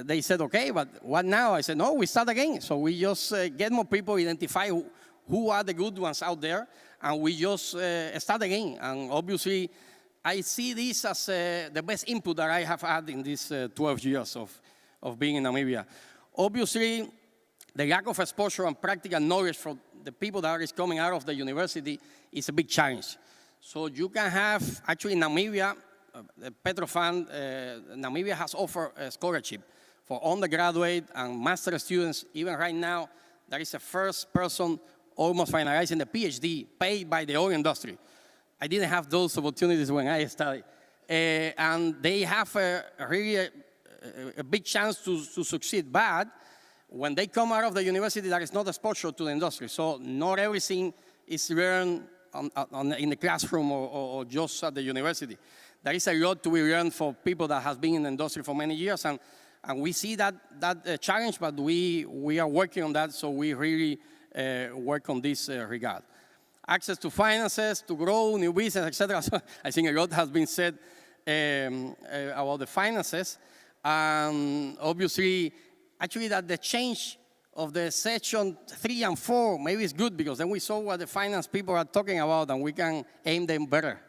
Speaker 14: they said, okay, but what now? I said, no, we start again. So we just get more people, identify who are the good ones out there, and we just start again. And obviously, I see this as the best input that I have had in these 12 years of being in Namibia. Obviously, the lack of exposure and practical knowledge from the people that is coming out of the university is a big challenge. So you can have, actually in Namibia, Petrofund, Namibia has offered a scholarship for undergraduate and master students. Even right now, there is a first person almost finalizing the PhD paid by the oil industry. I didn't have those opportunities when I studied. And they have really a big chance to succeed. But when they come out of the university, there is not exposure to the industry. So not everything is learned in the classroom or just at the university. There is a lot to be learned for people that have been in the industry for many years, and we see that challenge, but we are working on that, so we really work on this regard. Access to finances, to grow, new business, etc. So I think a lot has been said about the finances. Obviously, actually that the change of the section 3 and 4 maybe is good, because then we saw what the finance people are talking about and we can aim them better.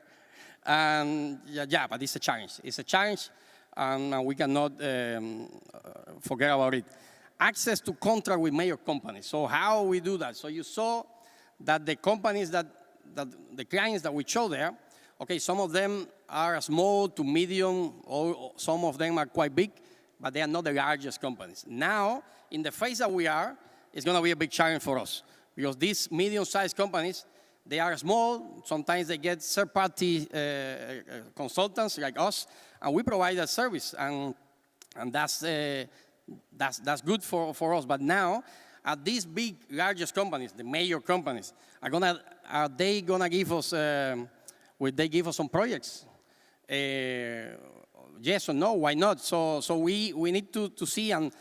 Speaker 14: Yeah, but it's a challenge. It's a challenge, and we cannot forget about it. Access to contract with major companies. So how we do that? So you saw that the companies that the clients that we show there, okay, some of them are small to medium, or some of them are quite big, but they are not the largest companies. Now, in the phase that we are, it's going to be a big challenge for us, because these medium-sized companies, they are small. Sometimes they get third-party consultants like us, and we provide that service, and that's good for us. But now, Are these big, largest companies, the major companies, are they gonna give us, will they give us some projects? Yes or no, why not? So we need to see, and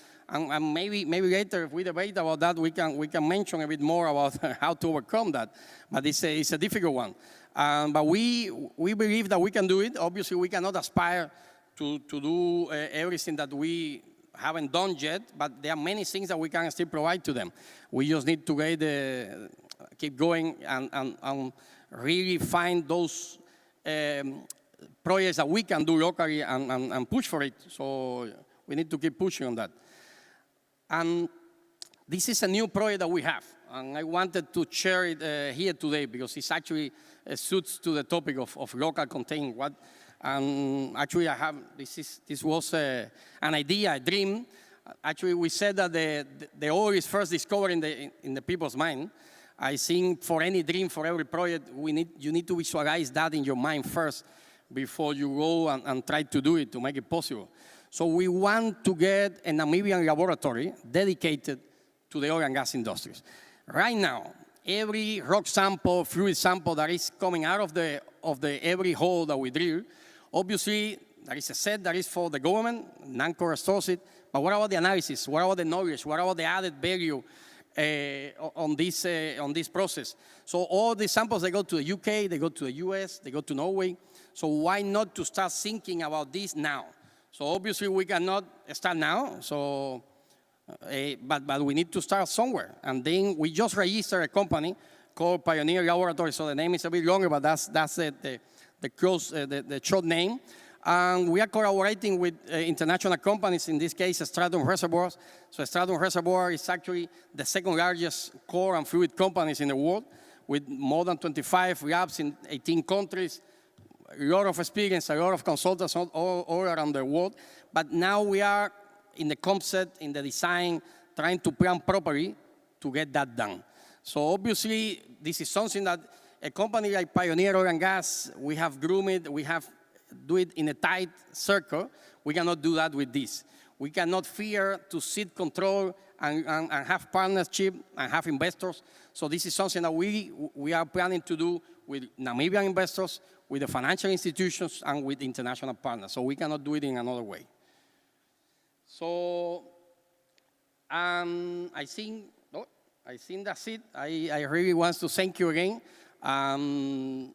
Speaker 14: maybe later if we debate about that, we can mention a bit more about how to overcome that. But it's a difficult one. But we believe that we can do it. Obviously, we cannot aspire to do everything that we haven't done yet, but there are many things that we can still provide to them. We just need to keep going and really find those projects that we can do locally and push for it. So we need to keep pushing on that. And this is a new project that we have, and I wanted to share it here today because it actually suits to the topic of local content. Actually, this was an idea, a dream. Actually, we said that the oil is first discovered in the people's mind. I think for any dream, for every project, you need to visualize that in your mind first before you go and try to do it, to make it possible. So we want to get a Namibian laboratory dedicated to the oil and gas industries. Right now, every rock sample, fluid sample that is coming out of every hole that we drill, obviously, there is a set that is for the government, NANCOR stores it, but what about the analysis? What about the knowledge? What about the added value on this process? So all the samples, they go to the UK, they go to the US, they go to Norway. So why not to start thinking about this now? So obviously we cannot start now, so, but we need to start somewhere. And then we just registered a company called Pioneer Laboratory, so the name is a bit longer, but that's the short name. And we are collaborating with international companies, in this case, Stratum Reservoirs. So Stratum Reservoir is actually the second largest core and fluid companies in the world, with more than 25 labs in 18 countries, a lot of experience, a lot of consultants all around the world. But now we are in the concept, in the design, trying to plan properly to get that done. So obviously, this is something that a company like Pioneer Oil and Gas, we have groomed it, we have do it in a tight circle. We cannot do that with this. We cannot fear to seek control and have partnership and have investors. So this is something that we are planning to do with Namibian investors, with the financial institutions, and with international partners. So we cannot do it in another way. So I think that's it. I really want to thank you again. I'm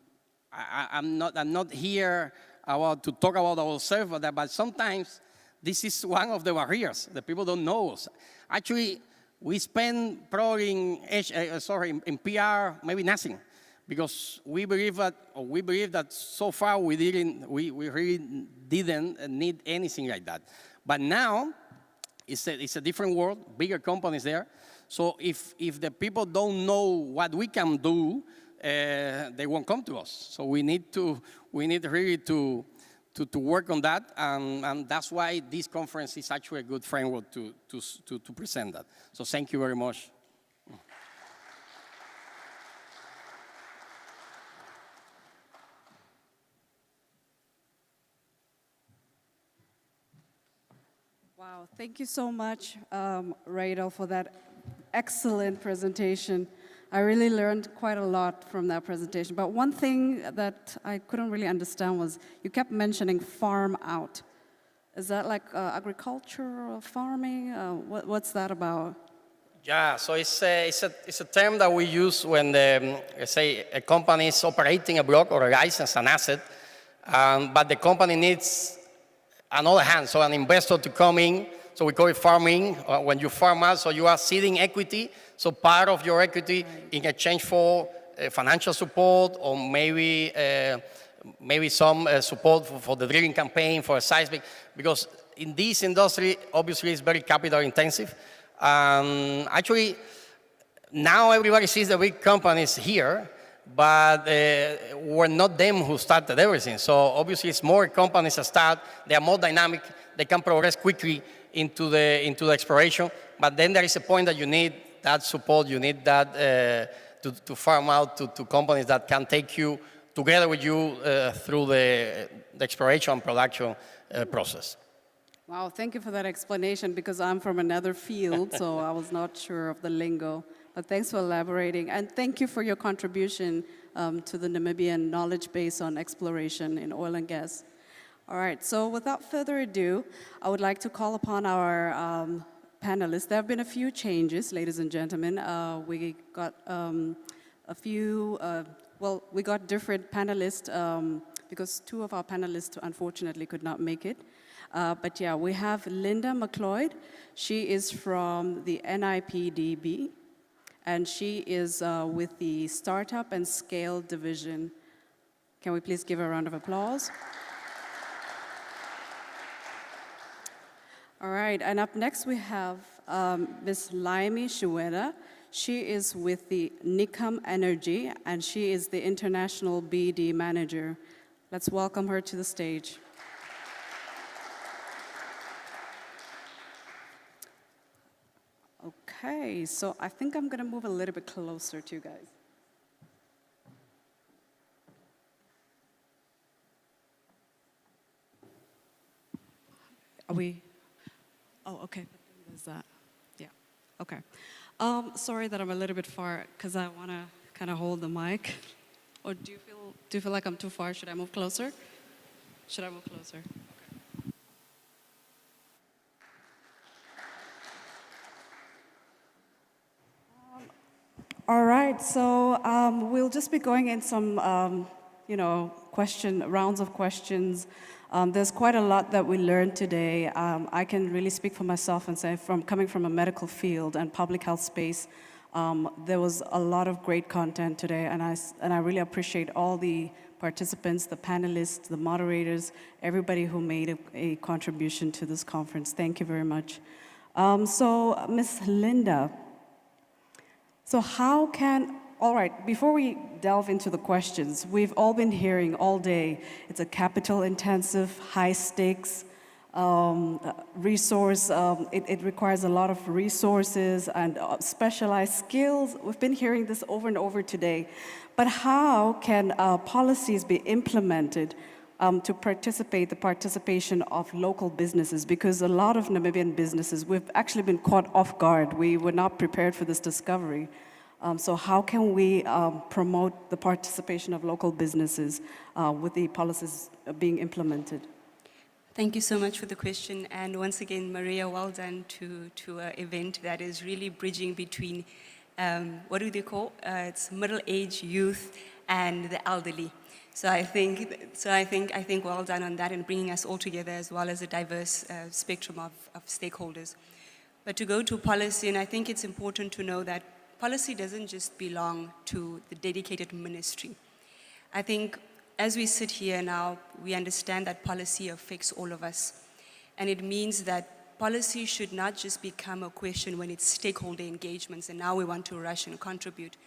Speaker 14: not here to talk about ourselves, but sometimes this is one of the barriers. The people don't know us. Actually, we spend probably in PR maybe nothing, because we believe that so far we really didn't need anything like that. But now it's a different world, bigger companies there. So if the people don't know what we can do, they won't come to us. So we need really to work on that, and that's why this conference is actually a good framework to present that. So thank you very much.
Speaker 13: Wow, thank you so much, Rado, for that excellent presentation. I really learned quite a lot from that presentation. But one thing that I couldn't really understand was you kept mentioning farm out. Is that like agriculture or farming? What's that about?
Speaker 14: Yeah, so it's a term that we use when, let's say, a company is operating a block or a license, an asset, but the company needs another hand, so an investor to come in. So we call it farming. When you farm out, so you are seeding equity, so part of your equity in exchange for financial support, or maybe some support for the drilling campaign, for a seismic, because in this industry, obviously, it's very capital intensive. Actually, now everybody sees the big companies here, but were not them who started everything. So obviously, it's more companies that start. They are more dynamic. They can progress quickly into the exploration. But then there is a point that you need that support. You need that to farm out to companies that can take you together with you through the exploration and production process.
Speaker 13: Wow, thank you for that explanation because I'm from another field, so I was not sure of the lingo. But thanks for elaborating. And thank you for your contribution to the Namibian knowledge base on exploration in oil and gas. All right, so without further ado, I would like to call upon our panelists. There have been a few changes, ladies and gentlemen. We got we got different panelists because two of our panelists unfortunately could not make it. But yeah, we have Linda McLeod. She is from the NIPDB, and she is with the Startup and Scale Division. Can we please give her a round of applause? All right, and up next we have Ms. Laimi Shiweda. She is with the Nicam Energy, and she is the International BD Manager. Let's welcome her to the stage. Okay, so I think I'm going to move a little bit closer to you guys. Are we? Oh, okay. There's that. Yeah. Okay. Sorry that I'm a little bit far because I want to kind of hold the mic. Or do you feel like I'm too far? Should I move closer? Should I move closer? All right, so we'll just be going in some, rounds of questions. There's quite a lot that we learned today. I can really speak for myself and say, coming from a medical field and public health space, there was a lot of great content today, and I really appreciate all the participants, the panelists, the moderators, everybody who made a contribution to this conference. Thank you very much. So, Ms. Linda. So all right, before we delve into the questions, we've all been hearing all day, it's a capital-intensive, high-stakes resource. It requires a lot of resources and specialized skills. We've been hearing this over and over today. But how can policies be implemented to the participation of local businesses? Because a lot of Namibian businesses, we've actually been caught off guard. We were not prepared for this discovery. So how can we promote the participation of local businesses with the policies being implemented?
Speaker 15: Thank you so much for the question. And once again, Maria, well done to an event that is really bridging between, what do they call? It's middle-aged youth and the elderly. So I think well done on that and bringing us all together as well as a diverse spectrum of stakeholders. But to go to policy, and I think it's important to know that policy doesn't just belong to the dedicated ministry. I think as we sit here now, we understand that policy affects all of us. And it means that policy should not just become a question when it's stakeholder engagements and now we want to rush and contribute.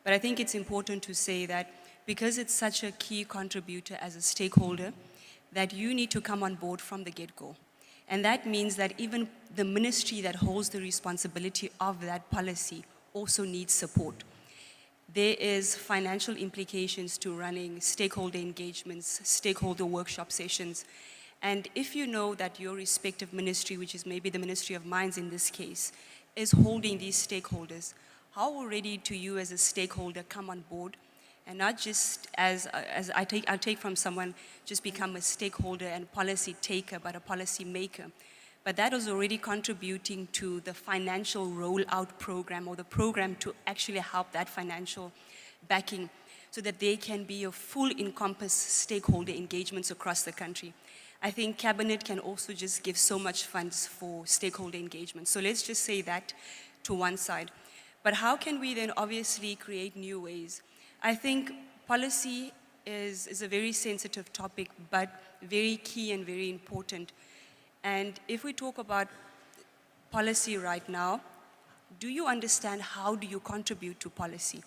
Speaker 15: But I think it's important to say that because it's such a key contributor as a stakeholder, that you need to come on board from the get-go. And that means that even the ministry that holds the responsibility of that policy also needs support. There is financial implications to running stakeholder engagements, stakeholder workshop sessions. And if you know that your respective ministry, which is maybe the Ministry of Mines in this case, is holding these stakeholders, how already do you as a stakeholder come on board and not just as I take from someone, just become a stakeholder and policy taker, but a policy maker. But that is already contributing to the financial rollout program or the program to actually help that financial backing so that they can be a full encompass stakeholder engagements across the country. I think Cabinet can also just give so much funds for stakeholder engagement. So let's just say that to one side. But how can we then obviously create new ways? I think policy is a very sensitive topic, but very key and very important. And if we talk about policy right now, do you understand how do you contribute to policy?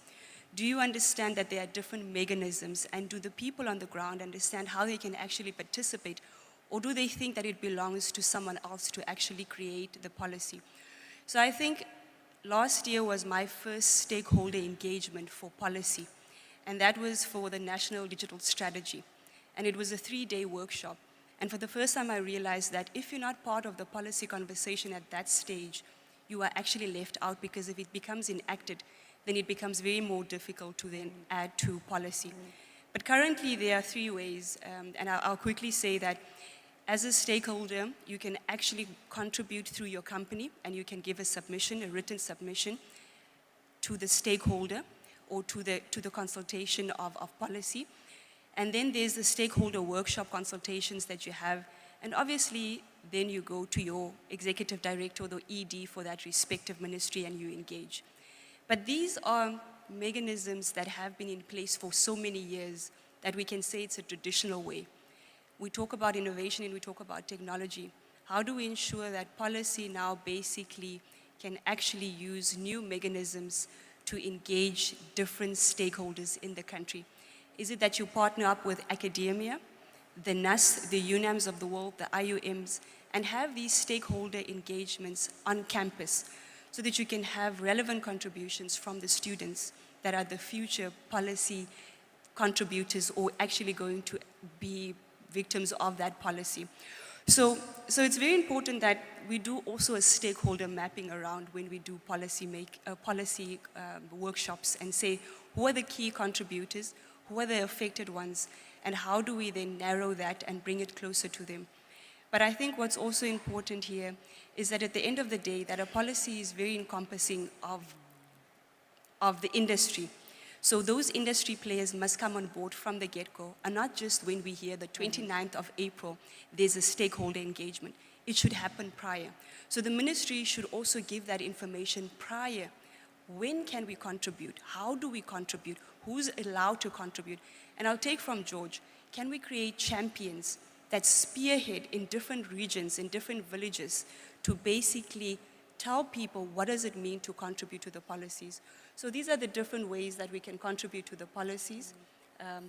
Speaker 15: Do you understand that there are different mechanisms, and do the people on the ground understand how they can actually participate, or do they think that it belongs to someone else to actually create the policy? So I think last year was my first stakeholder engagement for policy, and that was for the National Digital Strategy. And it was a 3-day workshop. And for the first time, I realized that if you're not part of the policy conversation at that stage, you are actually left out, because if it becomes enacted, then it becomes very more difficult to then add to policy. But currently, there are 3 ways, and I'll quickly say that as a stakeholder, you can actually contribute through your company, and you can give a submission, a written submission, to the stakeholder or to the consultation of policy. And then there's the stakeholder workshop consultations that you have. And obviously, then you go to your executive director or the ED for that respective ministry and you engage. But these are mechanisms that have been in place for so many years that we can say it's a traditional way. We talk about innovation and we talk about technology. How do we ensure that policy now basically can actually use new mechanisms to engage different stakeholders in the country? Is it that you partner up with academia, the NAS, the UNAMs of the world, the IUMs, and have these stakeholder engagements on campus so that you can have relevant contributions from the students that are the future policy contributors or actually going to be victims of that policy. So it's very important that we do also a stakeholder mapping around when we do policy workshops and say who are the key contributors, who are the affected ones, and how do we then narrow that and bring it closer to them. But I think what's also important here is that at the end of the day, that a policy is very encompassing of the industry. So those industry players must come on board from the get-go, and not just when we hear the 29th of April, there's a stakeholder engagement. It should happen prior. So the ministry should also give that information prior. When can we contribute? How do we contribute? Who's allowed to contribute? And I'll take from George, can we create champions that spearhead in different regions, in different villages, to basically tell people what does it mean to contribute to the policies? So these are the different ways that we can contribute to the policies.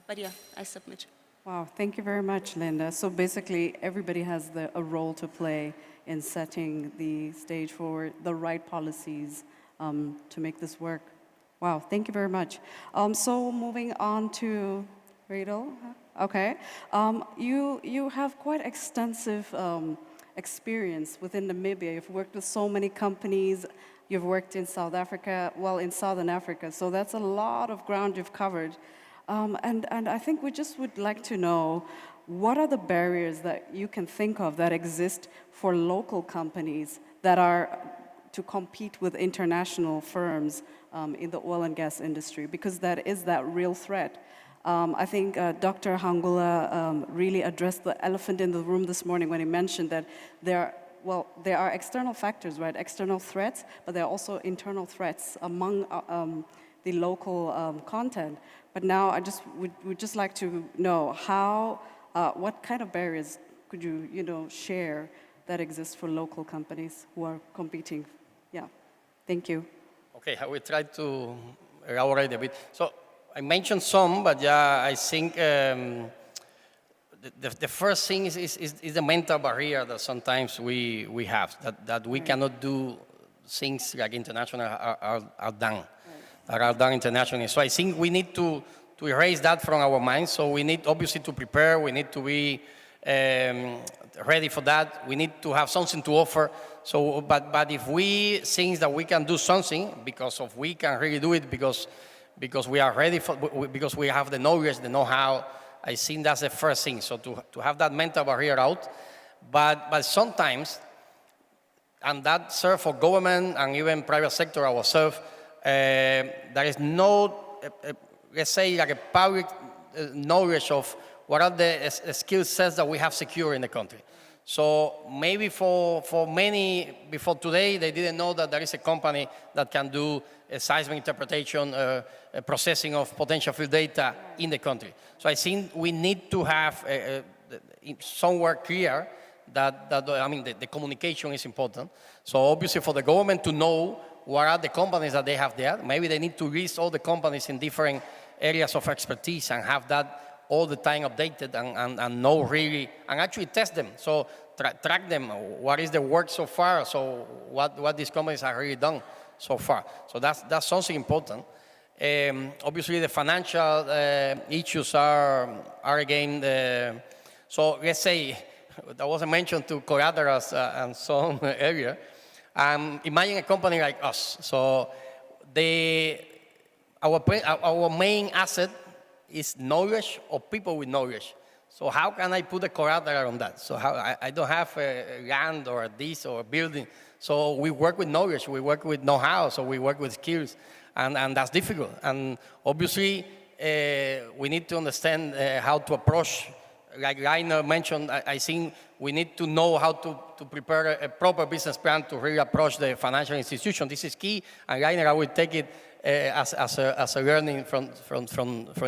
Speaker 15: But yeah, I submit.
Speaker 13: Wow, thank you very much, Linda. So basically, everybody has a role to play in setting the stage for the right policies to make this work. Wow, thank you very much. So moving on to Riedel. Okay. You have quite extensive experience within Namibia. You've worked with so many companies. You've worked in South Africa, well, in Southern Africa. So that's a lot of ground you've covered. And I think we just would like to know, what are the barriers that you can think of that exist for local companies that are to compete with international firms in the oil and gas industry? Because that is that real threat. I think Dr. Hangula really addressed the elephant in the room this morning when he mentioned that there are external factors, right? External threats, but there are also internal threats among the local content. But now I would just like to know what kind of barriers could you share that exist for local companies who are competing? Yeah, thank you.
Speaker 14: Okay, I will try to elaborate a bit. So I mentioned some, but yeah, I think the first thing is the mental barrier that sometimes we have, that we cannot do things like international are done, that are done internationally. So I think we need to erase that from our minds. So we need obviously to prepare, we need to be ready for that, we need to have something to offer. So, but if we think that we can do something, we can really do it because we are ready because we have the knowledge, the know-how, I think that's the first thing. So to have that mental barrier out, but sometimes, and that serves for government and even private sector ourselves, there is no, let's say, like a public knowledge of what are the skill sets that we have secure in the country. So maybe for many before today, they didn't know that there is a company that can do a seismic interpretation, processing of potential field data in the country. So I think we need to have somewhere clear that the communication is important. So obviously for the government to know what are the companies that they have there, maybe they need to list all the companies in different areas of expertise and have that all the time updated and know really, and actually test them. So track them, what is the work so far, so what these companies have really done so far. So that's something important. Obviously the financial issues are again, so let's say that was mentioned to collaterals and some area. Imagine a company like us. So our main asset is knowledge or people with knowledge. So how can I put a collateral on that? So I don't have a land or this or a building. So we work with knowledge, we work with know-how, so we work with skills, and that's difficult. And obviously, we need to understand how to approach, like Rainer mentioned, I think we need to know how to prepare a proper business plan to really approach the financial institution. This is key, and Rainer, I will take it as a learning from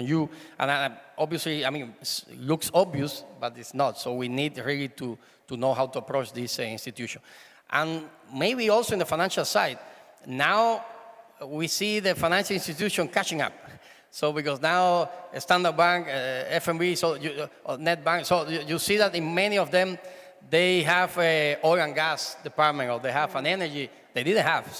Speaker 14: you. And obviously, I mean, it looks obvious, but it's not. So we need really to know how to approach this institution. And maybe also in the financial side, now we see the financial institution catching up. So because now Standard Bank, FNB, so Net Bank, so you see that in many of them, they have an oil and gas department, or they have an energy they didn't have.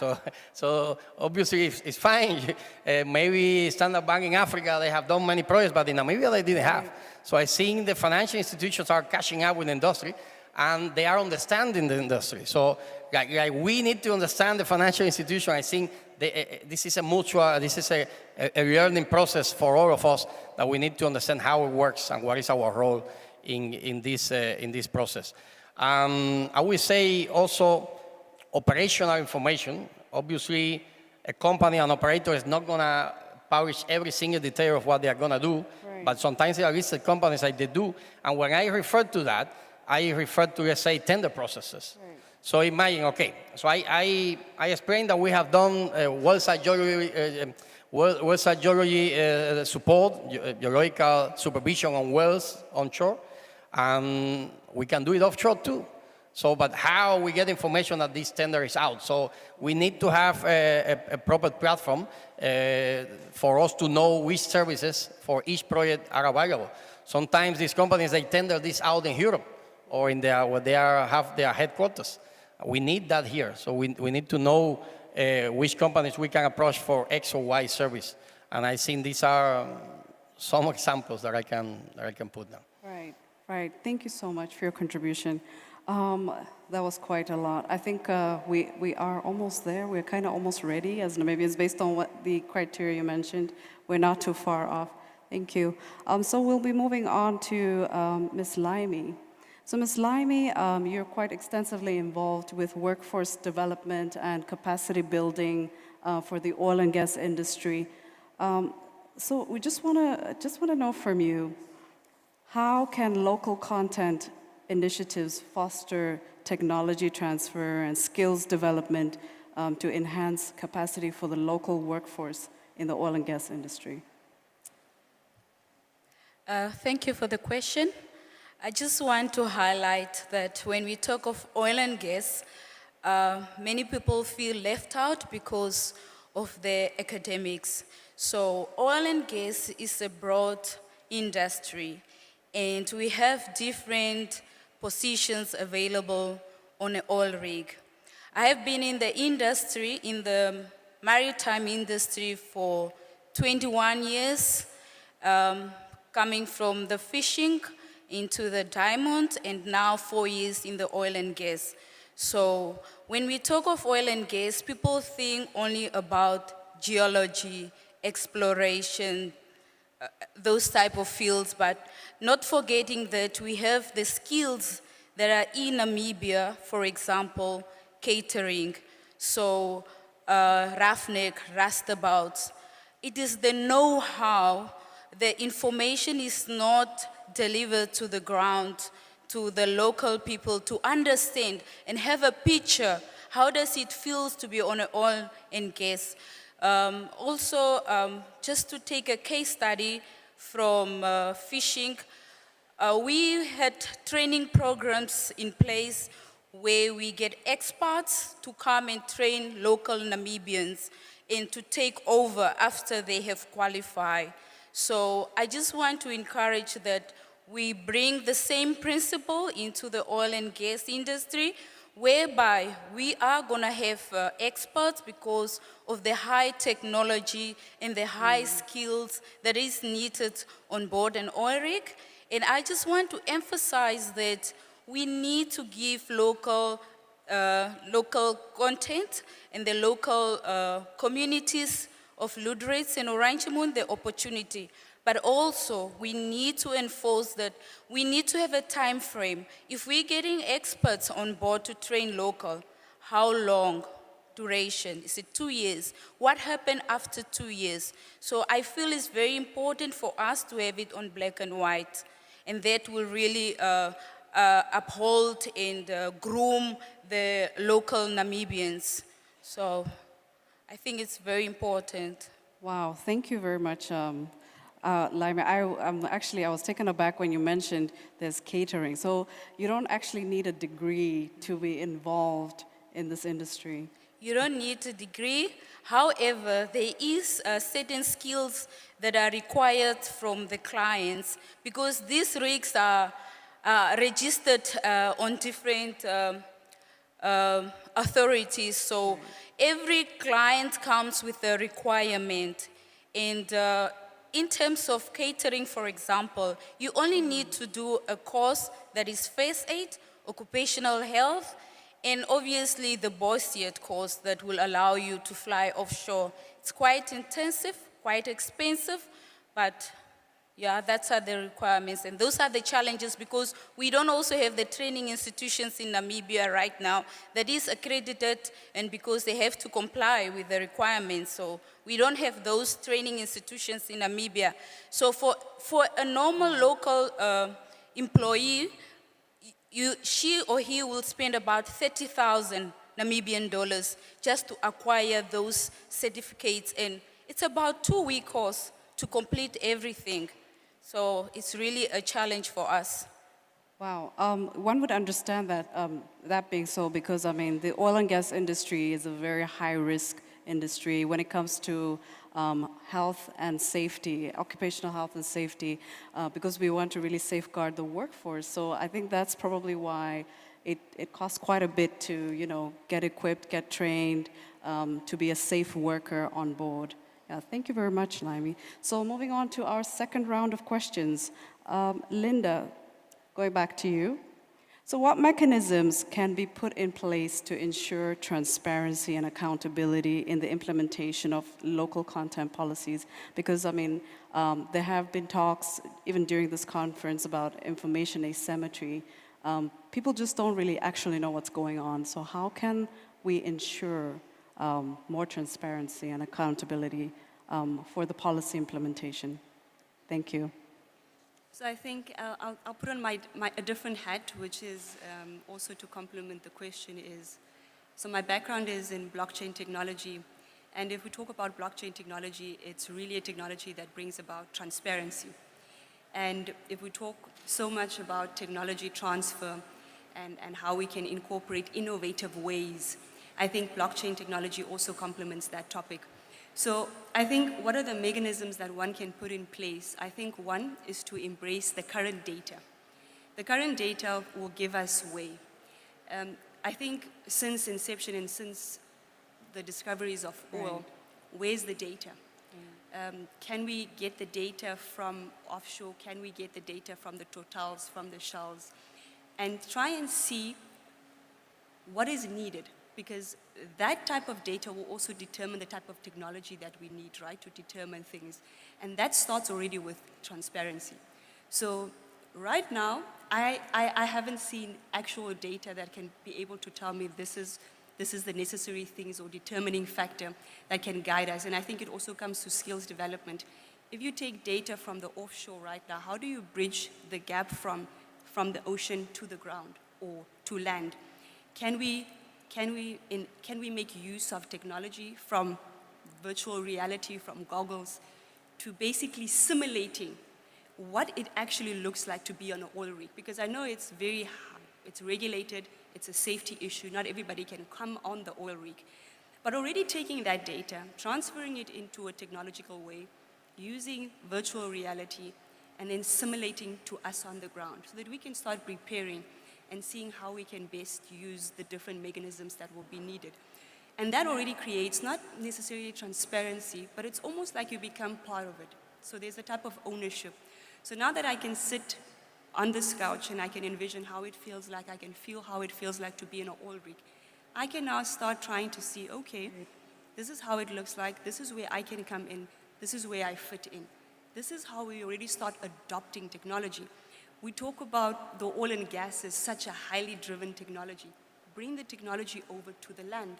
Speaker 14: So obviously it's fine. Maybe Standard Bank in Africa, they have done many projects, but in Namibia they didn't have. So I think the financial institutions are catching up with the industry, and they are understanding the industry. So like we need to understand the financial institution. I think this is a mutual, this is a learning process for all of us, that we need to understand how it works and what is our role in this process. I will say also operational information. Obviously, a company, an operator is not going to publish every single detail of what they are going to do, but sometimes there are listed companies like they do. And when I refer to that, I refer to, let's say, tender processes. So imagine, okay, so I explained that we have done well-site geology support, geological supervision on wells onshore, and we can do it offshore too. So, but how we get information that this tender is out? So we need to have a proper platform for us to know which services for each project are available. Sometimes these companies, they tender this out in Europe or in where they have their headquarters. We need that here. So we need to know which companies we can approach for X or Y service. And I think these are some examples that I can put down.
Speaker 13: Right. Thank you so much for your contribution. That was quite a lot. I think we are almost there. We're kind of almost ready as Namibians, based on what the criteria you mentioned. We're not too far off. Thank you. So we'll be moving on to Ms. Laimi. So Ms. Laimi, you're quite extensively involved with workforce development and capacity building for the oil and gas industry. So we just want to know from you, how can local content initiatives foster technology transfer and skills development to enhance capacity for the local workforce in the oil and gas industry?
Speaker 16: Thank you for the question. I just want to highlight that when we talk of oil and gas, many people feel left out because of their academics. So oil and gas is a broad industry, and we have different positions available on an oil rig. I have been in the industry, in the maritime industry, for 21 years, coming from the fishing into the diamond, and now 4 years in the oil and gas. So when we talk of oil and gas, people think only about geology, exploration, those type of fields, but not forgetting that we have the skills that are in Namibia, for example, catering, so roughneck, roustabouts. It is the know-how. The information is not delivered to the ground, to the local people to understand and have a picture. How does it feel to be on an oil and gas? Just to take a case study from fishing, we had training programs in place where we get experts to come and train local Namibians and to take over after they have qualified. So I just want to encourage that we bring the same principle into the oil and gas industry, whereby we are going to have experts because of the high technology and the high skills that is needed on board an oil rig. And I just want to emphasize that we need to give local content and the local communities of Lüderitz and Oranjemund the opportunity. But also, we need to enforce that we need to have a time frame. If we're getting experts on board to train local, how long duration? Is it 2 years? What happened after 2 years? So I feel it's very important for us to have it on black and white, and that will really uphold and groom the local Namibians. So I think it's very important.
Speaker 13: Wow, thank you very much, Laimi. I was taken aback when you mentioned there's catering. So you don't actually need a degree to be involved in this industry.
Speaker 16: You don't need a degree. However, there is certain skills that are required from the clients because these rigs are registered on different authorities. So every client comes with a requirement. And in terms of catering, for example, you only need to do a course that is first aid, occupational health, and obviously the Bossiet course that will allow you to fly offshore. It's quite intensive, quite expensive, but yeah, that's are the requirements. And those are the challenges because we don't also have the training institutions in Namibia right now that is accredited and because they have to comply with the requirements. So we don't have those training institutions in Namibia. So for a normal local employee, she or he will spend about 30,000 Namibian dollars just to acquire those certificates. And it's about 2-week course to complete everything. So it's really a challenge for us.
Speaker 13: Wow, one would understand that, that being so, because I mean, the oil and gas industry is a very high-risk industry when it comes to health and safety, occupational health and safety, because we want to really safeguard the workforce. So I think that's probably why it costs quite a bit to, you know, get equipped, get trained, to be a safe worker on board. Yeah, thank you very much, Laimi. So moving on to our second round of questions. Linda, going back to you. So what mechanisms can be put in place to ensure transparency and accountability in the implementation of local content policies? Because, I mean, there have been talks, even during this conference, about information asymmetry. People just don't really actually know what's going on. So how can we ensure more transparency and accountability for the policy implementation? Thank you.
Speaker 15: So I think I'll put on a different hat, which is also to complement the question is, so my background is in blockchain technology. And if we talk about blockchain technology, it's really a technology that brings about transparency. And if we talk so much about technology transfer and how we can incorporate innovative ways, I think blockchain technology also complements that topic. So I think what are the mechanisms that one can put in place? I think one is to embrace the current data. The current data will give us way. I think since inception and since the discoveries of oil, where's the data? Can we get the data from offshore? Can we get the data from the Totals, from the Shells? And try and see what is needed, because that type of data will also determine the type of technology that we need, right, to determine things. And that starts already with transparency. So right now, I haven't seen actual data that can be able to tell me this is the necessary things or determining factor that can guide us. And I think it also comes to skills development. If you take data from the offshore right now, how do you bridge the gap from the ocean to the ground or to land? Can we make use of technology from virtual reality, from goggles, to basically simulating what it actually looks like to be on an oil rig? Because I know it's regulated, it's a safety issue, not everybody can come on the oil rig. But already taking that data, transferring it into a technological way, using virtual reality, and then simulating to us on the ground so that we can start preparing and seeing how we can best use the different mechanisms that will be needed. And that already creates not necessarily transparency, but it's almost like you become part of it. So there's a type of ownership. So now that I can sit on this couch and I can envision how it feels like, I can feel how it feels like to be in an oil rig. I can now start trying to see, okay, this is how it looks like, this is where I can come in, this is where I fit in. This is how we already start adopting technology. We talk about the oil and gas as such a highly driven technology. Bring the technology over to the land.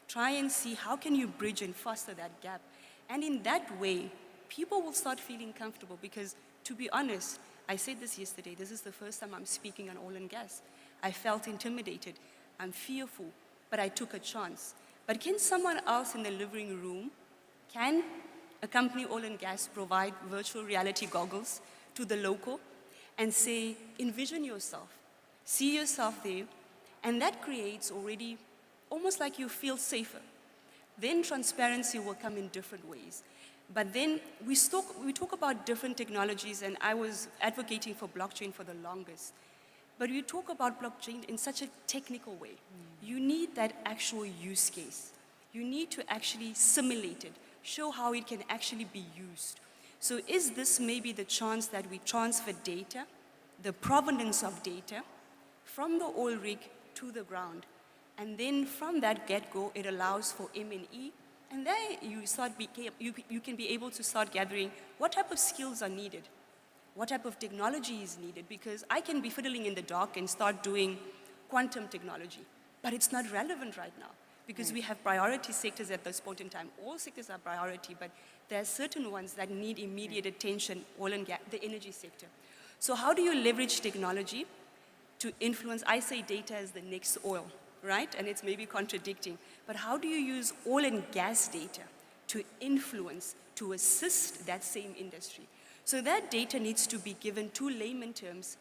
Speaker 15: Try and see how can you bridge and foster that gap. And in that way, people will start feeling comfortable because, to be honest, I said this yesterday, this is the first time I'm speaking on oil and gas. I felt intimidated, I'm fearful, but I took a chance. But can someone else in the living room, can a company, oil and gas, provide virtual reality goggles to the local and say, envision yourself, see yourself there, and that creates already almost like you feel safer. Then transparency will come in different ways. But then we talk about different technologies, and I was advocating for blockchain for the longest. But we talk about blockchain in such a technical way. You need that actual use case. You need to actually simulate it, show how it can actually be used. So is this maybe the chance that we transfer data, the provenance of data, from the oil rig to the ground? And then from that get-go, it allows for M&E. And there you can be able to start gathering what type of skills are needed, what type of technology is needed, because I can be fiddling in the dark and start doing quantum technology, but it's not relevant right now because we have priority sectors at this point in time. All sectors are priority, but there are certain ones that need immediate attention, oil and gas, the energy sector. So how do you leverage technology to influence? I say data is the next oil, right? And it's maybe contradicting. But how do you use oil and gas data to influence, to assist that same industry? So that data needs to be given to layman terms,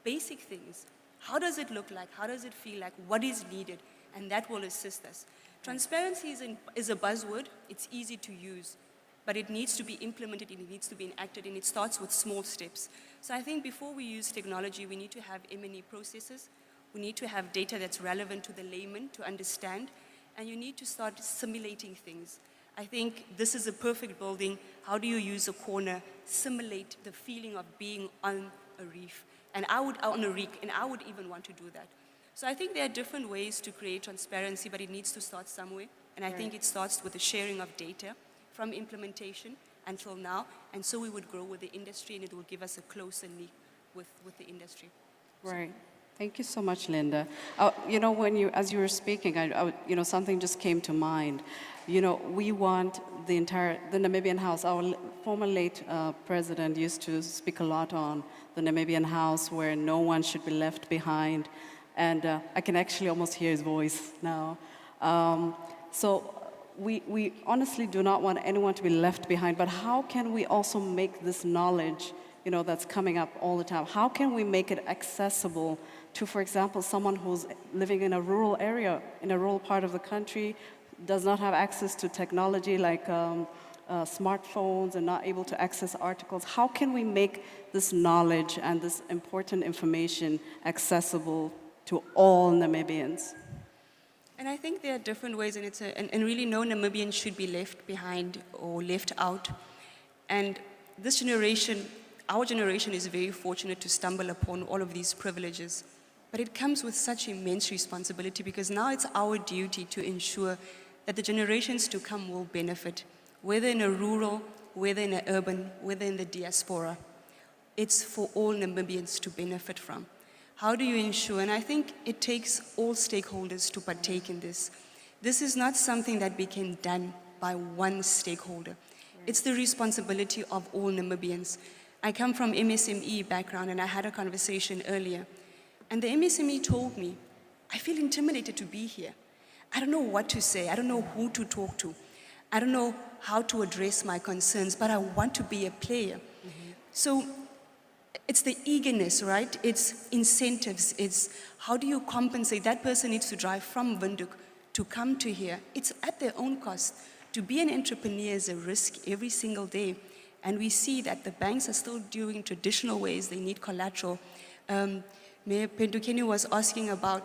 Speaker 15: basic things. How does it look like? How does it feel like? What is needed? And that will assist us. Transparency is a buzzword. It's easy to use, but it needs to be implemented and it needs to be enacted, and it starts with small steps. So I think before we use technology, we need to have M&E processes. We need to have data that's relevant to the layman to understand, and you need to start simulating things. I think this is a perfect building. How do you use a corner, simulate the feeling of being on a reef, and on a rig, and I would even want to do that. So I think there are different ways to create transparency, but it needs to start somewhere, and I think it starts with the sharing of data from implementation until now, and so we would grow with the industry, and it will give us a closer link with the industry.
Speaker 13: Right. Thank you so much, Linda. You know, as you were speaking, something just came to mind. You know, we want the Namibian House. Our former late president used to speak a lot on the Namibian House, where no one should be left behind. And I can actually almost hear his voice now. So we honestly do not want anyone to be left behind, but how can we also make this knowledge, you know, that's coming up all the time, how can we make it accessible to, for example, someone who's living in a rural area, in a rural part of the country, does not have access to technology like smartphones and not able to access articles? How can we make this knowledge and this important information accessible to all Namibians?
Speaker 15: And I think there are different ways, and really no Namibian should be left behind or left out. And this generation, our generation, is very fortunate to stumble upon all of these privileges. But it comes with such immense responsibility, because now it's our duty to ensure that the generations to come will benefit, whether in a rural, whether in an urban, whether in the diaspora. It's for all Namibians to benefit from. How do you ensure? And I think it takes all stakeholders to partake in this. This is not something that can be done by one stakeholder. It's the responsibility of all Namibians. I come from MSME background, and I had a conversation earlier. And the MSME told me, I feel intimidated to be here. I don't know what to say. I don't know who to talk to. I don't know how to address my concerns, but I want to be a player. So it's the eagerness, right? It's incentives. It's how do you compensate? That person needs to drive from Windhoek to come to here. It's at their own cost. To be an entrepreneur is a risk every single day. And we see that the banks are still doing traditional ways. They need collateral. Mayor Pendukeni was asking about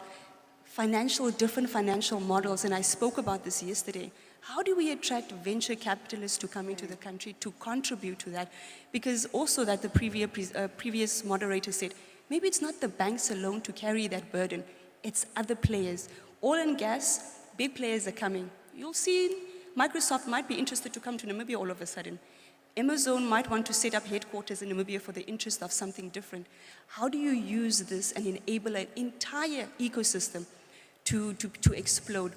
Speaker 15: different financial models, and I spoke about this yesterday. How do we attract venture capitalists to come into the country to contribute to that? Because also that the previous moderator said, maybe it's not the banks alone to carry that burden. It's other players. Oil and gas, big players are coming. You'll see Microsoft might be interested to come to Namibia all of a sudden. Amazon might want to set up headquarters in Namibia for the interest of something different. How do you use this and enable an entire ecosystem to explode?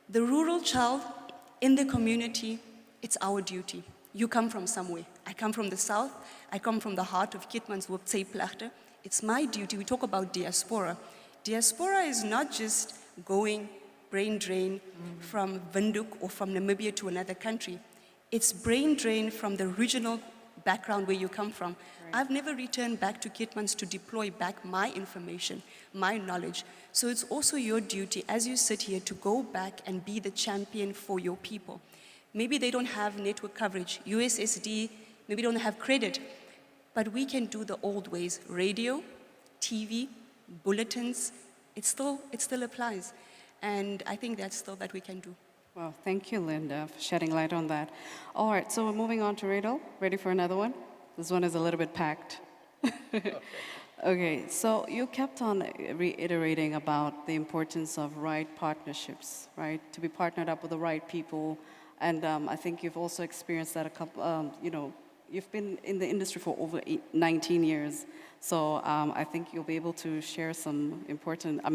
Speaker 15: The rural child in the community, it's our duty. You come from somewhere. I come from the south. I come from the heart of Kitmanshoop. It's my duty. We talk about diaspora. Diaspora is not just going brain drain from Windhoek or from Namibia to another country. It's brain drain from the regional background where you come from. Right. I've never returned back to Kitmans to deploy back my information, my knowledge. So it's also your duty as you sit here to go back and be the champion for your people. Maybe they don't have network coverage, USSD, maybe don't have credit, but we can do the old ways. Radio, TV, bulletins, it still applies. And I think that's still that we can do.
Speaker 13: Well, thank you, Linda, for shedding light on that. All right, so we're moving on to Radel. Ready for another one? This one is a little bit packed. Okay, so you kept on reiterating about the importance of right partnerships, right? To be partnered up with the right people. And I think you've also experienced that a couple, you've been in the industry for over 19 years. So I think you'll be able to share some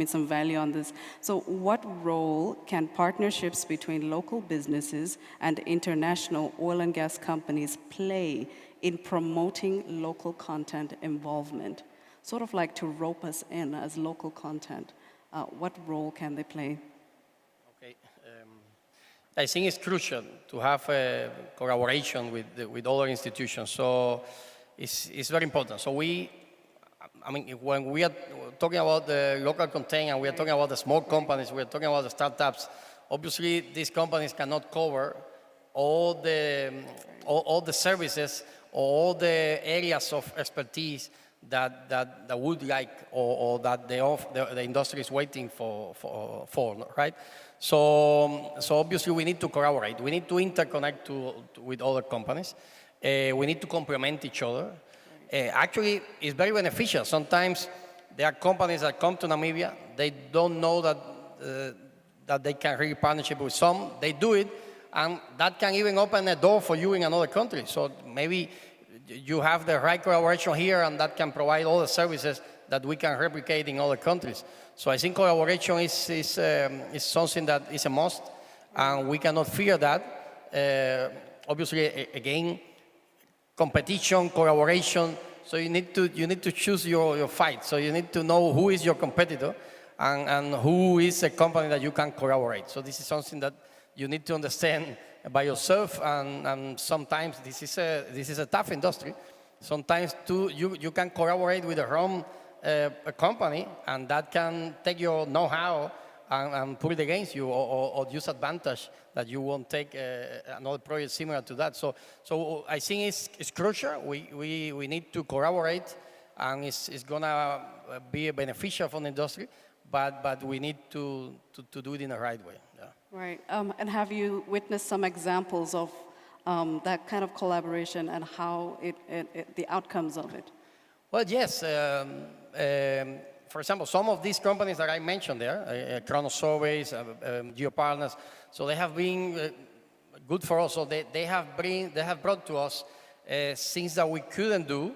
Speaker 13: some value on this. So what role can partnerships between local businesses and international oil and gas companies play in promoting local content involvement? Sort of like to rope us in as local content. What role can they play?
Speaker 14: Okay. I think it's crucial to have a collaboration with other institutions. So it's very important. So when we are talking about the local content and we are talking about the small companies, we are talking about the startups, obviously these companies cannot cover all the services or all the areas of expertise that would like or that the industry is waiting for, right? So obviously we need to collaborate. We need to interconnect with other companies. We need to complement each other. Actually, it's very beneficial. Sometimes there are companies that come to Namibia, they don't know that they can really partnership with some, they do it, and that can even open a door for you in another country. So maybe you have the right collaboration here and that can provide all the services that we can replicate in other countries. So I think collaboration is something that is a must, and we cannot fear that. Obviously, again, competition, collaboration. So you need to choose your fight. So you need to know who is your competitor and who is a company that you can collaborate. So this is something that you need to understand by yourself. And sometimes this is a tough industry. Sometimes too you can collaborate with the wrong company, and that can take your know-how and put it against you, or use advantage that you won't take another project similar to that. So I think it's crucial. We need to collaborate, and it's gonna be beneficial for the industry, but we need to do it in the right way. Yeah.
Speaker 13: Right, and have you witnessed some examples of that kind of collaboration and how the outcomes of it?
Speaker 14: Well, yes. For example, some of these companies that I mentioned there, Chrono Surveys, GeoPartners, so they have been good for us. So they have brought to us things that we couldn't do,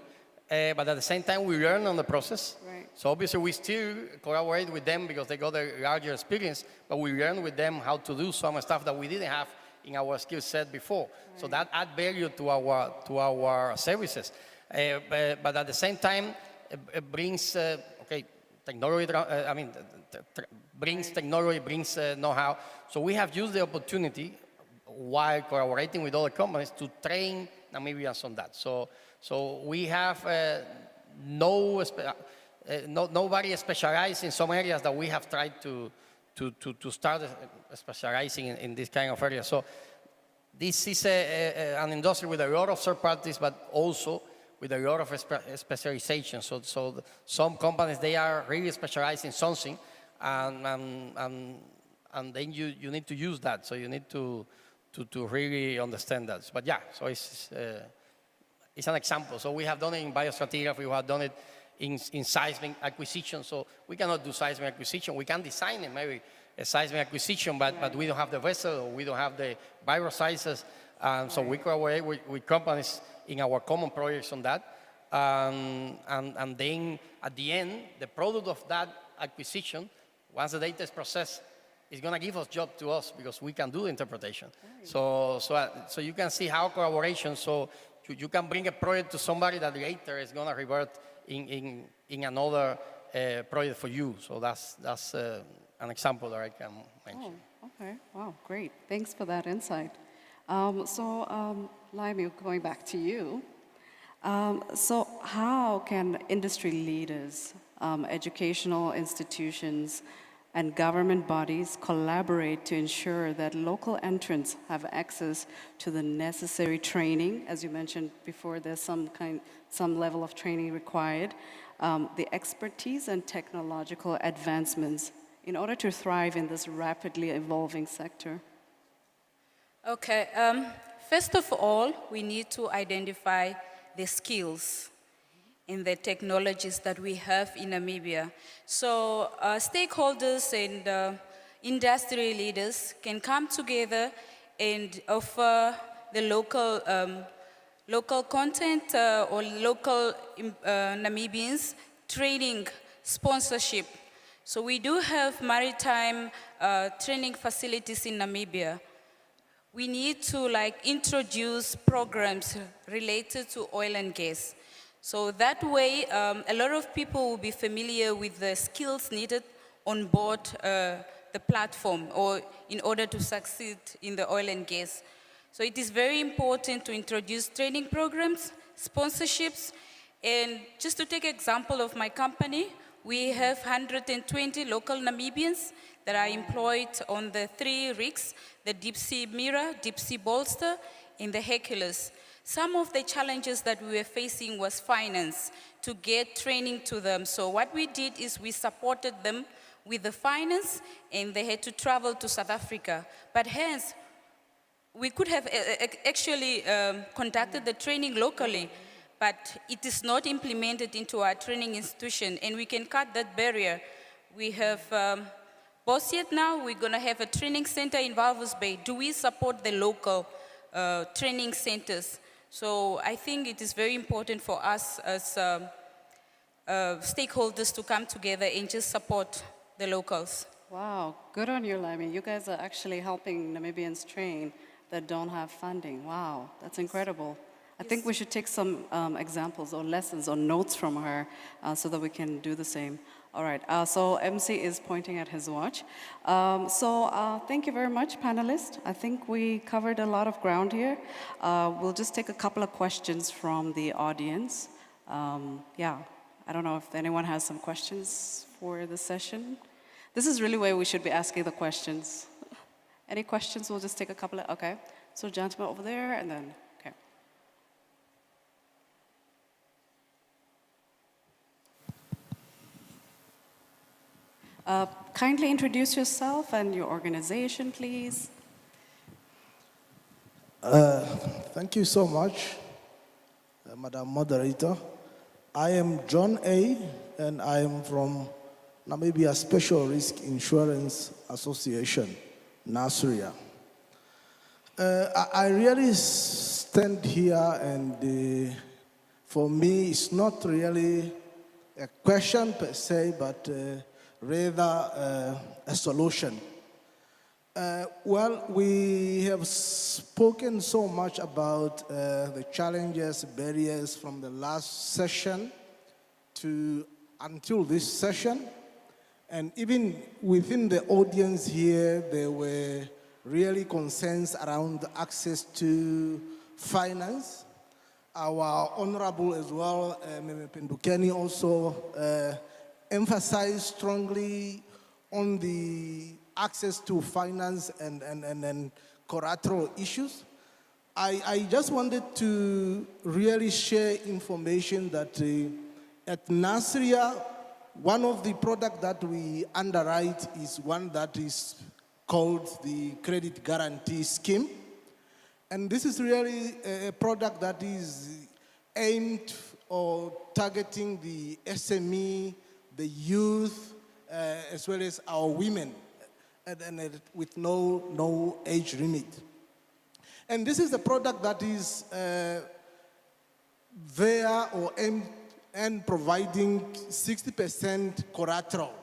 Speaker 14: but at the same time we learn on the process. Right. So obviously we still collaborate with them because they got a larger experience, but we learn with them how to do some stuff that we didn't have in our skill set before. Right. So that adds value to our services. But at the same time, it brings technology. Brings technology, brings know-how. So we have used the opportunity while collaborating with other companies to train Namibians on that. So we have nobody specialized in some areas that we have tried to start specializing in this kind of area. So this is an industry with a lot of third parties, but also with a lot of specialization. So some companies, they are really specialized in something, and then you need to use that. So you need to really understand that. But yeah, so it's an example. So we have done it in biostratigraphy, we have done it in seismic acquisition. So we cannot do seismic acquisition. We can design it, maybe a seismic acquisition, but we don't have the vessel, or we don't have the virus sizes. So we collaborate with companies in our common projects on that. And then at the end, the product of that acquisition, once the data is processed, is going to give us job to us because we can do the interpretation. So you can see how collaboration, so you can bring a project to somebody that later is going to revert in another project for you. So that's an example that I can mention.
Speaker 13: Oh, okay. Wow, great. Thanks for that insight. Laimi, going back to you. So how can industry leaders, educational institutions, and government bodies collaborate to ensure that local entrants have access to the necessary training? As you mentioned before, there's some level of training required, the expertise and technological advancements in order to thrive in this rapidly evolving sector?
Speaker 16: Okay, first of all, we need to identify the skills in the technologies that we have in Namibia. So stakeholders and industry leaders can come together and offer the local content or local Namibians training sponsorship. So we do have maritime training facilities in Namibia. We need to introduce programs related to oil and gas. So that way, a lot of people will be familiar with the skills needed on board the platform or in order to succeed in the oil and gas. So it is very important to introduce training programs, sponsorships, and just to take example of my company, we have 120 local Namibians that are employed on the 3 rigs, the Deep Sea Mirror, Deep Sea Bolster, and the Hercules. Some of the challenges that we were facing was finance, to get training to them. So what we did is we supported them with the finance, and they had to travel to South Africa. But hence, we could have actually conducted the training locally, but it is not implemented into our training institution, and we can cut that barrier. We have Bosiet now, we're going to have a training center in Walvis Bay. Do we support the local training centers? So I think it is very important for us as stakeholders to come together and just support the locals.
Speaker 13: Wow, good on you, Laimi. You guys are actually helping Namibians train that don't have funding. Wow, that's incredible. I think we should take some examples or lessons or notes from her so that we can do the same. All right, so MC is pointing at his watch. Thank you very much, panelists. I think we covered a lot of ground here. We'll just take a couple of questions from the audience. Yeah, I don't know if anyone has some questions for the session. This is really where we should be asking the questions. Any questions? We'll just take a couple of, okay. So gentleman over there, and then, okay. Kindly introduce yourself and your organization, please.
Speaker 17: Thank you so much, Madam Moderator. I am John A., and I am from Namibia Special Risk Insurance Association, NASRIA. I really stand here, and for me, it's not really a question per se, but rather a solution. Well, we have spoken so much about the challenges, barriers from the last session until this session. And even within the audience here, there were really concerns around access to finance. Our honorable as well, Meme Pendukeni, also emphasized strongly on the access to finance and collateral issues. I just wanted to really share information that at NASRIA, one of the products that we underwrite is one that is called the Credit Guarantee Scheme. And this is really a product that is aimed or targeting the SME, the youth, as well as our women, and with no age limit. And this is a product that is there or aimed and providing 60% collateral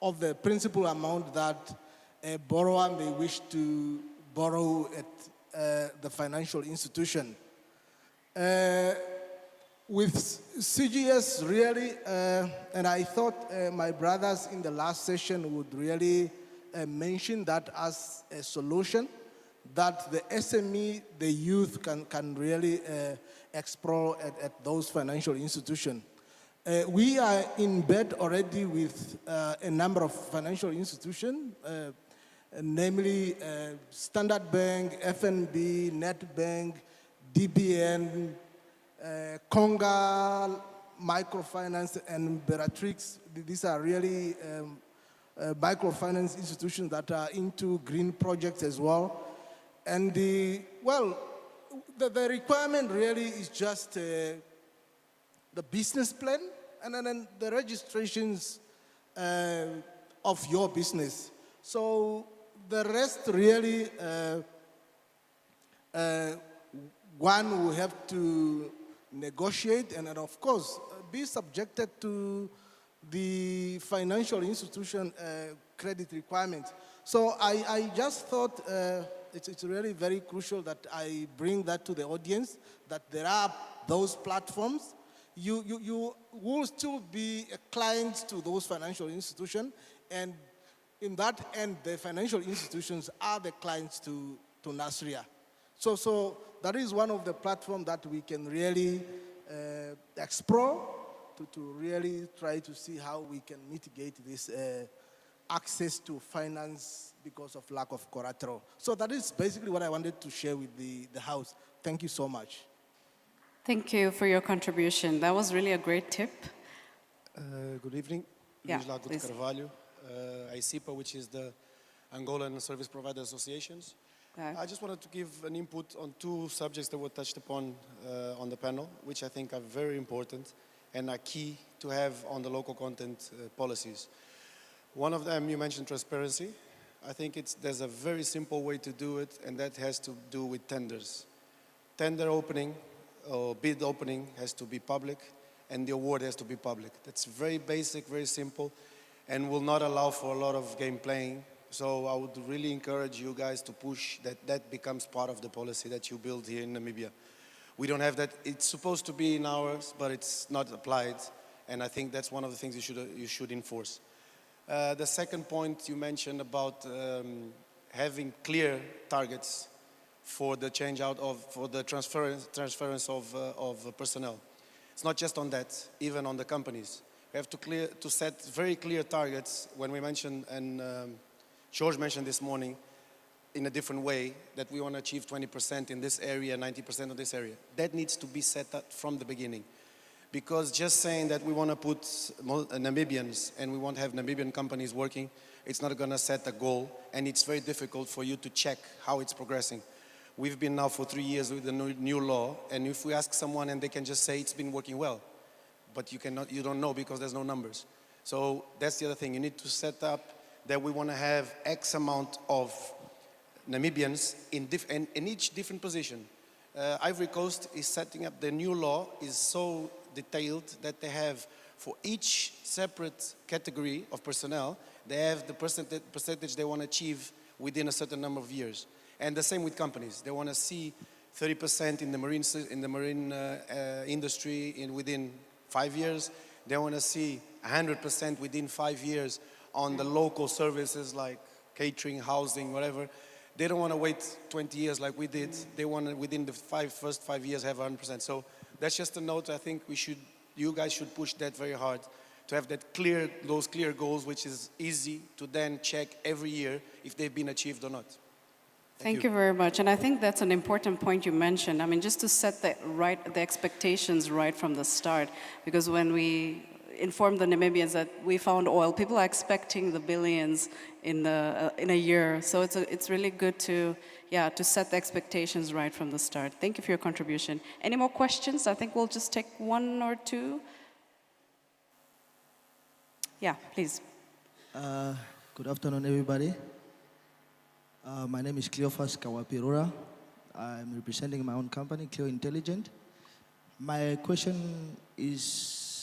Speaker 17: of the principal amount that a borrower may wish to borrow at the financial institution. With CGS, really, and I thought my brothers in the last session would really mention that as a solution that the SME, the youth can really explore at those financial institutions. We are in bed already with a number of financial institutions, namely Standard Bank, FNB, Netbank, DBN, Conga, Microfinance, and Beatrix. These are really microfinance institutions that are into green projects as well. And the requirement really is just the business plan and then the registrations of your business. So the rest really, one will have to negotiate and of course be subjected to the financial institution credit requirements. So I just thought it's really very crucial that I bring that to the audience, that there are those platforms. You will still be a client to those financial institutions, and in that end, the financial institutions are the clients to Nasria. So that is one of the platforms that we can really explore to really try to see how we can mitigate this access to finance because of lack of collateral. So that is basically what I wanted to share with the House. Thank you so much.
Speaker 13: Thank you for your contribution. That was really a great tip.
Speaker 18: Good evening.
Speaker 13: Yeah,
Speaker 18: Luis Lago de
Speaker 13: please.
Speaker 18: Carvalho, ICIPA, which is the Angolan Service Provider Associations. I just wanted to give an input on two subjects that were touched upon on the panel, which I think are very important and are key to have on the local content policies. One of them, you mentioned transparency. I think there's a very simple way to do it, and that has to do with tenders. Tender opening or bid opening has to be public, and the award has to be public. That's very basic, very simple, and will not allow for a lot of game playing. So I would really encourage you guys to push that becomes part of the policy that you build here in Namibia. We don't have that. It's supposed to be in ours, but it's not applied, and I think that's one of the things you should enforce. The second point you mentioned about having clear targets for the change out for the transference of personnel. It's not just on that, even on the companies. We have to set very clear targets. When we mentioned, and George mentioned this morning, in a different way, that we want to achieve 20% in this area, 90% of this area. That needs to be set up from the beginning. Because just saying that we want to put Namibians and we want to have Namibian companies working, it's not going to set a goal, and it's very difficult for you to check how it's progressing. We've been now for 3 years with the new law, and if we ask someone and they can just say it's been working well, but you don't know because there's no numbers. So that's the other thing. You need to set up that we want to have X amount of Namibians in each different position. Ivory Coast is setting up, the new law is so detailed that they have, for each separate category of personnel, they have the percentage they want to achieve within a certain number of years. And the same with companies. They want to see 30% in the marine industry within 5 years. They want to see 100% within 5 years on the local services like catering, housing, whatever. They don't want to wait 20 years like we did. They want to, within the first 5 years, have 100%. So that's just a note. I think you guys should push that very hard to have those clear goals, which is easy to then check every year if they've been achieved or not.
Speaker 13: Thank you very much. And I think that's an important point you mentioned. I mean, just to set the expectations right from the start, because when we inform the Namibians that we found oil. People are expecting the billions in a year. So it's really good to set the expectations right from the start. Thank you for your contribution. Any more questions? I think we'll just take one or two. Yeah, please.
Speaker 19: Good afternoon, everybody. My name is Cleophas Kawapirura. I'm representing my own company, Cleo Intelligent. My question is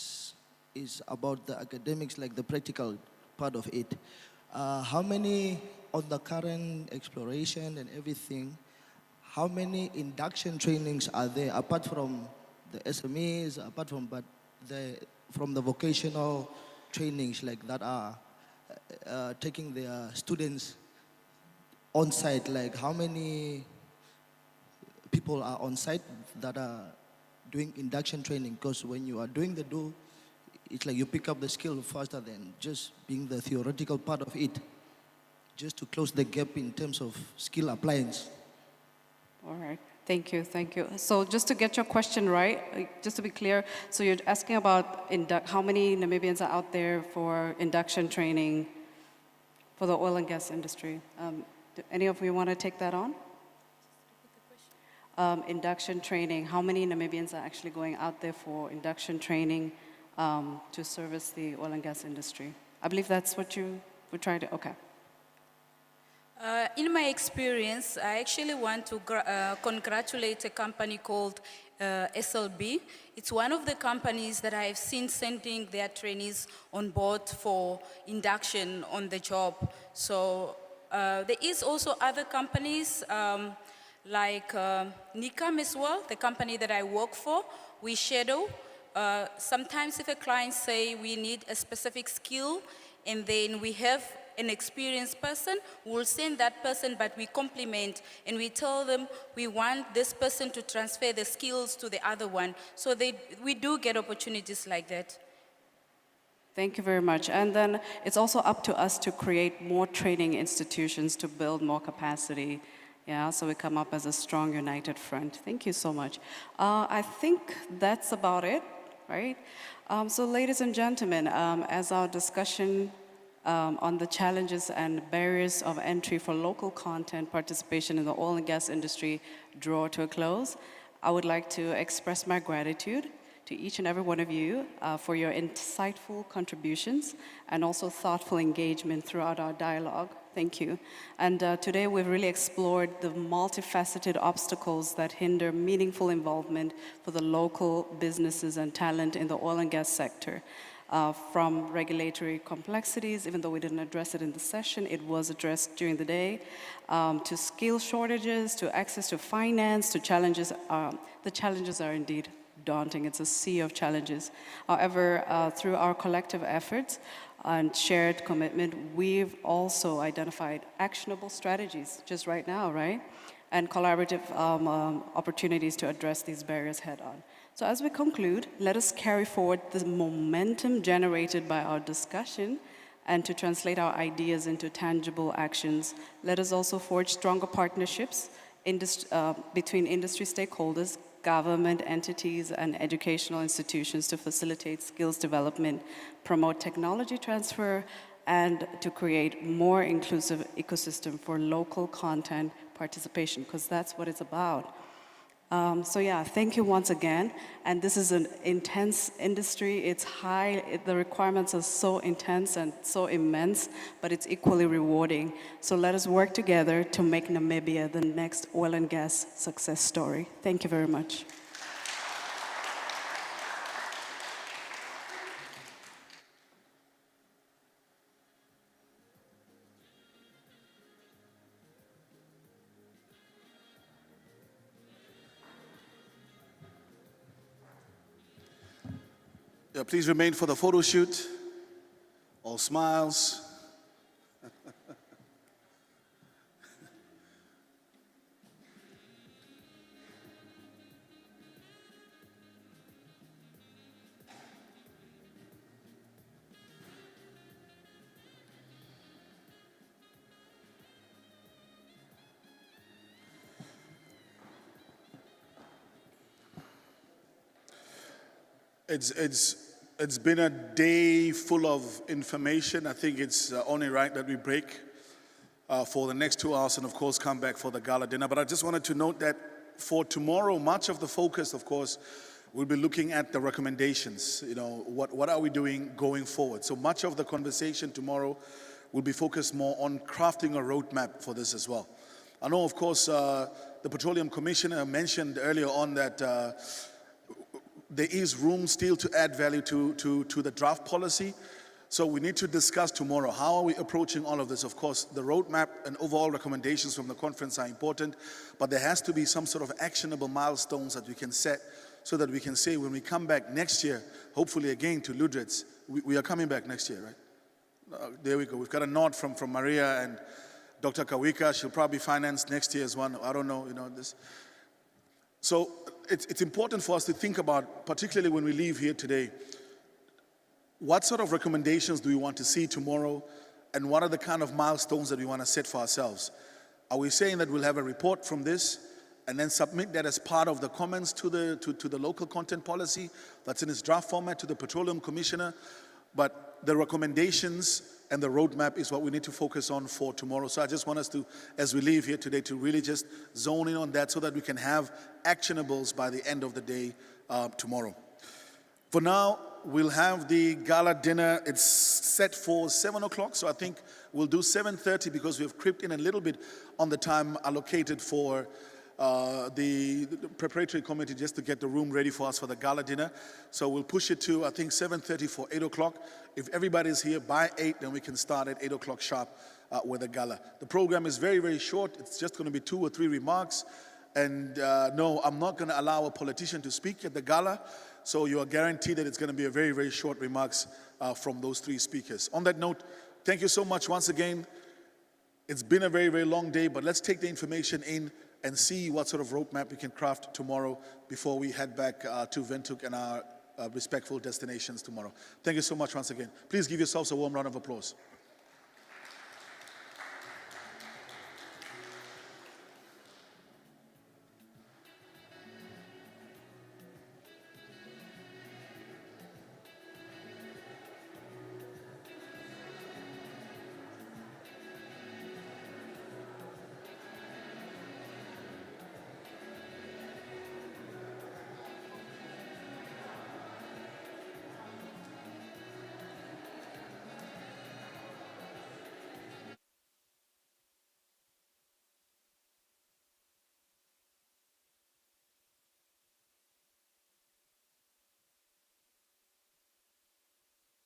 Speaker 19: about the academics, like the practical part of it. How many, on the current exploration and everything, how many induction trainings are there, apart from the SMEs, apart from from the vocational trainings like that are taking their students on site? Like how many people are on site that are doing induction training? Because when you are doing the do, it's like you pick up the skill faster than just being the theoretical part of it, just to close the gap in terms of skill appliance.
Speaker 13: All right, thank you. So just to get your question right, just to be clear, so you're asking about how many Namibians are out there for induction training for the oil and gas industry. Do any of you want to take that on? Induction training, how many Namibians are actually going out there for induction training to service the oil and gas industry? I believe that's what you were trying to, okay.
Speaker 16: In my experience, I actually want to congratulate a company called SLB. It's one of the companies that I've seen sending their trainees on board for induction on the job. So there is also other companies like NICAM as well, the company that I work for. We shadow. Sometimes if a client say we need a specific skill and then we have an experienced person, we'll send that person, but we complement and we tell them we want this person to transfer the skills to the other one. So we do get opportunities like that.
Speaker 13: Thank you very much. And then it's also up to us to create more training institutions to build more capacity. Yeah, so we come up as a strong, united front. Thank you so much. I think that's about it, right? So ladies and gentlemen, as our discussion on the challenges and barriers of entry for local content participation in the oil and gas industry draw to a close, I would like to express my gratitude to each and every one of you for your insightful contributions and also thoughtful engagement throughout our dialogue. Thank you. And today we've really explored the multifaceted obstacles that hinder meaningful involvement for the local businesses and talent in the oil and gas sector. From regulatory complexities, even though we didn't address it in the session, it was addressed during the day, to skill shortages, to access to finance, to challenges. The challenges are indeed daunting. It's a sea of challenges. However, through our collective efforts and shared commitment, we've also identified actionable strategies just right now, right? And collaborative opportunities to address these barriers head on. So as we conclude, let us carry forward the momentum generated by our discussion and to translate our ideas into tangible actions. Let us also forge stronger partnerships between industry stakeholders, government entities, and educational institutions to facilitate skills development, promote technology transfer, and to create more inclusive ecosystem for local content participation, because that's what it's about. So yeah, thank you once again. And this is an intense industry. It's high, the requirements are so intense and so immense, but it's equally rewarding. So let us work together to make Namibia the next oil and gas success story. Thank you very much.
Speaker 1: Yeah, please remain for the photo shoot. All smiles. It's It's been a day full of information. I think it's only right that we break for the next 2 hours and, of course, come back for the gala dinner. But I just wanted to note that for tomorrow, much of the focus, of course, we'll be looking at the recommendations. You know, what are we doing going forward? So much of the conversation tomorrow will be focused more on crafting a roadmap for this as well. I know, of course, the Petroleum Commissioner mentioned earlier on that there is room still to add value to the draft policy. So we need to discuss tomorrow, how are we approaching all of this? Of course, the roadmap and overall recommendations from the conference are important, but there has to be some sort of actionable milestones that we can set so that we can say when we come back next year, hopefully again to Ludwitz, we are coming back next year, right? There we go. We've got a nod from Maria and Dr. Kawika. She'll probably finance next year's one. I don't know, this. So it's important for us to think about, particularly when we leave here today, what sort of recommendations do we want to see tomorrow, and what are the kind of milestones that we want to set for ourselves? Are we saying that we'll have a report from this and then submit that as part of the comments to the local content policy that's in its draft format to the Petroleum Commissioner? But the recommendations and the roadmap is what we need to focus on for tomorrow. So I just want us to, as we leave here today, to really just zone in on that so that we can have actionables by the end of the day tomorrow. For now, we'll have the gala dinner. It's set for 7 o'clock, so I think we'll do 7:30 because we've crept in a little bit on the time allocated for the preparatory committee just to get the room ready for us for the gala dinner. So we'll push it to, I think, 7:30 for 8 o'clock. If everybody's here by 8, then we can start at 8 o'clock sharp with the gala. The program is very, very short. It's just going to be 2 or 3 remarks. And no, I'm not going to allow a politician to speak at the gala. So you are guaranteed that it's going to be a very, very short remarks from those 3 speakers. On that note, thank you so much once again. It's been a very, very long day, but let's take the information in and see what sort of roadmap we can craft tomorrow before we head back to Windhoek and our respectful destinations tomorrow. Thank you so much once again. Please give yourselves a warm round of applause.